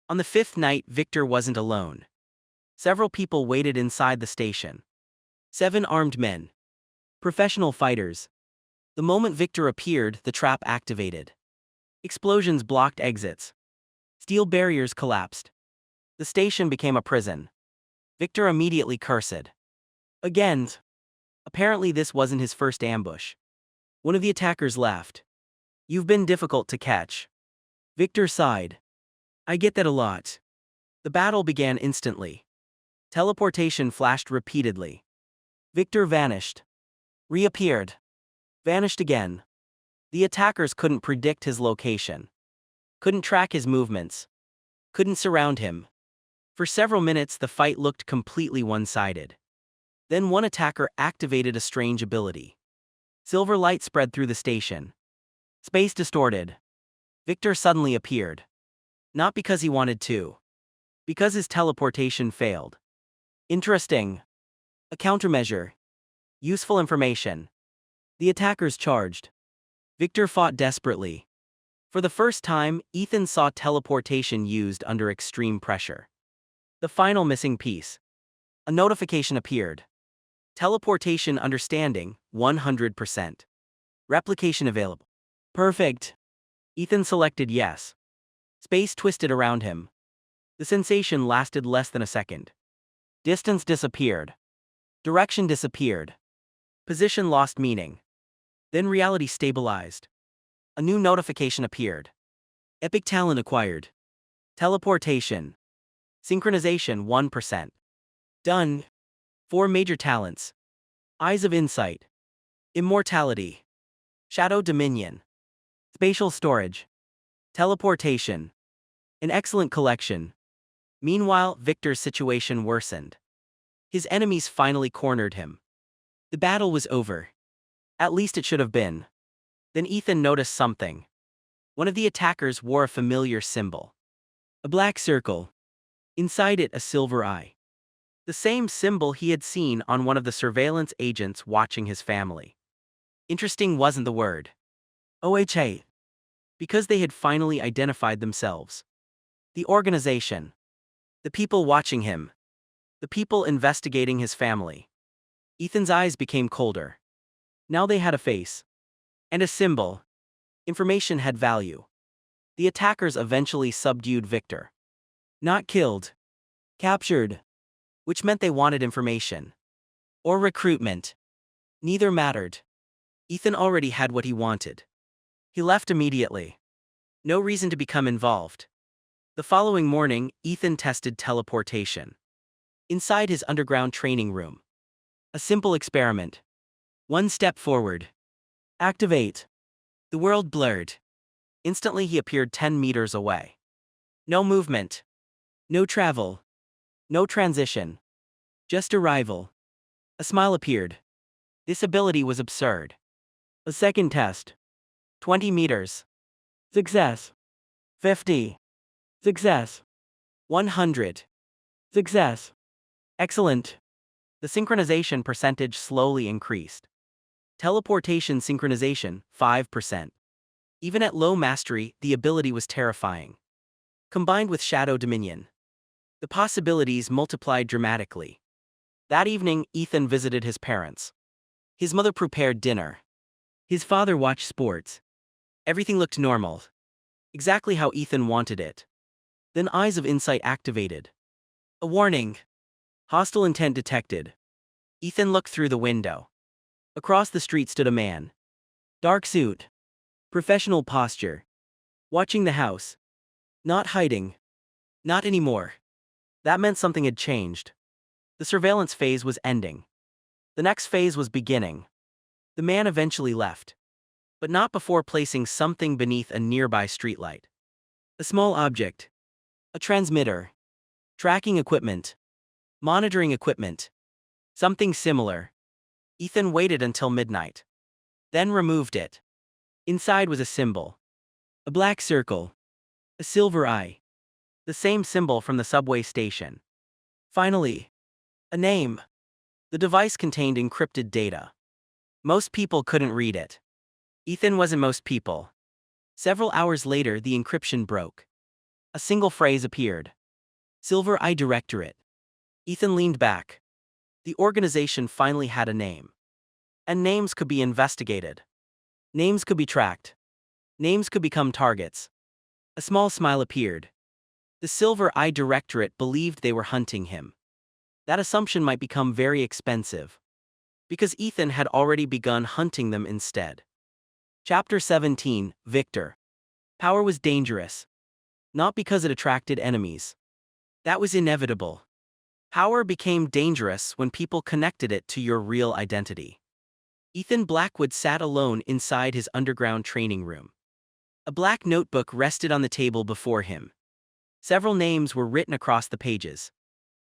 On the fifth night, Victor wasn't alone. Several people waited inside the station. 7 armed men. Professional fighters. The moment Victor appeared, the trap activated. Explosions blocked exits. Steel barriers collapsed. The station became a prison. Victor immediately cursed. Again. Apparently this wasn't his first ambush. One of the attackers laughed. You've been difficult to catch. Victor sighed. I get that a lot. The battle began instantly. Teleportation flashed repeatedly. Victor vanished. Reappeared. Vanished again. The attackers couldn't predict his location. Couldn't track his movements. Couldn't surround him. For several minutes the fight looked completely one-sided. Then one attacker activated a strange ability. Silver light spread through the station. Space distorted. Victor suddenly appeared. Not because he wanted to. Because his teleportation failed. Interesting. A countermeasure. Useful information. The attackers charged. Victor fought desperately. For the first time, Ethan saw teleportation used under extreme pressure. The final missing piece. A notification appeared. Teleportation understanding, 100%. Replication available. Perfect. Ethan selected yes. Space twisted around him. The sensation lasted less than a second. Distance disappeared. Direction disappeared. Position lost meaning. Then reality stabilized. A new notification appeared. Epic talent acquired. Teleportation. Synchronization 1%. Done. 4 major talents. Eyes of Insight. Immortality. Shadow Dominion. Spatial storage. Teleportation. An excellent collection. Meanwhile, Victor's situation worsened. His enemies finally cornered him. The battle was over. At least it should have been. Then Ethan noticed something. One of the attackers wore a familiar symbol. A black circle. Inside it, a silver eye. The same symbol he had seen on one of the surveillance agents watching his family. Interesting wasn't the word. OHA. Because they had finally identified themselves. The organization. The people watching him. The people investigating his family. Ethan's eyes became colder. Now they had a face. And a symbol. Information had value. The attackers eventually subdued Victor. Not killed. Captured. Which meant they wanted information. Or recruitment. Neither mattered. Ethan already had what he wanted. He left immediately. No reason to become involved. The following morning, Ethan tested teleportation. Inside his underground training room. A simple experiment. 1 step forward. Activate. The world blurred. Instantly he appeared 10 meters away. No movement. No travel. No transition. Just arrival. A smile appeared. This ability was absurd. A second test. 20 meters. Success. 50. Success. 100. Success. Excellent. The synchronization percentage slowly increased. Teleportation synchronization, 5%. Even at low mastery, the ability was terrifying. Combined with Shadow Dominion, the possibilities multiplied dramatically. That evening, Ethan visited his parents. His mother prepared dinner. His father watched sports. Everything looked normal. Exactly how Ethan wanted it. Then Eyes of Insight activated. A warning. Hostile intent detected. Ethan looked through the window. Across the street stood a man. Dark suit. Professional posture. Watching the house. Not hiding. Not anymore. That meant something had changed. The surveillance phase was ending. The next phase was beginning. The man eventually left. But not before placing something beneath a nearby streetlight. A small object. A transmitter. Tracking equipment. Monitoring equipment. Something similar. Ethan waited until midnight. Then removed it. Inside was a symbol. A black circle. A silver eye. The same symbol from the subway station. Finally, a name. The device contained encrypted data. Most people couldn't read it. Ethan wasn't most people. Several hours later, the encryption broke. A single phrase appeared. Silver Eye Directorate. Ethan leaned back. The organization finally had a name. And names could be investigated. Names could be tracked. Names could become targets. A small smile appeared. The Silver Eye Directorate believed they were hunting him. That assumption might become very expensive. Because Ethan had already begun hunting them instead. Chapter 17, Victor. Power was dangerous. Not because it attracted enemies. That was inevitable. Power became dangerous when people connected it to your real identity. Ethan Blackwood sat alone inside his underground training room. A black notebook rested on the table before him. Several names were written across the pages.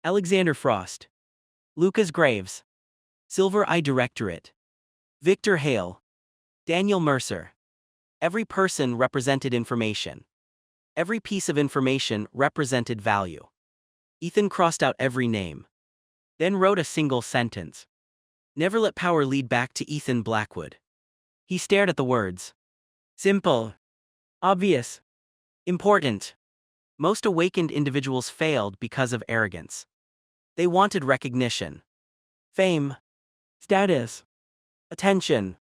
Alexander Frost. Lucas Graves. Silver Eye Directorate. Victor Hale. Daniel Mercer. Every person represented information. Every piece of information represented value. Ethan crossed out every name. Then wrote a single sentence. Never let power lead back to Ethan Blackwood. He stared at the words. Simple. Obvious. Important. Most awakened individuals failed because of arrogance. They wanted recognition. Fame. Status. Attention.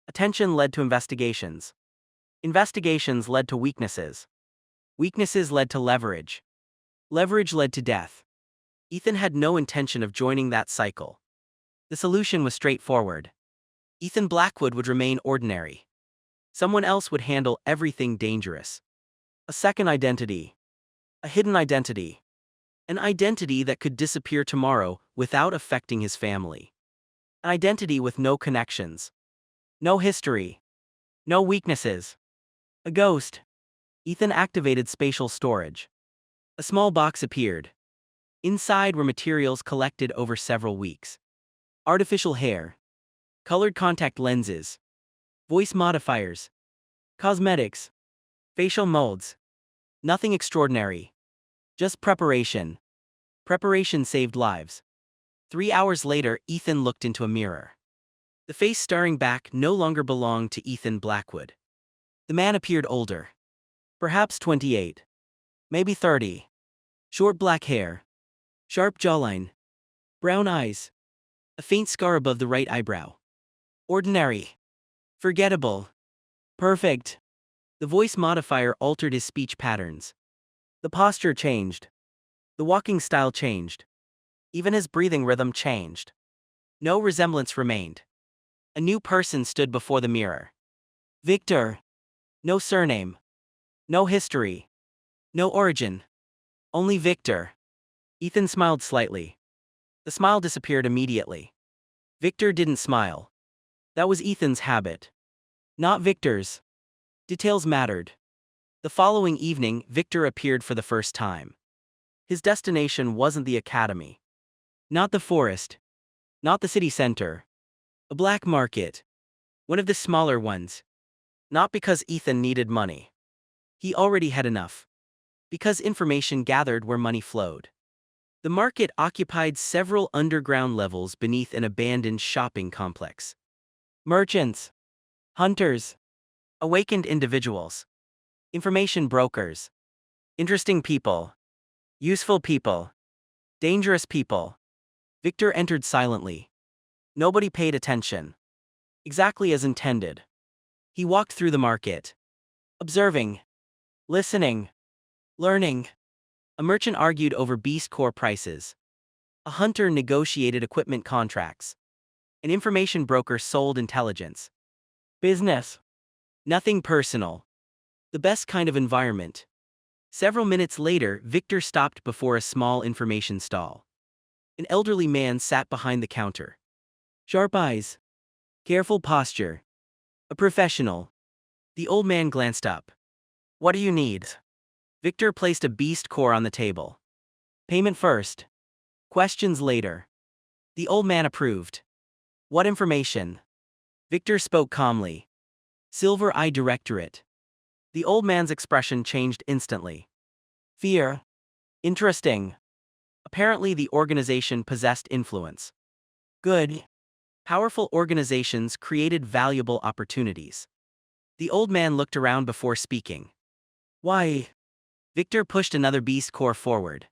Attention led to investigations. Investigations led to weaknesses. Weaknesses led to leverage. Leverage led to death. Ethan had no intention of joining that cycle. The solution was straightforward. Ethan Blackwood would remain ordinary. Someone else would handle everything dangerous. A second identity. A hidden identity. An identity that could disappear tomorrow without affecting his family. An identity with no connections. No history. No weaknesses. A ghost. Ethan activated spatial storage. A small box appeared. Inside were materials collected over several weeks. Artificial hair. Colored contact lenses. Voice modifiers. Cosmetics. Facial molds. Nothing extraordinary. Just preparation. Preparation saved lives. 3 hours later, Ethan looked into a mirror. The face staring back no longer belonged to Ethan Blackwood. The man appeared older. Perhaps 28. Maybe 30. Short black hair. Sharp jawline. Brown eyes. A faint scar above the right eyebrow. Ordinary. Forgettable. Perfect. The voice modifier altered his speech patterns. The posture changed. The walking style changed. Even his breathing rhythm changed. No resemblance remained. A new person stood before the mirror. Victor. No surname. No history. No origin. Only Victor. Ethan smiled slightly. The smile disappeared immediately. Victor didn't smile. That was Ethan's habit. Not Victor's. Details mattered. The following evening, Victor appeared for the first time. His destination wasn't the academy. Not the forest. Not the city center. A black market. One of the smaller ones. Not because Ethan needed money. He already had enough. Because information gathered where money flowed. The market occupied several underground levels beneath an abandoned shopping complex. Merchants. Hunters. Awakened individuals. Information brokers. Interesting people. Useful people. Dangerous people. Victor entered silently. Nobody paid attention. Exactly as intended. He walked through the market. Observing. Listening. Learning. A merchant argued over beast core prices. A hunter negotiated equipment contracts. An information broker sold intelligence. Business. Nothing personal. The best kind of environment. Several minutes later, Victor stopped before a small information stall. An elderly man sat behind the counter. Sharp eyes. Careful posture. A professional. The old man glanced up. What do you need? Victor placed a beast core on the table. Payment first. Questions later. The old man approved. What information? Victor spoke calmly. Silver Eye Directorate. The old man's expression changed instantly. Fear. Interesting. Apparently the organization possessed influence. Good. Powerful organizations created valuable opportunities. The old man looked around before speaking. Why? Victor pushed another beast core forward.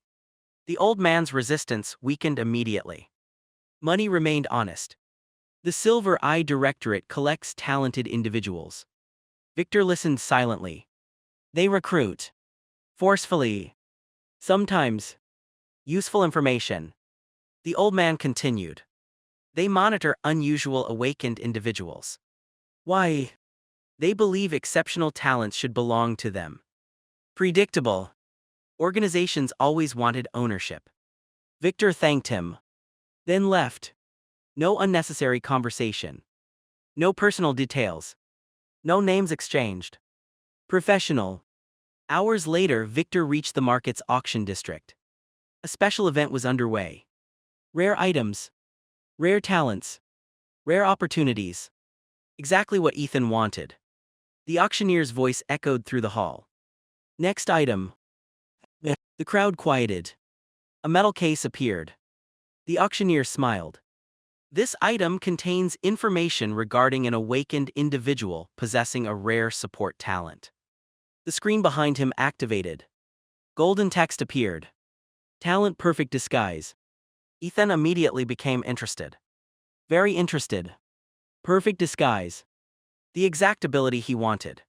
The old man's resistance weakened immediately. Money remained honest. The Silver Eye Directorate collects talented individuals. Victor listened silently. They recruit. Forcefully. Sometimes. Useful information. The old man continued. They monitor unusual awakened individuals. Why? They believe exceptional talents should belong to them. Predictable. Organizations always wanted ownership. Victor thanked him. Then left. No unnecessary conversation. No personal details. No names exchanged. Professional. Hours later, Victor reached the market's auction district. A special event was underway. Rare items. Rare talents. Rare opportunities. Exactly what Ethan wanted. The auctioneer's voice echoed through the hall. Next item. The crowd quieted. A metal case appeared. The auctioneer smiled. This item contains information regarding an awakened individual possessing a rare support talent. The screen behind him activated. Golden text appeared. Talent perfect disguise. Ethan immediately became interested. Very interested. Perfect disguise. The exact ability he wanted.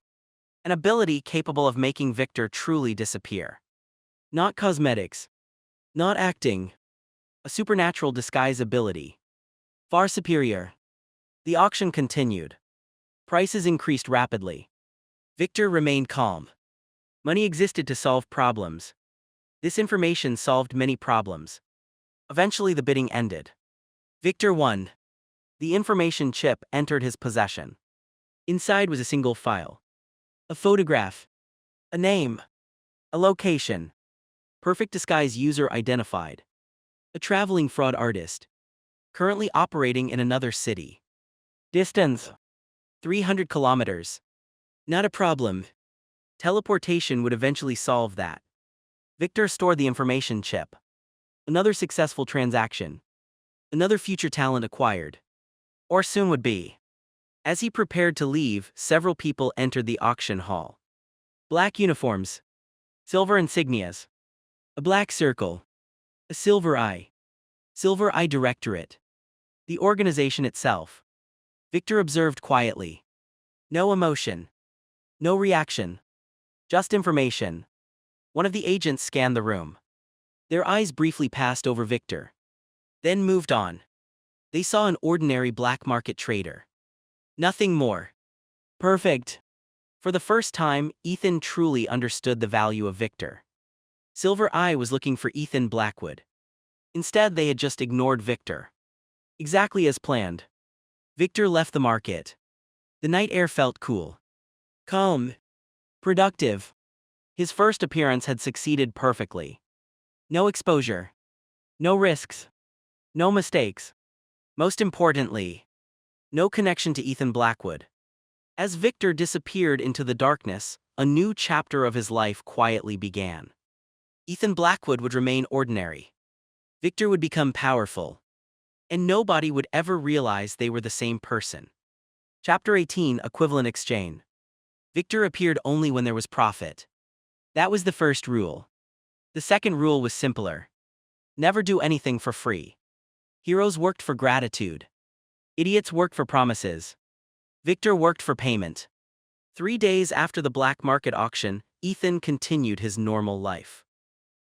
An ability capable of making Victor truly disappear. Not cosmetics. Not acting. A supernatural disguise ability. Far superior. The auction continued. Prices increased rapidly. Victor remained calm. Money existed to solve problems. This information solved many problems. Eventually the bidding ended. Victor won. The information chip entered his possession. Inside was a single file. A photograph. A name. A location. Perfect disguise user identified. A traveling fraud artist. Currently operating in another city. Distance. 300 kilometers. Not a problem. Teleportation would eventually solve that. Victor stored the information chip. Another successful transaction. Another future talent acquired. Or soon would be. As he prepared to leave, several people entered the auction hall. Black uniforms. Silver insignias. A black circle. A silver eye. Silver Eye Directorate. The organization itself. Victor observed quietly. No emotion. No reaction. Just information. One of the agents scanned the room. Their eyes briefly passed over Victor. Then moved on. They saw an ordinary black market trader. Nothing more. Perfect. For the first time, Ethan truly understood the value of Victor. Silver Eye was looking for Ethan Blackwood. Instead, they had just ignored Victor. Exactly as planned. Victor left the market. The night air felt cool. Calm. Productive. His first appearance had succeeded perfectly. No exposure. No risks. No mistakes. Most importantly, no connection to Ethan Blackwood. As Victor disappeared into the darkness, a new chapter of his life quietly began. Ethan Blackwood would remain ordinary. Victor would become powerful. And nobody would ever realize they were the same person. Chapter 18, Equivalent Exchange. Victor appeared only when there was profit. That was the first rule. The second rule was simpler. Never do anything for free. Heroes worked for gratitude. Idiots worked for promises. Victor worked for payment. 3 days after the black market auction, Ethan continued his normal life.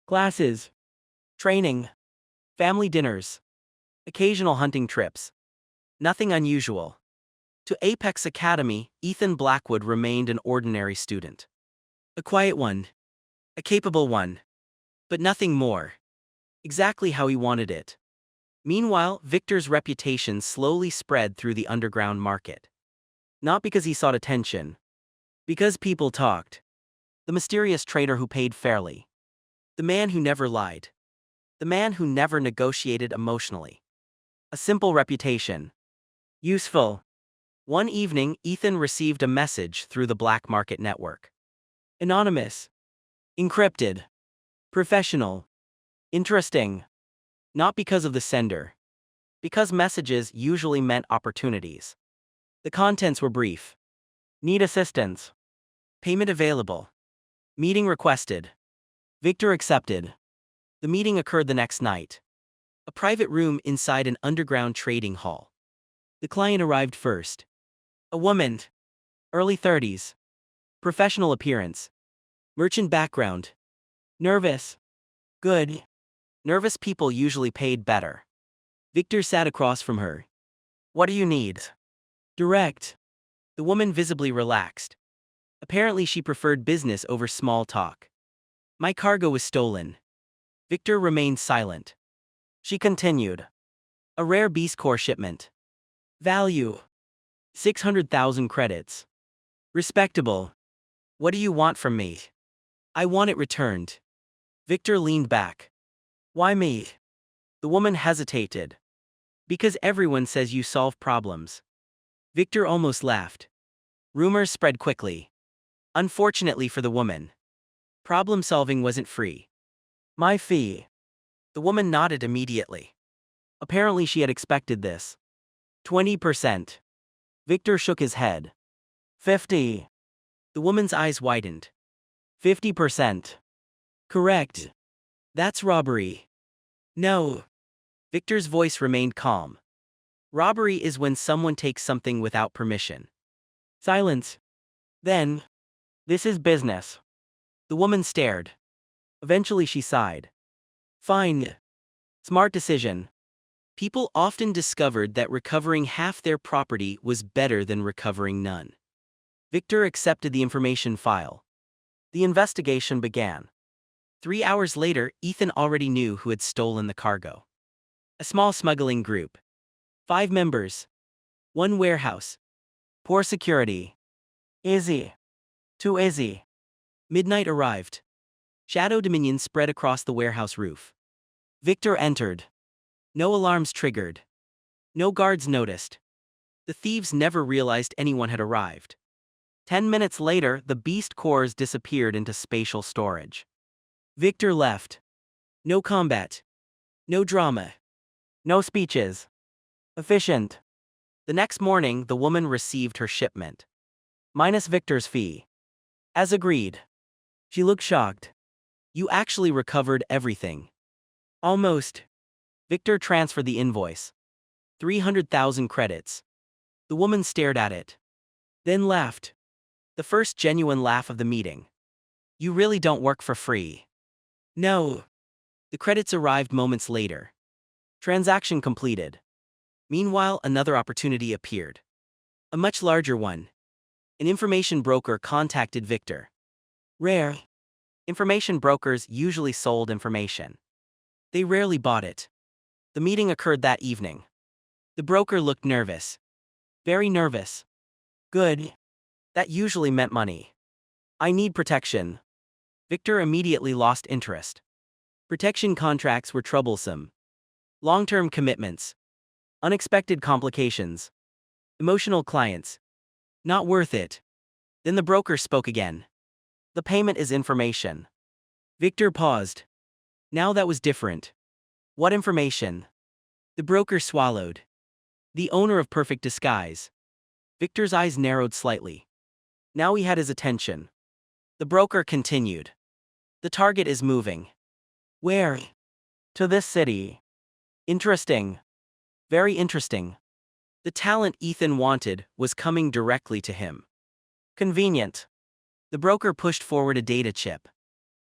Classes. Training. Family dinners. Occasional hunting trips. Nothing unusual. To Apex Academy, Ethan Blackwood remained an ordinary student. A quiet one. A capable one. But nothing more. Exactly how he wanted it. Meanwhile, Victor's reputation slowly spread through the underground market. Not because he sought attention. Because people talked. The mysterious trader who paid fairly. The man who never lied. The man who never negotiated emotionally. A simple reputation. Useful. One evening, Ethan received a message through the black market network. Anonymous. Encrypted. Professional. Interesting. Not because of the sender. Because messages usually meant opportunities. The contents were brief. Need assistance. Payment available. Meeting requested. Victor accepted. The meeting occurred the next night. A private room inside an underground trading hall. The client arrived first. A woman. Early 30s. Professional appearance. Merchant background. Nervous. Good. Nervous people usually paid better. Victor sat across from her. What do you need? Direct. The woman visibly relaxed. Apparently she preferred business over small talk. My cargo was stolen. Victor remained silent. She continued. A rare beast core shipment. Value. 600,000 credits. Respectable. What do you want from me? I want it returned. Victor leaned back. Why me? The woman hesitated. Because everyone says you solve problems. Victor almost laughed. Rumors spread quickly. Unfortunately for the woman. Problem solving wasn't free. My fee. The woman nodded immediately. Apparently she had expected this. 20%. Victor shook his head. 50. The woman's eyes widened. 50%. Correct. That's robbery. No. Victor's voice remained calm. Robbery is when someone takes something without permission. Silence. Then. This is business. The woman stared. Eventually she sighed. Fine. Smart decision. People often discovered that recovering half their property was better than recovering none. Victor accepted the information file. The investigation began. 3 hours later, Ethan already knew who had stolen the cargo. A small smuggling group. 5 members. 1 warehouse. Poor security. Easy. Too easy. Midnight arrived. Shadow dominion spread across the warehouse roof. Victor entered. No alarms triggered. No guards noticed. The thieves never realized anyone had arrived. 10 minutes later, the beast cores disappeared into spatial storage. Victor left. No combat. No drama. No speeches. Efficient. The next morning, the woman received her shipment. Minus Victor's fee. As agreed. She looked shocked. You actually recovered everything. Almost. Victor transferred the invoice. 300,000 credits. The woman stared at it. Then laughed. The first genuine laugh of the meeting. You really don't work for free. No. The credits arrived moments later. Transaction completed. Meanwhile, another opportunity appeared. A much larger one. An information broker contacted Victor. Rare. Information brokers usually sold information. They rarely bought it. The meeting occurred that evening. The broker looked nervous. Very nervous. Good. That usually meant money. I need protection. Victor immediately lost interest. Protection contracts were troublesome. Long-term commitments. Unexpected complications. Emotional clients. Not worth it. Then the broker spoke again. The payment is information. Victor paused. Now that was different. What information? The broker swallowed. The owner of Perfect Disguise. Victor's eyes narrowed slightly. Now he had his attention. The broker continued. The target is moving. Where? To this city. Interesting. Very interesting. The talent Ethan wanted was coming directly to him. Convenient. The broker pushed forward a data chip.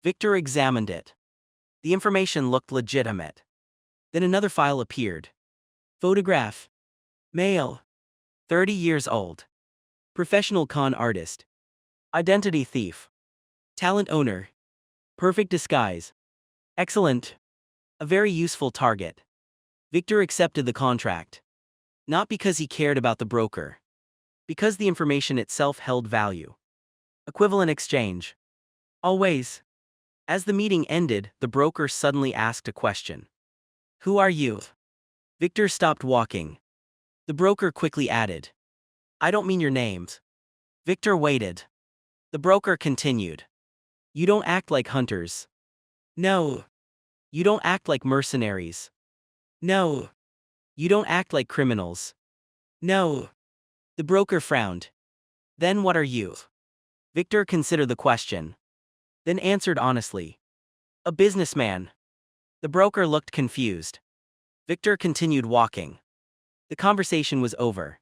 Victor examined it. The information looked legitimate. Then another file appeared. Photograph. Male. 30 years old. Professional con artist. Identity thief. Talent owner. Perfect disguise. Excellent. A very useful target. Victor accepted the contract. Not because he cared about the broker. Because the information itself held value. Equivalent exchange. Always. As the meeting ended, the broker suddenly asked a question. Who are you? Victor stopped walking. The broker quickly added. I don't mean your names. Victor waited. The broker continued. You don't act like hunters. No. You don't act like mercenaries. No. You don't act like criminals. No. The broker frowned. Then what are you? Victor considered the question. Then answered honestly. A businessman. The broker looked confused. Victor continued walking. The conversation was over.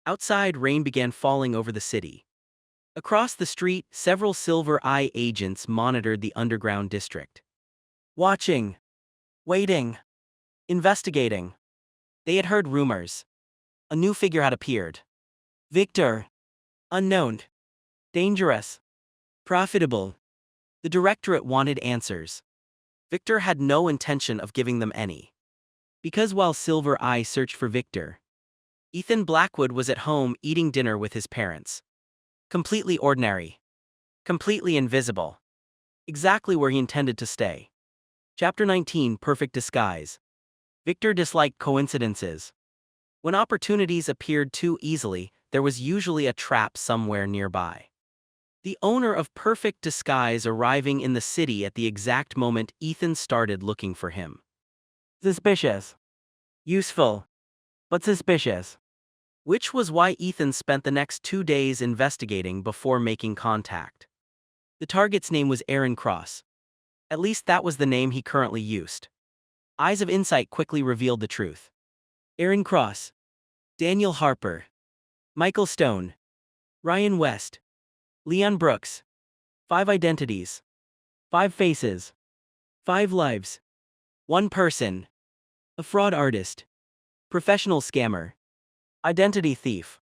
Outside, rain began falling over the city. Across the street, several Silver Eye agents monitored the underground district. Watching. Waiting. Investigating. They had heard rumors. A new figure had appeared. Victor. Unknown. Dangerous. Profitable. The directorate wanted answers. Victor had no intention of giving them any. Because while Silver Eye searched for Victor, Ethan Blackwood was at home eating dinner with his parents. Completely ordinary. Completely invisible. Exactly where he intended to stay. Chapter 19, Perfect Disguise. Victor disliked coincidences. When opportunities appeared too easily, there was usually a trap somewhere nearby. The owner of Perfect Disguise arriving in the city at the exact moment Ethan started looking for him. Suspicious. Useful. But suspicious. Which was why Ethan spent the next 2 days investigating before making contact. The target's name was Aaron Cross. At least that was the name he currently used. Eyes of Insight quickly revealed the truth. Aaron Cross. Daniel Harper. Michael Stone. Ryan West. Leon Brooks. 5 identities. 5 faces. 5 lives. 1 person. A fraud artist. Professional scammer. Identity thief.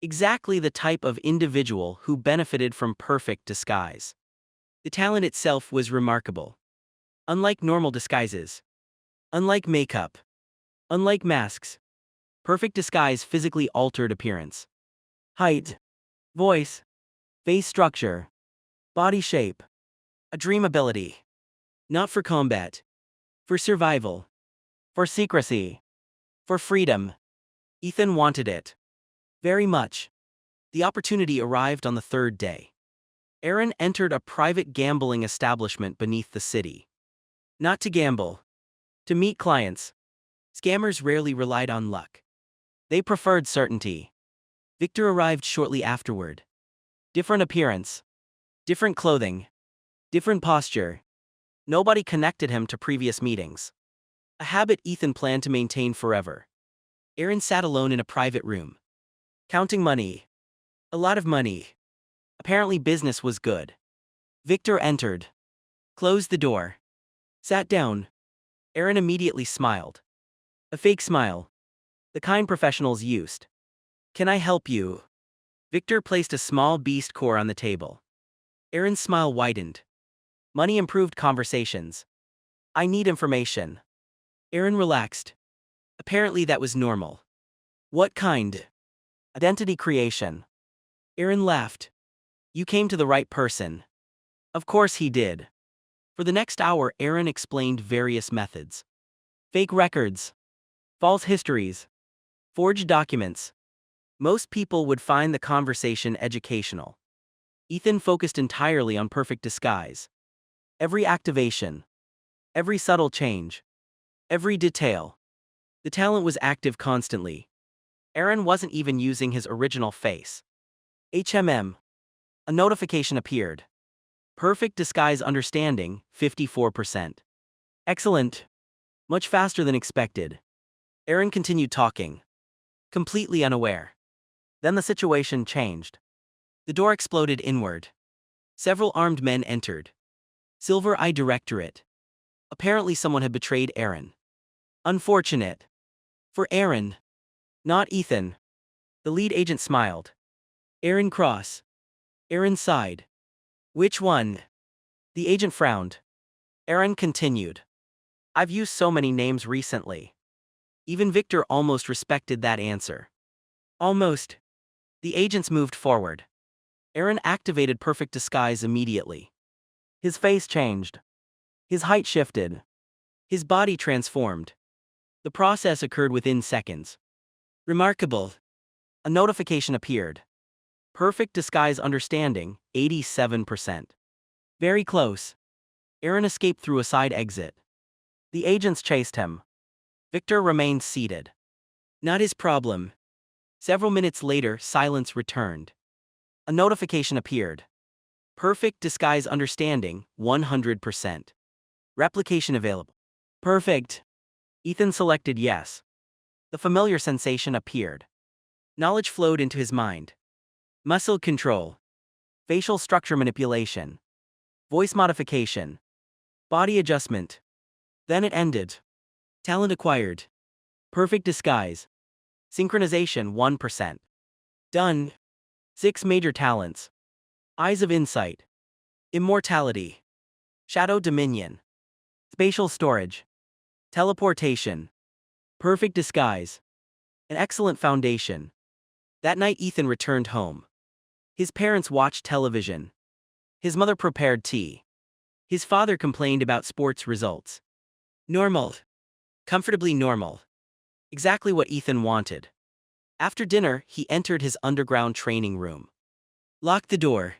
Exactly the type of individual who benefited from perfect disguise. The talent itself was remarkable. Unlike normal disguises. Unlike makeup. Unlike masks. Perfect disguise physically altered appearance. Height. Voice. Face structure. Body shape. A dream ability. Not for combat. For survival. For secrecy. For freedom. Ethan wanted it. Very much. The opportunity arrived on the 3rd day. Aaron entered a private gambling establishment beneath the city. Not to gamble. To meet clients. Scammers rarely relied on luck. They preferred certainty. Victor arrived shortly afterward. Different appearance. Different clothing. Different posture. Nobody connected him to previous meetings. A habit Ethan planned to maintain forever. Aaron sat alone in a private room. Counting money. A lot of money. Apparently business was good. Victor entered. Closed the door. Sat down. Aaron immediately smiled. A fake smile. The kind professionals used. Can I help you? Victor placed a small beast core on the table. Aaron's smile widened. Money improved conversations. I need information. Aaron relaxed. Apparently that was normal. What kind? Identity creation. Aaron laughed. You came to the right person. Of course he did. For the next hour, Aaron explained various methods. Fake records. False histories. Forged documents. Most people would find the conversation educational. Ethan focused entirely on perfect disguise. Every activation. Every subtle change. Every detail. The talent was active constantly. Aaron wasn't even using his original face. HMM. A notification appeared. Perfect disguise understanding, 54%. Excellent. Much faster than expected. Aaron continued talking. Completely unaware. Then the situation changed. The door exploded inward. Several armed men entered. Silver Eye Directorate. Apparently someone had betrayed Aaron. Unfortunate. For Aaron. Not Ethan. The lead agent smiled. Aaron Cross. Aaron sighed. Which one? The agent frowned. Aaron continued. I've used so many names recently. Even Victor almost respected that answer. Almost. The agents moved forward. Aaron activated perfect disguise immediately. His face changed. His height shifted. His body transformed. The process occurred within seconds. Remarkable. A notification appeared. Perfect disguise understanding, 87%. Very close. Aaron escaped through a side exit. The agents chased him. Victor remained seated. Not his problem. Several minutes later, silence returned. A notification appeared. Perfect disguise understanding, 100%. Replication available. Perfect. Ethan selected yes. The familiar sensation appeared. Knowledge flowed into his mind. Muscle control. Facial structure manipulation. Voice modification. Body adjustment. Then it ended. Talent acquired. Perfect disguise. Synchronization 1%. Done. 6 major talents. Eyes of insight. Immortality. Shadow dominion. Spatial storage. Teleportation. Perfect disguise. An excellent foundation. That night Ethan returned home. His parents watched television. His mother prepared tea. His father complained about sports results. Normal. Comfortably normal. Exactly what Ethan wanted. After dinner, he entered his underground training room. Locked the door.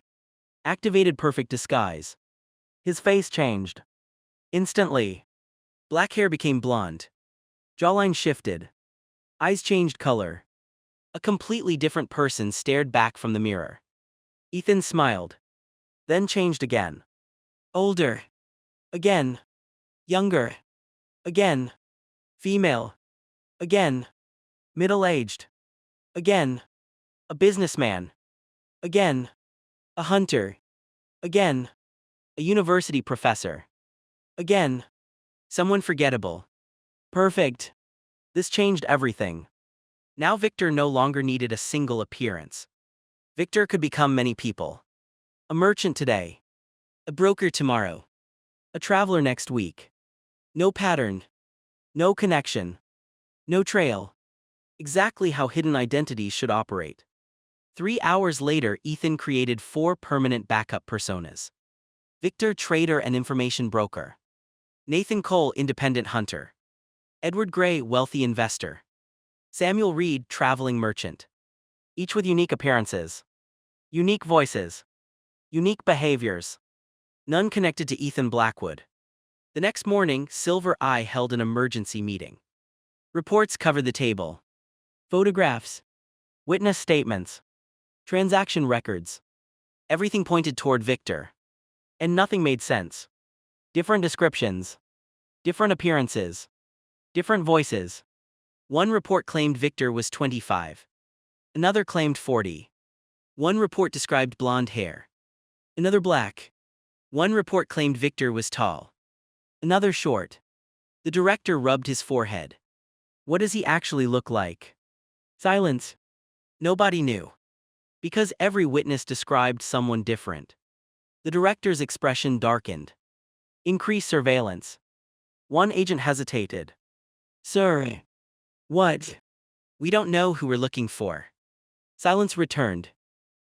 Activated perfect disguise. His face changed. Instantly. Black hair became blonde. Jawline shifted. Eyes changed color. A completely different person stared back from the mirror. Ethan smiled. Then changed again. Older. Again. Younger. Again. Female. Again. Middle-aged. Again. A businessman. Again. A hunter. Again. A university professor. Again. Someone forgettable. Perfect. This changed everything. Now Victor no longer needed a single appearance. Victor could become many people. A merchant today. A broker tomorrow. A traveler next week. No pattern. No connection. No trail. Exactly how hidden identities should operate. 3 hours later, Ethan created 4 permanent backup personas. Victor, trader and information broker. Nathan Cole, independent hunter. Edward Gray, wealthy investor. Samuel Reed, traveling merchant. Each with unique appearances. Unique voices. Unique behaviors. None connected to Ethan Blackwood. The next morning, Silver Eye held an emergency meeting. Reports covered the table. Photographs. Witness statements. Transaction records. Everything pointed toward Victor. And nothing made sense. Different descriptions. Different appearances. Different voices. One report claimed Victor was 25. Another claimed 40. One report described blonde hair. Another black. One report claimed Victor was tall. Another short. The director rubbed his forehead. What does he actually look like? Silence. Nobody knew. Because every witness described someone different. The director's expression darkened. Increase surveillance. One agent hesitated. Sir. What? We don't know who we're looking for. Silence returned.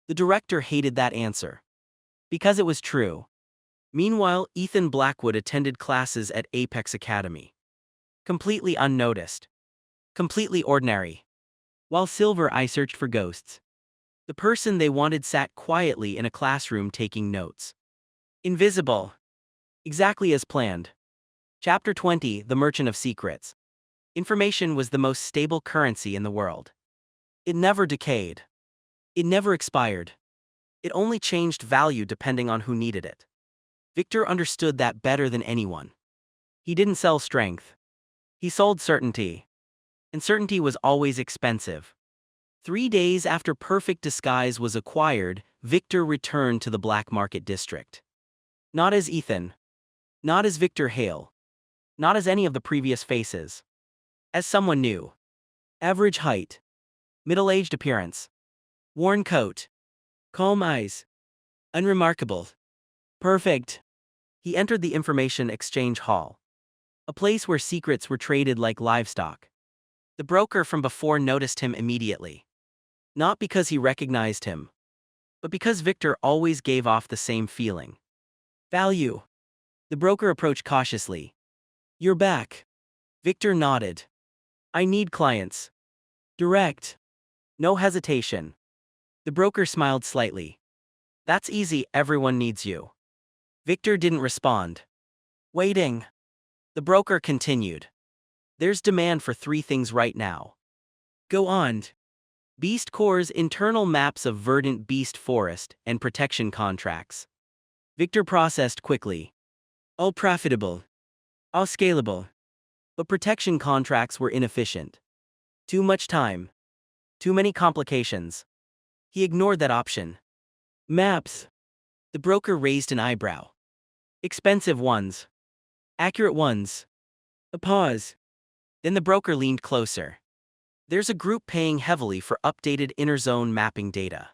The director hated that answer. Because it was true. Meanwhile, Ethan Blackwood attended classes at Apex Academy. Completely unnoticed. Completely ordinary. While Silver Eye searched for ghosts. The person they wanted sat quietly in a classroom taking notes. Invisible. Exactly as planned. Chapter 20, The Merchant of Secrets. Information was the most stable currency in the world. It never decayed. It never expired. It only changed value depending on who needed it. Victor understood that better than anyone. He didn't sell strength. He sold certainty. And certainty was always expensive. 3 days after perfect disguise was acquired, Victor returned to the black market district. Not as Ethan. Not as Victor Hale. Not as any of the previous faces. As someone new. Average height. Middle-aged appearance. Worn coat. Calm eyes. Unremarkable. Perfect. He entered the information exchange hall. A place where secrets were traded like livestock. The broker from before noticed him immediately. Not because he recognized him. But because Victor always gave off the same feeling. Value. The broker approached cautiously. You're back. Victor nodded. I need clients. Direct. No hesitation. The broker smiled slightly. That's easy, everyone needs you. Victor didn't respond. Waiting. The broker continued. There's demand for 3 things right now. Go on. Beast Core's internal maps of verdant beast forest and protection contracts. Victor processed quickly. All profitable. All scalable. But protection contracts were inefficient. Too much time. Too many complications. He ignored that option. Maps. The broker raised an eyebrow. Expensive ones. Accurate ones. A pause. Then the broker leaned closer. There's a group paying heavily for updated inner zone mapping data.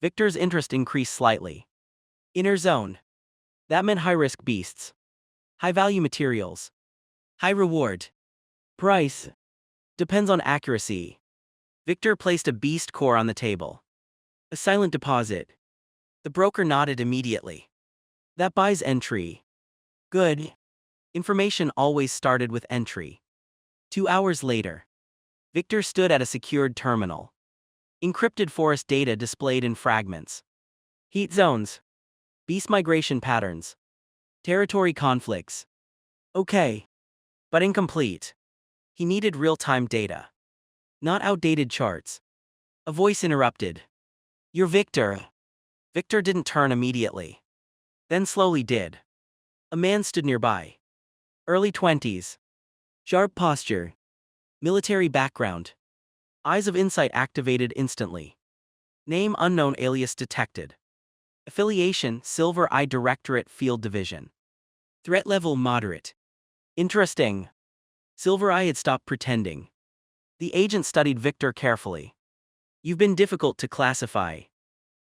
Victor's interest increased slightly. Inner zone. That meant high-risk beasts. High-value materials. High reward. Price. Depends on accuracy. Victor placed a beast core on the table. A silent deposit. The broker nodded immediately. That buys entry. Good. Information always started with entry. 2 hours later. Victor stood at a secured terminal. Encrypted forest data displayed in fragments. Heat zones. Beast migration patterns. Territory conflicts. Okay. But incomplete. He needed real-time data. Not outdated charts. A voice interrupted. You're Victor. Victor didn't turn immediately. Then slowly did. A man stood nearby. Early 20s. Sharp posture. Military background. Eyes of insight activated instantly. Name unknown, alias detected. Affiliation, Silver Eye Directorate Field Division. Threat level moderate. Interesting. Silver Eye had stopped pretending. The agent studied Victor carefully. You've been difficult to classify.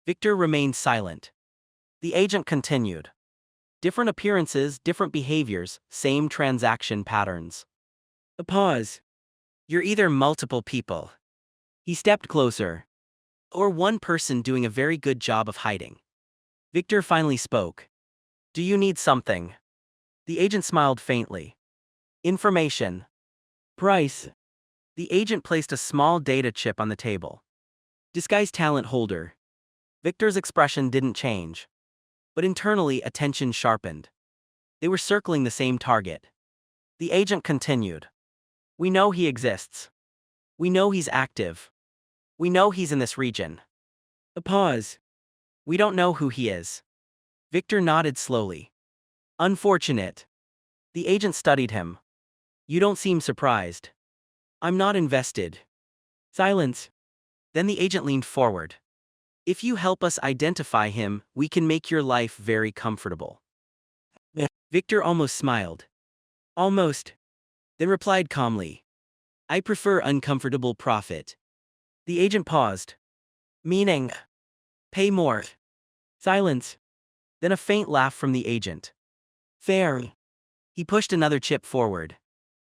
Victor remained silent. The agent continued. Different appearances, different behaviors, same transaction patterns. A pause. You're either multiple people. He stepped closer. Or one person doing a very good job of hiding. Victor finally spoke. Do you need something? The agent smiled faintly. Information. Price. The agent placed a small data chip on the table. Disguise talent holder. Victor's expression didn't change. But internally, attention sharpened. They were circling the same target. The agent continued. We know he exists. We know he's active. We know he's in this region. A pause. We don't know who he is. Victor nodded slowly. Unfortunate. The agent studied him. You don't seem surprised. I'm not invested. Silence. Then the agent leaned forward. If you help us identify him, we can make your life very comfortable. Victor almost smiled. Almost. Then replied calmly. I prefer uncomfortable profit. The agent paused. Meaning? Pay more. Silence. Then a faint laugh from the agent. Fair. He pushed another chip forward.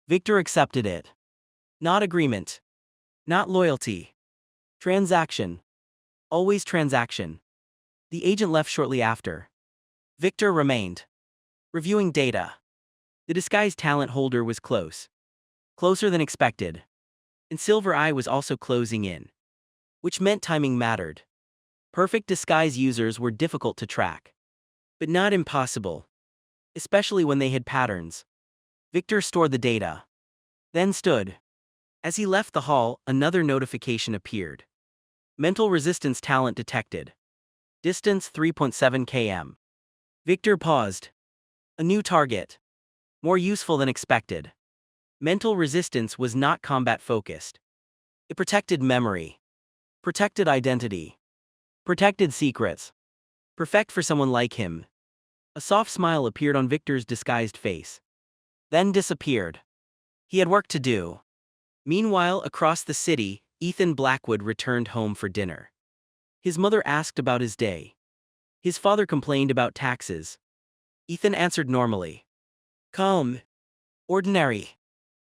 Victor accepted it. Not agreement. Not loyalty. Transaction. Always transaction. The agent left shortly after. Victor remained. Reviewing data. The disguised talent holder was close. Closer than expected. And Silver Eye was also closing in. Which meant timing mattered. Perfect disguise users were difficult to track. But not impossible. Especially when they hid patterns. Victor stored the data. Then stood. As he left the hall, another notification appeared. Mental resistance talent detected. Distance 3.7 km. Victor paused. A new target. More useful than expected. Mental resistance was not combat-focused. It protected memory. Protected identity. Protected secrets. Perfect for someone like him. A soft smile appeared on Victor's disguised face. Then disappeared. He had work to do. Meanwhile, across the city, Ethan Blackwood returned home for dinner. His mother asked about his day. His father complained about taxes. Ethan answered normally. Calm. Ordinary.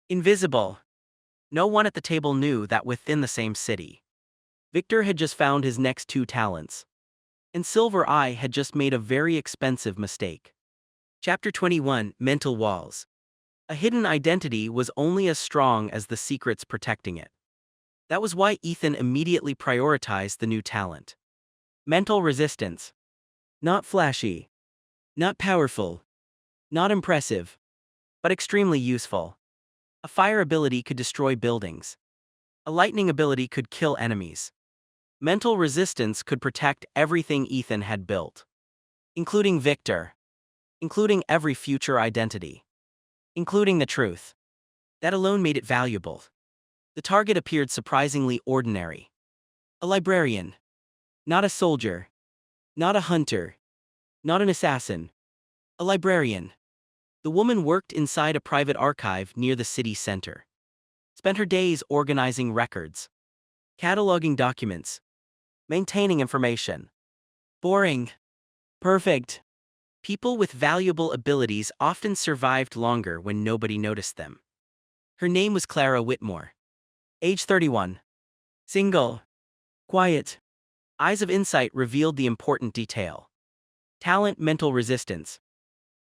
Invisible. No one at the table knew that within the same city. Victor had just found his next 2 talents. And Silver Eye had just made a very expensive mistake. Chapter 21, Mental Walls. A hidden identity was only as strong as the secrets protecting it. That was why Ethan immediately prioritized the new talent. Mental resistance. Not flashy. Not powerful. Not impressive. But extremely useful. A fire ability could destroy buildings. A lightning ability could kill enemies. Mental resistance could protect everything Ethan had built. Including Victor. Including every future identity. Including the truth. That alone made it valuable. The target appeared surprisingly ordinary. A librarian. Not a soldier. Not a hunter. Not an assassin. A librarian. The woman worked inside a private archive near the city center. Spent her days organizing records. Cataloging documents. Maintaining information. Boring. Perfect. People with valuable abilities often survived longer when nobody noticed them. Her name was Clara Whitmore. Age 31. Single. Quiet. Eyes of insight revealed the important detail. Talent, mental resistance.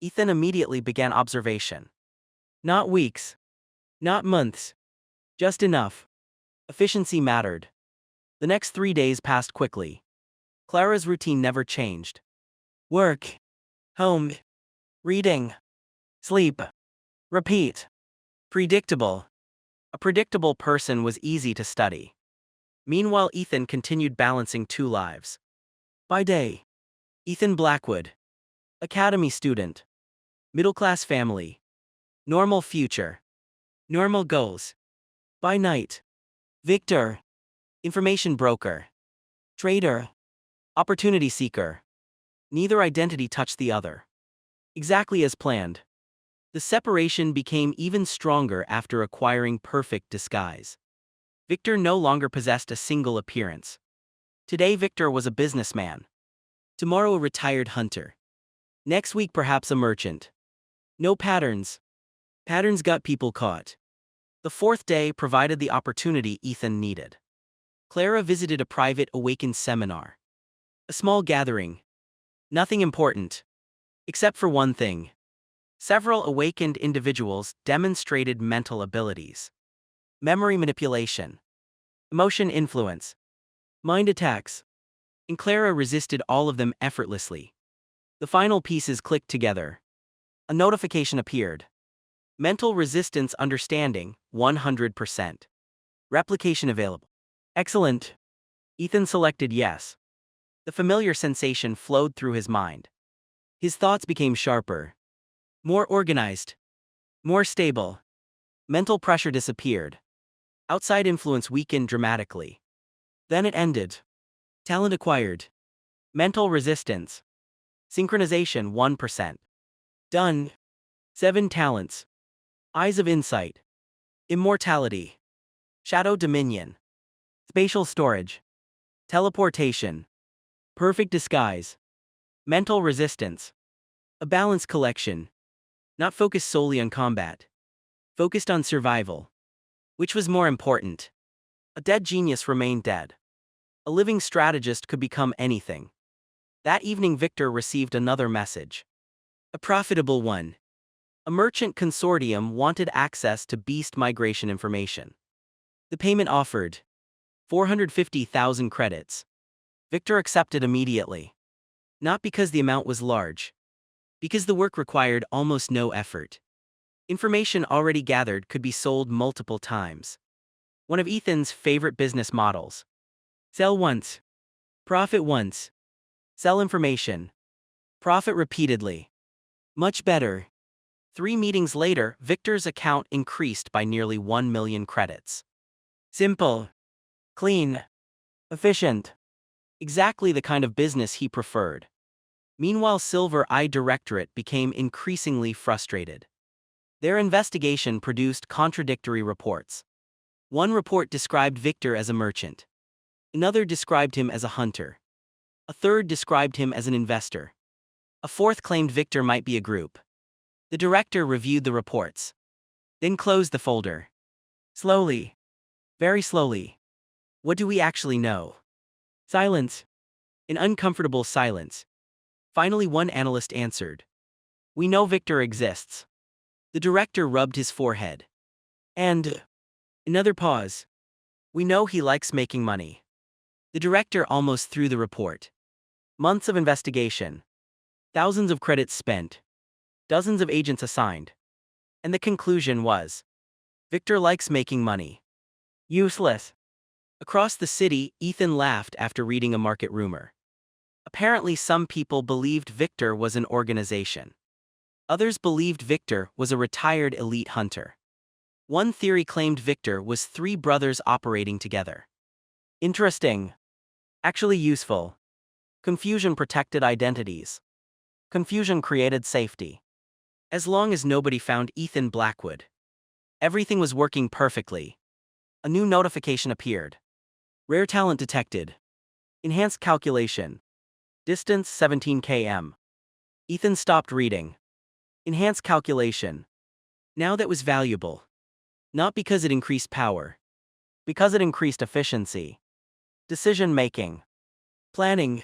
Ethan immediately began observation. Not weeks. Not months. Just enough. Efficiency mattered. The next 3 days passed quickly. Clara's routine never changed. Work. Home. Reading. Sleep. Repeat. Predictable. A predictable person was easy to study. Meanwhile, Ethan continued balancing 2 lives. By day. Ethan Blackwood. Academy student. Middle-class family. Normal future. Normal goals. By night. Victor. Information broker. Trader. Opportunity seeker. Neither identity touched the other. Exactly as planned. The separation became even stronger after acquiring perfect disguise. Victor no longer possessed a single appearance. Today Victor was a businessman. Tomorrow a retired hunter. Next week perhaps a merchant. No patterns. Patterns got people caught. The 4th day provided the opportunity Ethan needed. Clara visited a private awakened seminar. A small gathering. Nothing important. Except for one thing. Several awakened individuals demonstrated mental abilities. Memory manipulation. Emotion influence. Mind attacks. And Clara resisted all of them effortlessly. The final pieces clicked together. A notification appeared. Mental resistance understanding, 100%. Replication available. Excellent. Ethan selected yes. The familiar sensation flowed through his mind. His thoughts became sharper. More organized. More stable. Mental pressure disappeared. Outside influence weakened dramatically. Then it ended. Talent acquired. Mental resistance. Synchronization 1%. Done. 7 talents. Eyes of insight. Immortality. Shadow dominion. Spatial storage. Teleportation. Perfect disguise. Mental resistance. A balanced collection. Not focused solely on combat. Focused on survival. Which was more important? A dead genius remained dead. A living strategist could become anything. That evening Victor received another message. A profitable one. A merchant consortium wanted access to beast migration information. The payment offered 450,000 credits. Victor accepted immediately. Not because the amount was large. Because the work required almost no effort. Information already gathered could be sold multiple times. One of Ethan's favorite business models. Sell once. Profit once. Sell information. Profit repeatedly. Much better. 3 meetings later, Victor's account increased by nearly 1 million credits. Simple. Clean. Efficient. Exactly the kind of business he preferred. Meanwhile, Silver Eye Directorate became increasingly frustrated. Their investigation produced contradictory reports. One report described Victor as a merchant. Another described him as a hunter. A third described him as an investor. A fourth claimed Victor might be a group. The director reviewed the reports. Then closed the folder. Slowly. Very slowly. What do we actually know? Silence. An uncomfortable silence. Finally, one analyst answered. We know Victor exists. The director rubbed his forehead. And another pause. We know he likes making money. The director almost threw the report. Months of investigation. Thousands of credits spent. Dozens of agents assigned. And the conclusion was, Victor likes making money. Useless. Across the city, Ethan laughed after reading a market rumor. Apparently, some people believed Victor was an organization. Others believed Victor was a retired elite hunter. One theory claimed Victor was three brothers operating together. Interesting. Actually useful. Confusion protected identities. Confusion created safety. As long as nobody found Ethan Blackwood, everything was working perfectly. A new notification appeared. Rare talent detected. Enhanced calculation. Distance 17 km. Ethan stopped reading. Enhanced calculation. Now that was valuable. Not because it increased power. Because it increased efficiency. Decision making. Planning.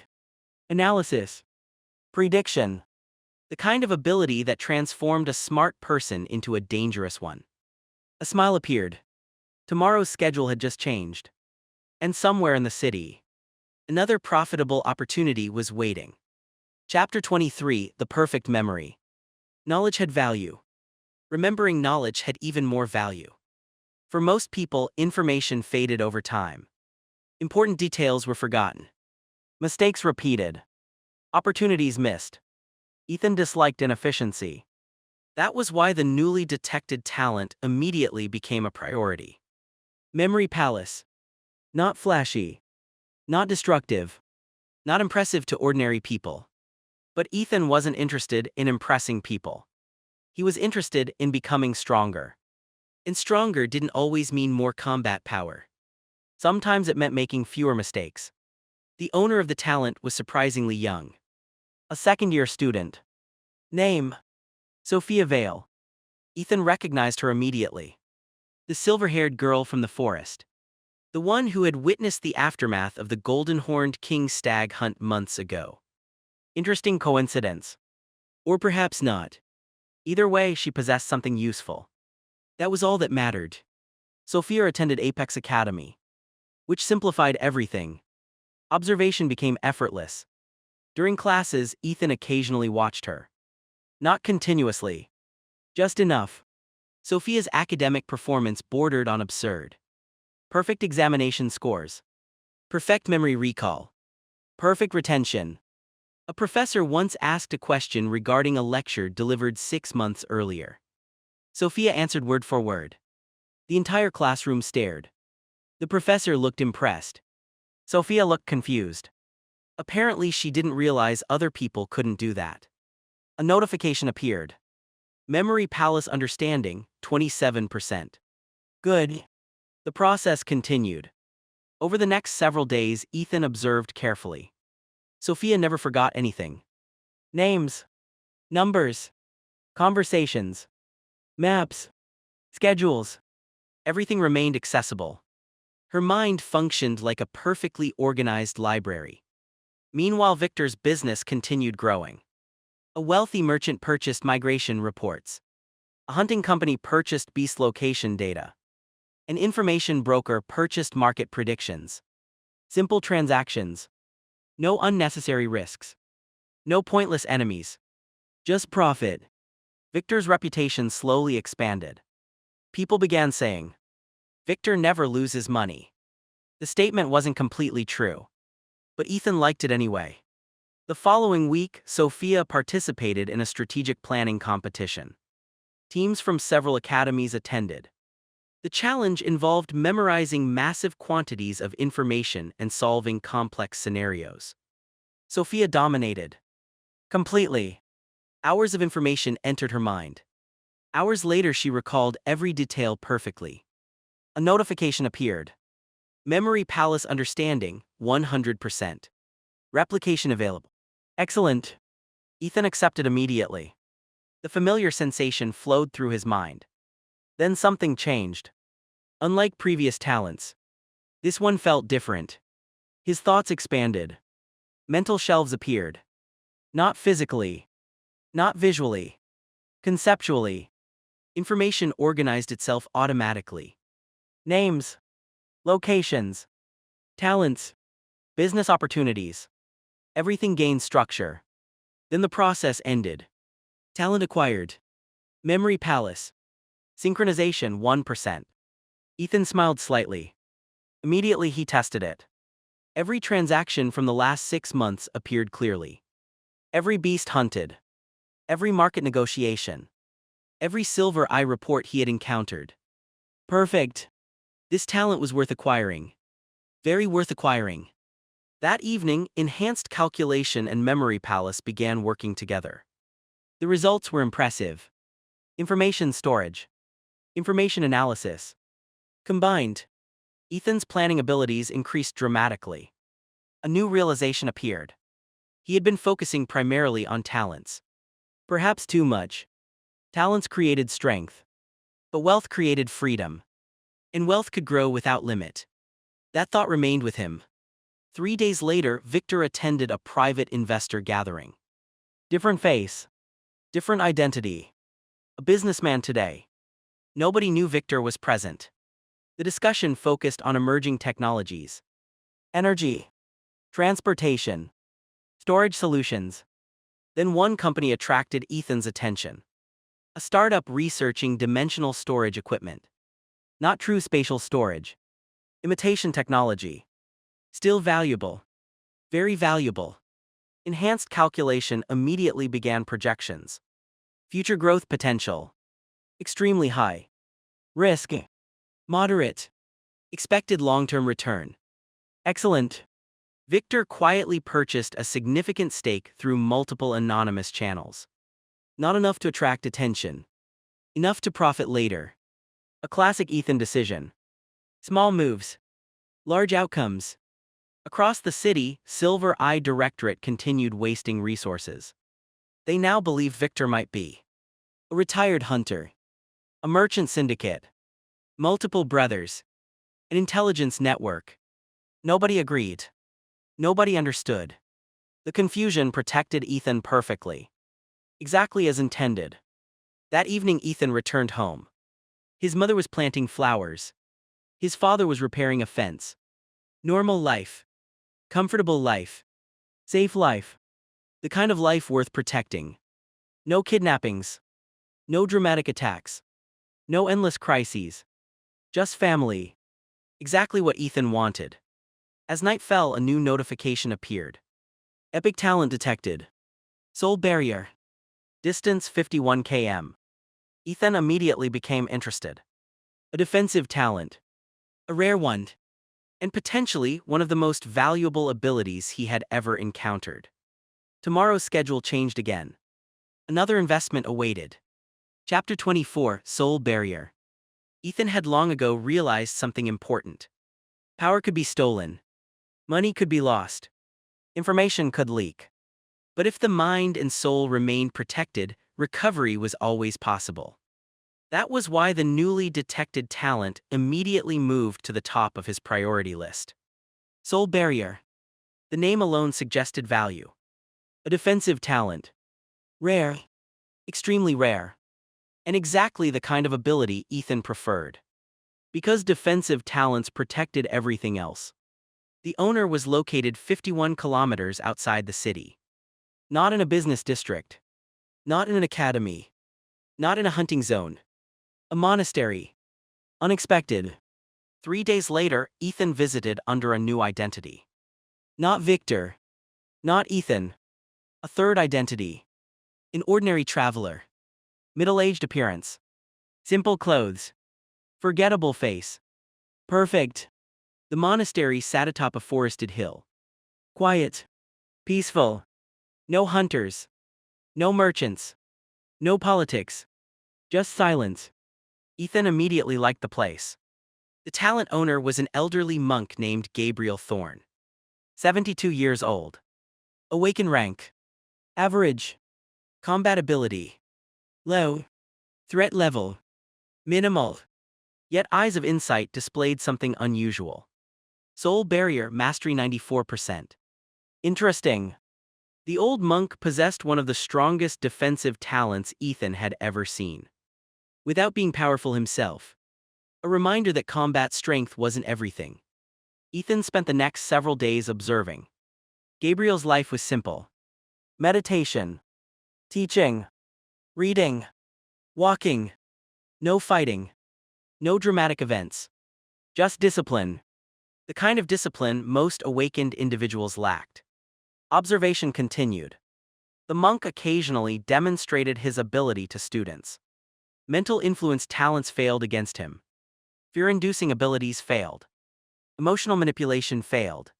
Analysis. Prediction. The kind of ability that transformed a smart person into a dangerous one. A smile appeared. Tomorrow's schedule had just changed. And somewhere in the city, another profitable opportunity was waiting. Chapter 23, The Perfect Memory. Knowledge had value. Remembering knowledge had even more value. For most people, information faded over time. Important details were forgotten. Mistakes repeated. Opportunities missed. Ethan disliked inefficiency. That was why the newly detected talent immediately became a priority. Memory Palace. Not flashy. Not destructive. Not impressive to ordinary people. But Ethan wasn't interested in impressing people. He was interested in becoming stronger. And stronger didn't always mean more combat power. Sometimes it meant making fewer mistakes. The owner of the talent was surprisingly young. A second-year student. Name: Sophia Vale. Ethan recognized her immediately. The silver-haired girl from the forest. The one who had witnessed the aftermath of the golden-horned king stag hunt months ago. Interesting coincidence. Or perhaps not. Either way, she possessed something useful. That was all that mattered. Sophia attended Apex Academy, which simplified everything. Observation became effortless. During classes, Ethan occasionally watched her. Not continuously. Just enough. Sophia's academic performance bordered on absurd. Perfect examination scores. Perfect memory recall. Perfect retention. A professor once asked a question regarding a lecture delivered 6 months earlier. Sophia answered word for word. The entire classroom stared. The professor looked impressed. Sophia looked confused. Apparently, she didn't realize other people couldn't do that. A notification appeared. Memory Palace Understanding, 27%. Good. The process continued. Over the next several days, Ethan observed carefully. Sophia never forgot anything. Names. Numbers. Conversations. Maps. Schedules. Everything remained accessible. Her mind functioned like a perfectly organized library. Meanwhile, Victor's business continued growing. A wealthy merchant purchased migration reports. A hunting company purchased beast location data. An information broker purchased market predictions. Simple transactions. No unnecessary risks. No pointless enemies. Just profit. Victor's reputation slowly expanded. People began saying, Victor never loses money. The statement wasn't completely true. But Ethan liked it anyway. The following week, Sophia participated in a strategic planning competition. Teams from several academies attended. The challenge involved memorizing massive quantities of information and solving complex scenarios. Sophia dominated. Completely. Hours of information entered her mind. Hours later, she recalled every detail perfectly. A notification appeared. Memory Palace Understanding, 100%. Replication available. Excellent. Ethan accepted immediately. The familiar sensation flowed through his mind. Then something changed. Unlike previous talents, this one felt different. His thoughts expanded. Mental shelves appeared. Not physically. Not visually. Conceptually. Information organized itself automatically. Names. Locations. Talents. Business opportunities. Everything gained structure. Then the process ended. Talent acquired. Memory palace. Synchronization 1%. Ethan smiled slightly. Immediately he tested it. Every transaction from the last 6 months appeared clearly. Every beast hunted. Every market negotiation. Every silver eye report he had encountered. Perfect. This talent was worth acquiring. Very worth acquiring. That evening, enhanced calculation and memory palace began working together. The results were impressive. Information storage. Information analysis. Combined, Ethan's planning abilities increased dramatically. A new realization appeared. He had been focusing primarily on talents. Perhaps too much. Talents created strength. But wealth created freedom. And wealth could grow without limit. That thought remained with him. 3 days later, Victor attended a private investor gathering. Different face. Different identity. A businessman today. Nobody knew Victor was present. The discussion focused on emerging technologies. Energy. Transportation. Storage solutions. Then one company attracted Ethan's attention. A startup researching dimensional storage equipment. Not true spatial storage. Imitation technology. Still valuable. Very valuable. Enhanced calculation immediately began projections. Future growth potential. Extremely high. Risk. Moderate. Expected long-term return. Excellent. Victor quietly purchased a significant stake through multiple anonymous channels. Not enough to attract attention. Enough to profit later. A classic Ethan decision. Small moves. Large outcomes. Across the city, Silver Eye Directorate continued wasting resources. They now believe Victor might be a retired hunter. A merchant syndicate. Multiple brothers. An intelligence network. Nobody agreed. Nobody understood. The confusion protected Ethan perfectly. Exactly as intended. That evening Ethan returned home. His mother was planting flowers. His father was repairing a fence. Normal life. Comfortable life. Safe life. The kind of life worth protecting. No kidnappings. No dramatic attacks. No endless crises. Just family. Exactly what Ethan wanted. As night fell, a new notification appeared. Epic talent detected. Soul barrier. Distance 51 km. Ethan immediately became interested. A defensive talent. A rare one. And potentially one of the most valuable abilities he had ever encountered. Tomorrow's schedule changed again. Another investment awaited. Chapter 24, Soul Barrier. Ethan had long ago realized something important. Power could be stolen. Money could be lost. Information could leak. But if the mind and soul remained protected, recovery was always possible. That was why the newly detected talent immediately moved to the top of his priority list. Soul Barrier. The name alone suggested value. A defensive talent. Rare. Extremely rare. And exactly the kind of ability Ethan preferred. Because defensive talents protected everything else. The owner was located 51 kilometers outside the city. Not in a business district. Not in an academy. Not in a hunting zone. A monastery. Unexpected. 3 days later, Ethan visited under a new identity. Not Victor. Not Ethan. A third identity. An ordinary traveler. Middle-aged appearance. Simple clothes. Forgettable face. Perfect. The monastery sat atop a forested hill. Quiet. Peaceful. No hunters. No merchants. No politics. Just silence. Ethan immediately liked the place. The talent owner was an elderly monk named Gabriel Thorne. 72 years old. Awaken rank. Average. Combat ability. Low. Threat level. Minimal. Yet Eyes of Insight displayed something unusual. Soul Barrier Mastery 94%. Interesting. The old monk possessed one of the strongest defensive talents Ethan had ever seen. Without being powerful himself, a reminder that combat strength wasn't everything. Ethan spent the next several days observing. Gabriel's life was simple. Meditation, teaching, reading, walking, no fighting, no dramatic events. Just discipline. The kind of discipline most awakened individuals lacked. Observation continued. The monk occasionally demonstrated his ability to students. Mental influence talents failed against him. Fear-inducing abilities failed. Emotional manipulation failed.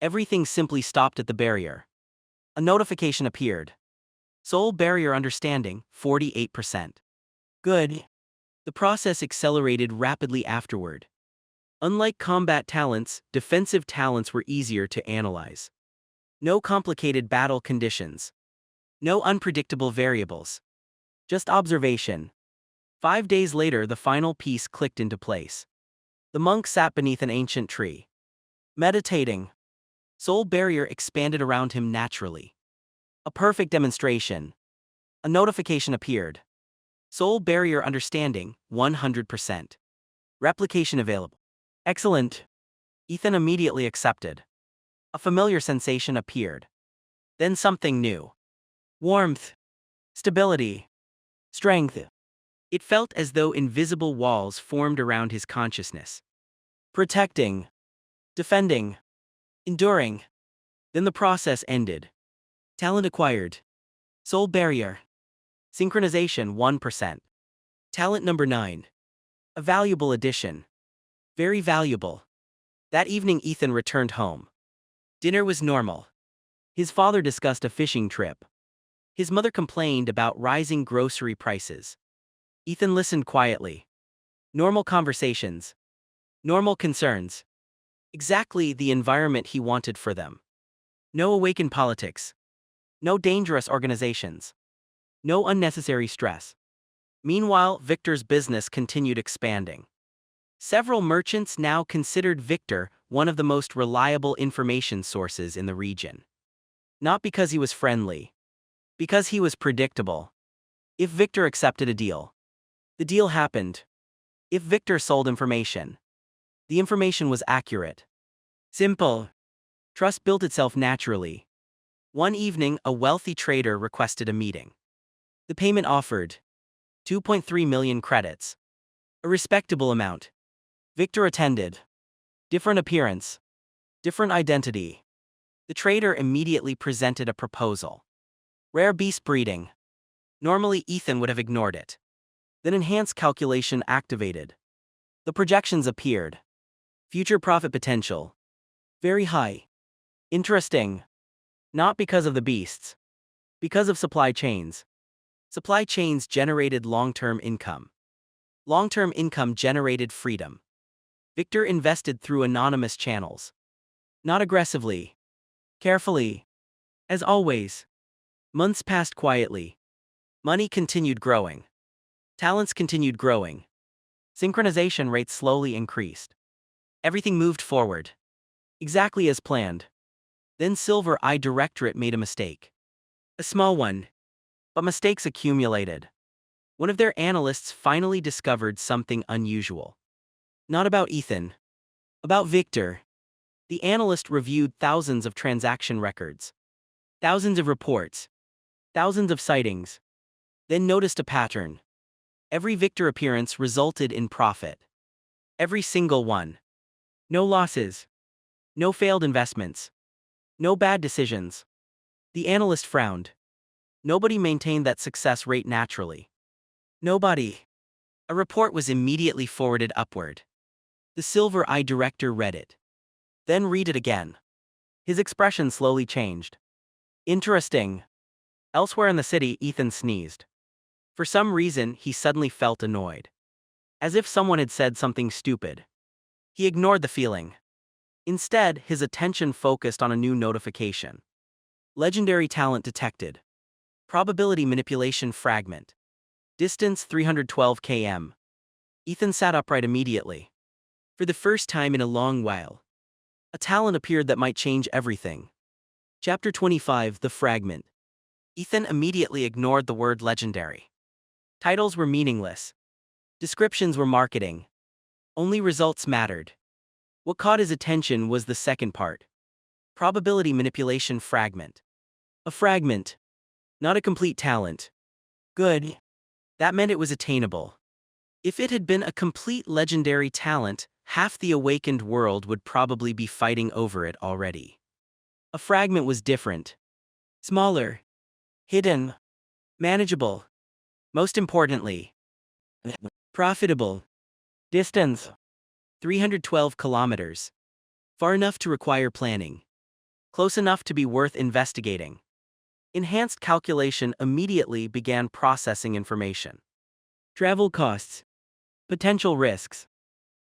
Everything simply stopped at the barrier. A notification appeared. Soul barrier understanding, 48%. Good. The process accelerated rapidly afterward. Unlike combat talents, defensive talents were easier to analyze. No complicated battle conditions. No unpredictable variables. Just observation. 5 days later, the final piece clicked into place. The monk sat beneath an ancient tree. Meditating. Soul barrier expanded around him naturally. A perfect demonstration. A notification appeared. Soul barrier understanding, 100%. Replication available. Excellent. Ethan immediately accepted. A familiar sensation appeared. Then something new. Warmth. Stability. Strength. It felt as though invisible walls formed around his consciousness. Protecting. Defending. Enduring. Then the process ended. Talent acquired. Soul barrier. Synchronization 1%. Talent number 9. A valuable addition. Very valuable. That evening Ethan returned home. Dinner was normal. His father discussed a fishing trip. His mother complained about rising grocery prices. Ethan listened quietly. Normal conversations. Normal concerns. Exactly the environment he wanted for them. No awakened politics. No dangerous organizations. No unnecessary stress. Meanwhile, Victor's business continued expanding. Several merchants now considered Victor one of the most reliable information sources in the region. Not because he was friendly. Because he was predictable. If Victor accepted a deal, the deal happened. If Victor sold information, the information was accurate. Simple. Trust built itself naturally. One evening, a wealthy trader requested a meeting. The payment offered 2.3 million credits. A respectable amount. Victor attended. Different appearance. Different identity. The trader immediately presented a proposal. Rare beast breeding. Normally Ethan would have ignored it. Then enhanced calculation activated. The projections appeared. Future profit potential. Very high. Interesting. Not because of the beasts. Because of supply chains. Supply chains generated long-term income. Long-term income generated freedom. Victor invested through anonymous channels. Not aggressively. Carefully. As always. Months passed quietly. Money continued growing. Talents continued growing. Synchronization rates slowly increased. Everything moved forward. Exactly as planned. Then Silver Eye Directorate made a mistake. A small one. But mistakes accumulated. One of their analysts finally discovered something unusual. Not about Ethan. About Victor. The analyst reviewed thousands of transaction records. Thousands of reports. Thousands of sightings. Then noticed a pattern. Every Victor appearance resulted in profit. Every single one. No losses. No failed investments. No bad decisions. The analyst frowned. Nobody maintained that success rate naturally. Nobody. A report was immediately forwarded upward. The Silver Eye Director read it. Then read it again. His expression slowly changed. Interesting. Elsewhere in the city, Ethan sneezed. For some reason, he suddenly felt annoyed. As if someone had said something stupid. He ignored the feeling. Instead, his attention focused on a new notification. Legendary talent detected. Probability manipulation fragment. Distance 312 km. Ethan sat upright immediately. For the first time in a long while, a talent appeared that might change everything. Chapter 25, The Fragment. Ethan immediately ignored the word legendary. Titles were meaningless. Descriptions were marketing. Only results mattered. What caught his attention was the second part. Probability manipulation fragment. A fragment. Not a complete talent. Good. That meant it was attainable. If it had been a complete legendary talent, half the awakened world would probably be fighting over it already. A fragment was different. Smaller. Hidden. Manageable. Most importantly, profitable. Distance. 312 kilometers. Far enough to require planning. Close enough to be worth investigating. Enhanced calculation immediately began processing information. Travel costs. Potential risks.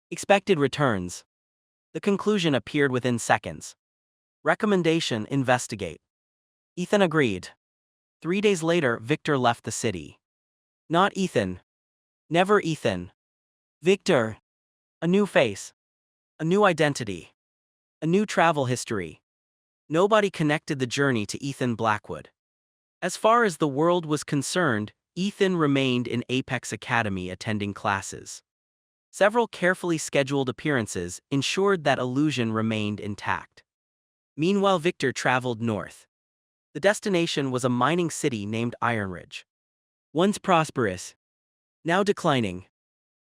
Expected returns. The conclusion appeared within seconds. Recommendation: investigate. Ethan agreed. 3 days later, Victor left the city. Not Ethan. Never Ethan. Victor. A new face. A new identity. A new travel history. Nobody connected the journey to Ethan Blackwood. As far as the world was concerned, Ethan remained in Apex Academy attending classes. Several carefully scheduled appearances ensured that illusion remained intact. Meanwhile, Victor traveled north. The destination was a mining city named Ironridge. Once prosperous, now declining.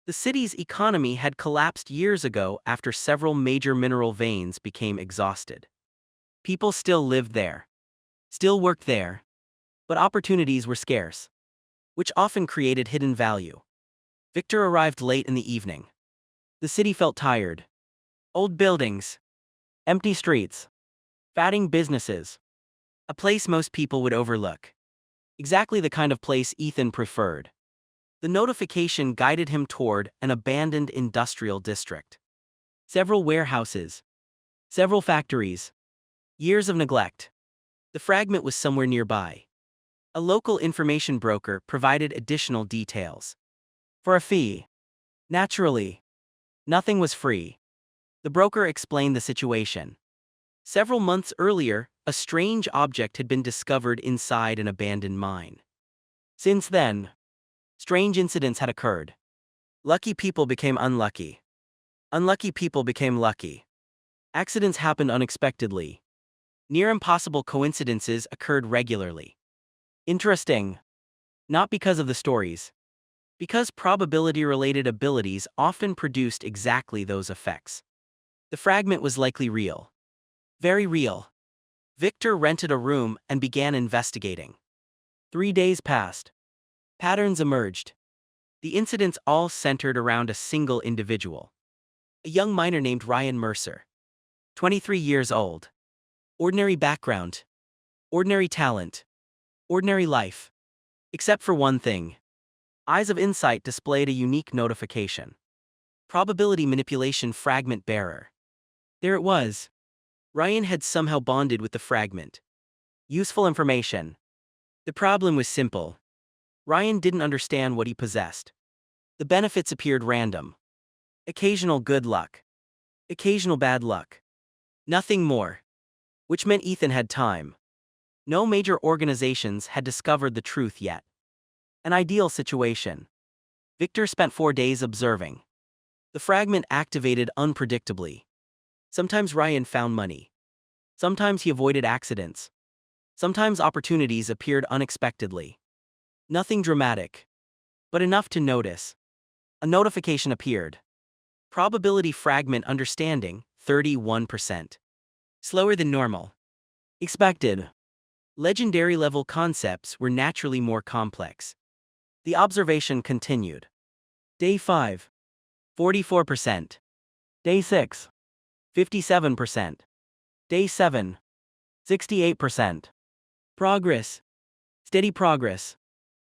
The city's economy had collapsed years ago after several major mineral veins became exhausted. People still lived there, still worked there, but opportunities were scarce, which often created hidden value. Victor arrived late in the evening. The city felt tired. Old buildings, empty streets, fatting businesses. A place most people would overlook. Exactly the kind of place Ethan preferred. The notification guided him toward an abandoned industrial district. Several warehouses. Several factories. Years of neglect. The fragment was somewhere nearby. A local information broker provided additional details. For a fee. Naturally. Nothing was free. The broker explained the situation. Several months earlier, a strange object had been discovered inside an abandoned mine. Since then, strange incidents had occurred. Lucky people became unlucky. Unlucky people became lucky. Accidents happened unexpectedly. Near impossible coincidences occurred regularly. Interesting. Not because of the stories. Because probability-related abilities often produced exactly those effects. The fragment was likely real. Very real. Victor rented a room and began investigating. 3 days passed. Patterns emerged. The incidents all centered around a single individual. A young miner named Ryan Mercer. 23 years old. Ordinary background. Ordinary talent. Ordinary life. Except for one thing. Eyes of Insight displayed a unique notification. Probability manipulation fragment bearer. There it was. Ryan had somehow bonded with the fragment. Useful information. The problem was simple. Ryan didn't understand what he possessed. The benefits appeared random. Occasional good luck. Occasional bad luck. Nothing more. Which meant Ethan had time. No major organizations had discovered the truth yet. An ideal situation. Victor spent 4 days observing. The fragment activated unpredictably. Sometimes Ryan found money. Sometimes he avoided accidents. Sometimes opportunities appeared unexpectedly. Nothing dramatic, but enough to notice. A notification appeared. Probability fragment understanding, 31%. Slower than normal. Expected. Legendary level concepts were naturally more complex. The observation continued. Day 5. 44%. Day 6. 57%. Day 7. 68%. Progress. Steady progress.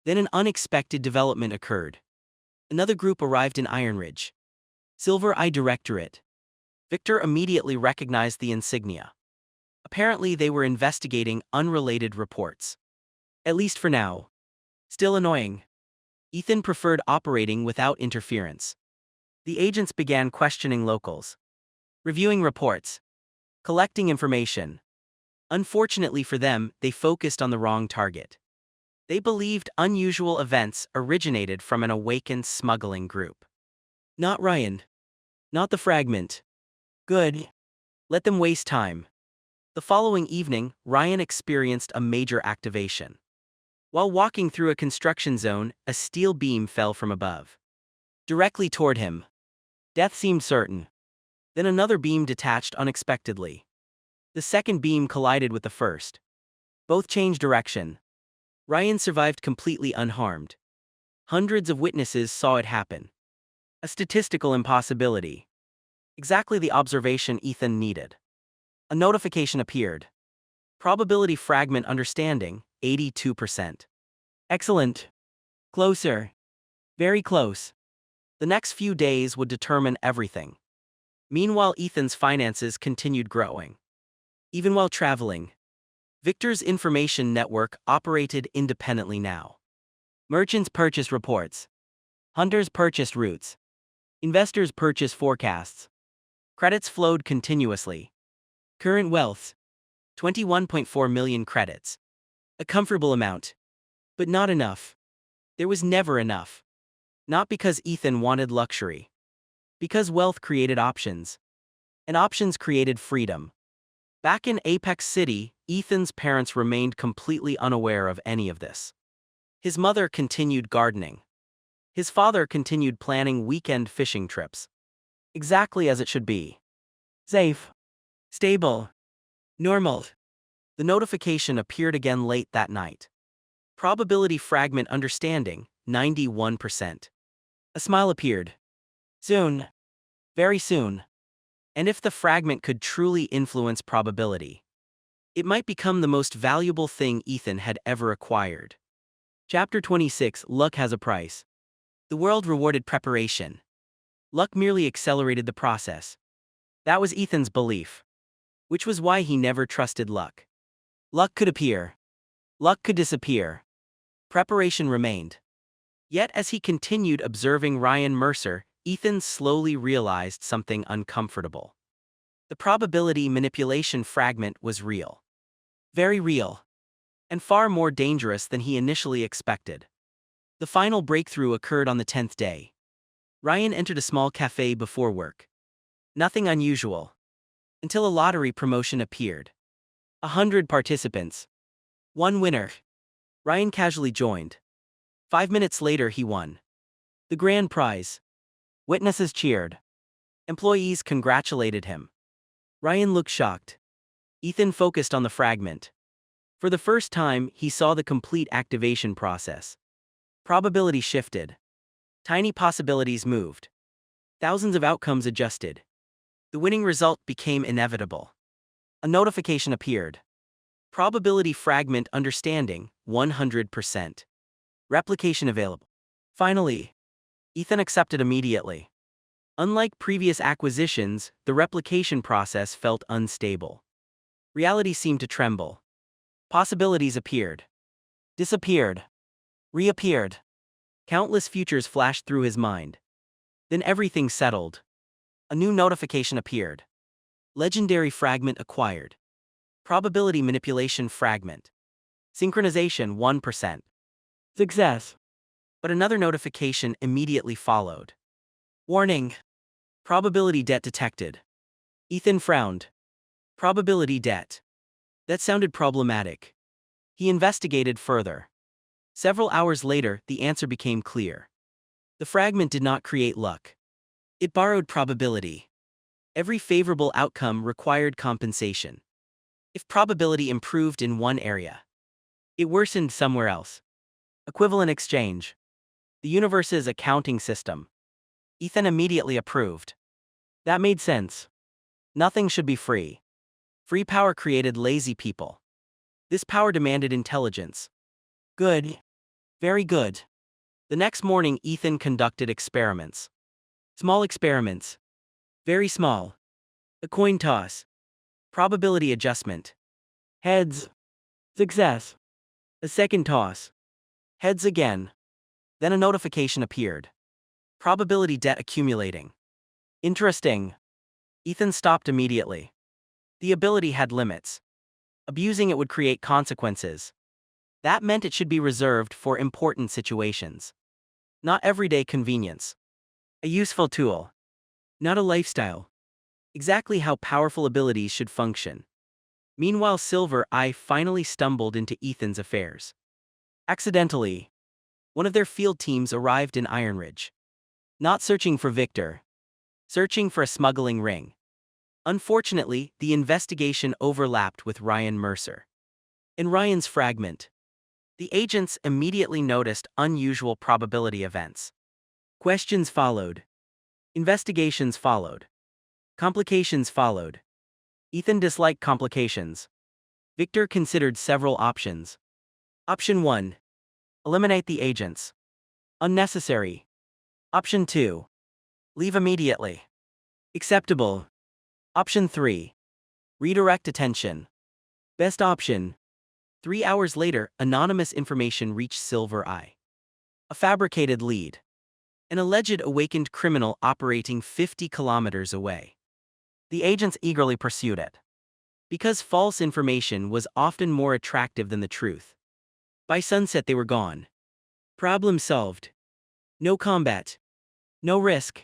Then an unexpected development occurred. Another group arrived in Ironridge. Silver Eye Directorate. Victor immediately recognized the insignia. Apparently they were investigating unrelated reports. At least for now. Still annoying. Ethan preferred operating without interference. The agents began questioning locals. Reviewing reports. Collecting information. Unfortunately for them, they focused on the wrong target. They believed unusual events originated from an awakened smuggling group. Not Ryan. Not the fragment. Good. Let them waste time. The following evening, Ryan experienced a major activation. While walking through a construction zone, a steel beam fell from above. Directly toward him. Death seemed certain. Then another beam detached unexpectedly. The second beam collided with the first. Both changed direction. Ryan survived completely unharmed. Hundreds of witnesses saw it happen. A statistical impossibility. Exactly the observation Ethan needed. A notification appeared. Probability fragment understanding, 82%. Excellent. Closer. Very close. The next few days would determine everything. Meanwhile, Ethan's finances continued growing. Even while traveling, Victor's information network operated independently now. Merchants purchased reports. Hunters purchased routes. Investors purchased forecasts. Credits flowed continuously. Current wealth: 21.4 million credits. A comfortable amount. But not enough. There was never enough. Not because Ethan wanted luxury. Because wealth created options. And options created freedom. Back in Apex City, Ethan's parents remained completely unaware of any of this. His mother continued gardening. His father continued planning weekend fishing trips. Exactly as it should be. Safe. Stable. Normal. The notification appeared again late that night. Probability fragment understanding, 91%. A smile appeared. Soon. Very soon. And if the fragment could truly influence probability, it might become the most valuable thing Ethan had ever acquired. Chapter 26: Luck has a price. The world rewarded preparation. Luck merely accelerated the process. That was Ethan's belief. Which was why he never trusted luck. Luck could appear. Luck could disappear. Preparation remained. Yet as he continued observing Ryan Mercer, Ethan slowly realized something uncomfortable. The probability manipulation fragment was real. Very real. And far more dangerous than he initially expected. The final breakthrough occurred on the 10th day. Ryan entered a small cafe before work. Nothing unusual. Until a lottery promotion appeared. 100 participants. One winner. Ryan casually joined. 5 minutes later he won. The grand prize. Witnesses cheered. Employees congratulated him. Ryan looked shocked. Ethan focused on the fragment. For the first time, he saw the complete activation process. Probability shifted. Tiny possibilities moved. Thousands of outcomes adjusted. The winning result became inevitable. A notification appeared. Probability fragment understanding, 100%. Replication available. Finally, Ethan accepted immediately. Unlike previous acquisitions, the replication process felt unstable. Reality seemed to tremble. Possibilities appeared. Disappeared. Reappeared. Countless futures flashed through his mind. Then everything settled. A new notification appeared. Legendary fragment acquired. Probability manipulation fragment. Synchronization 1%. Success. But another notification immediately followed. Warning. Probability debt detected. Ethan frowned. Probability debt. That sounded problematic. He investigated further. Several hours later, the answer became clear. The fragment did not create luck. It borrowed probability. Every favorable outcome required compensation. If probability improved in one area, it worsened somewhere else. Equivalent exchange. The universe's accounting system. Ethan immediately approved. That made sense. Nothing should be free. Free power created lazy people. This power demanded intelligence. Good. Very good. The next morning, Ethan conducted experiments. Small experiments. Very small. A coin toss. Probability adjustment. Heads. Success. A second toss. Heads again. Then a notification appeared. Probability debt accumulating. Interesting. Ethan stopped immediately. The ability had limits. Abusing it would create consequences. That meant it should be reserved for important situations. Not everyday convenience. A useful tool. Not a lifestyle. Exactly how powerful abilities should function. Meanwhile, Silver Eye finally stumbled into Ethan's affairs. Accidentally, one of their field teams arrived in Iron Ridge. Not searching for Victor. Searching for a smuggling ring. Unfortunately, the investigation overlapped with Ryan Mercer. In Ryan's fragment, the agents immediately noticed unusual probability events. Questions followed. Investigations followed. Complications followed. Ethan disliked complications. Victor considered several options. Option 1. Eliminate the agents. Unnecessary. Option 2. Leave immediately. Acceptable. Option 3. Redirect attention. Best option. 3 hours later, anonymous information reached Silver Eye. A fabricated lead. An alleged awakened criminal operating 50 kilometers away. The agents eagerly pursued it. Because false information was often more attractive than the truth. By sunset they were gone. Problem solved. No combat. No risk.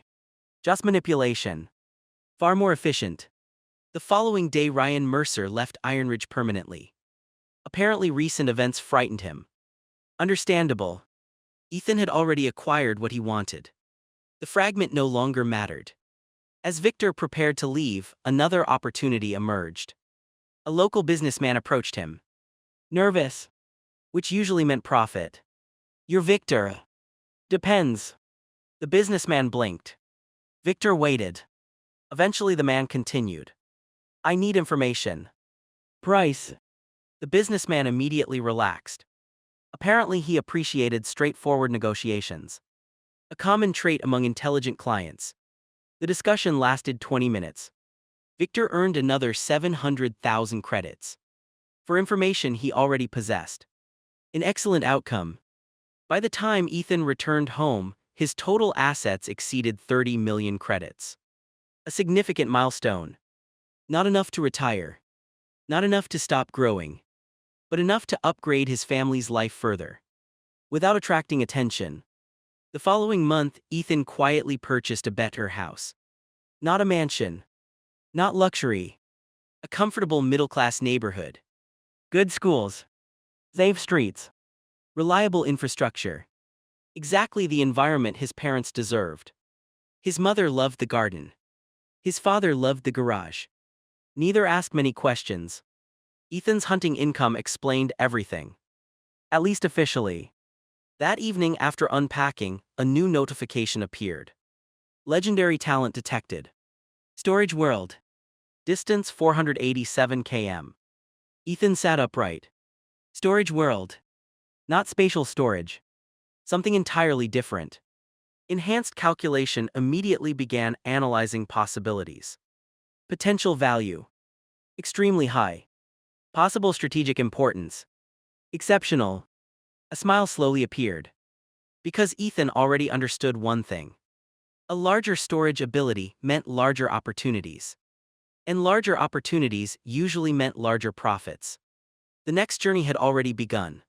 Just manipulation. Far more efficient. The following day Ryan Mercer left Iron Ridge permanently. Apparently recent events frightened him. Understandable. Ethan had already acquired what he wanted. The fragment no longer mattered. As Victor prepared to leave, another opportunity emerged. A local businessman approached him. Nervous. Which usually meant profit. You're Victor. Depends. The businessman blinked. Victor waited. Eventually the man continued. I need information. Price. The businessman immediately relaxed. Apparently he appreciated straightforward negotiations. A common trait among intelligent clients. The discussion lasted 20 minutes. Victor earned another 700,000 credits. For information he already possessed. An excellent outcome. By the time Ethan returned home, his total assets exceeded 30 million credits. A significant milestone. Not enough to retire. Not enough to stop growing. But enough to upgrade his family's life further. Without attracting attention. The following month, Ethan quietly purchased a better house. Not a mansion. Not luxury. A comfortable middle-class neighborhood. Good schools. Safe streets. Reliable infrastructure. Exactly the environment his parents deserved. His mother loved the garden. His father loved the garage. Neither asked many questions. Ethan's hunting income explained everything. At least officially. That evening after unpacking, a new notification appeared. Legendary talent detected. Storage world. Distance 487 km. Ethan sat upright. Storage world. Not spatial storage. Something entirely different. Enhanced calculation immediately began analyzing possibilities. Potential value. Extremely high. Possible strategic importance. Exceptional. A smile slowly appeared. Because Ethan already understood one thing. A larger storage ability meant larger opportunities. And larger opportunities usually meant larger profits. The next journey had already begun.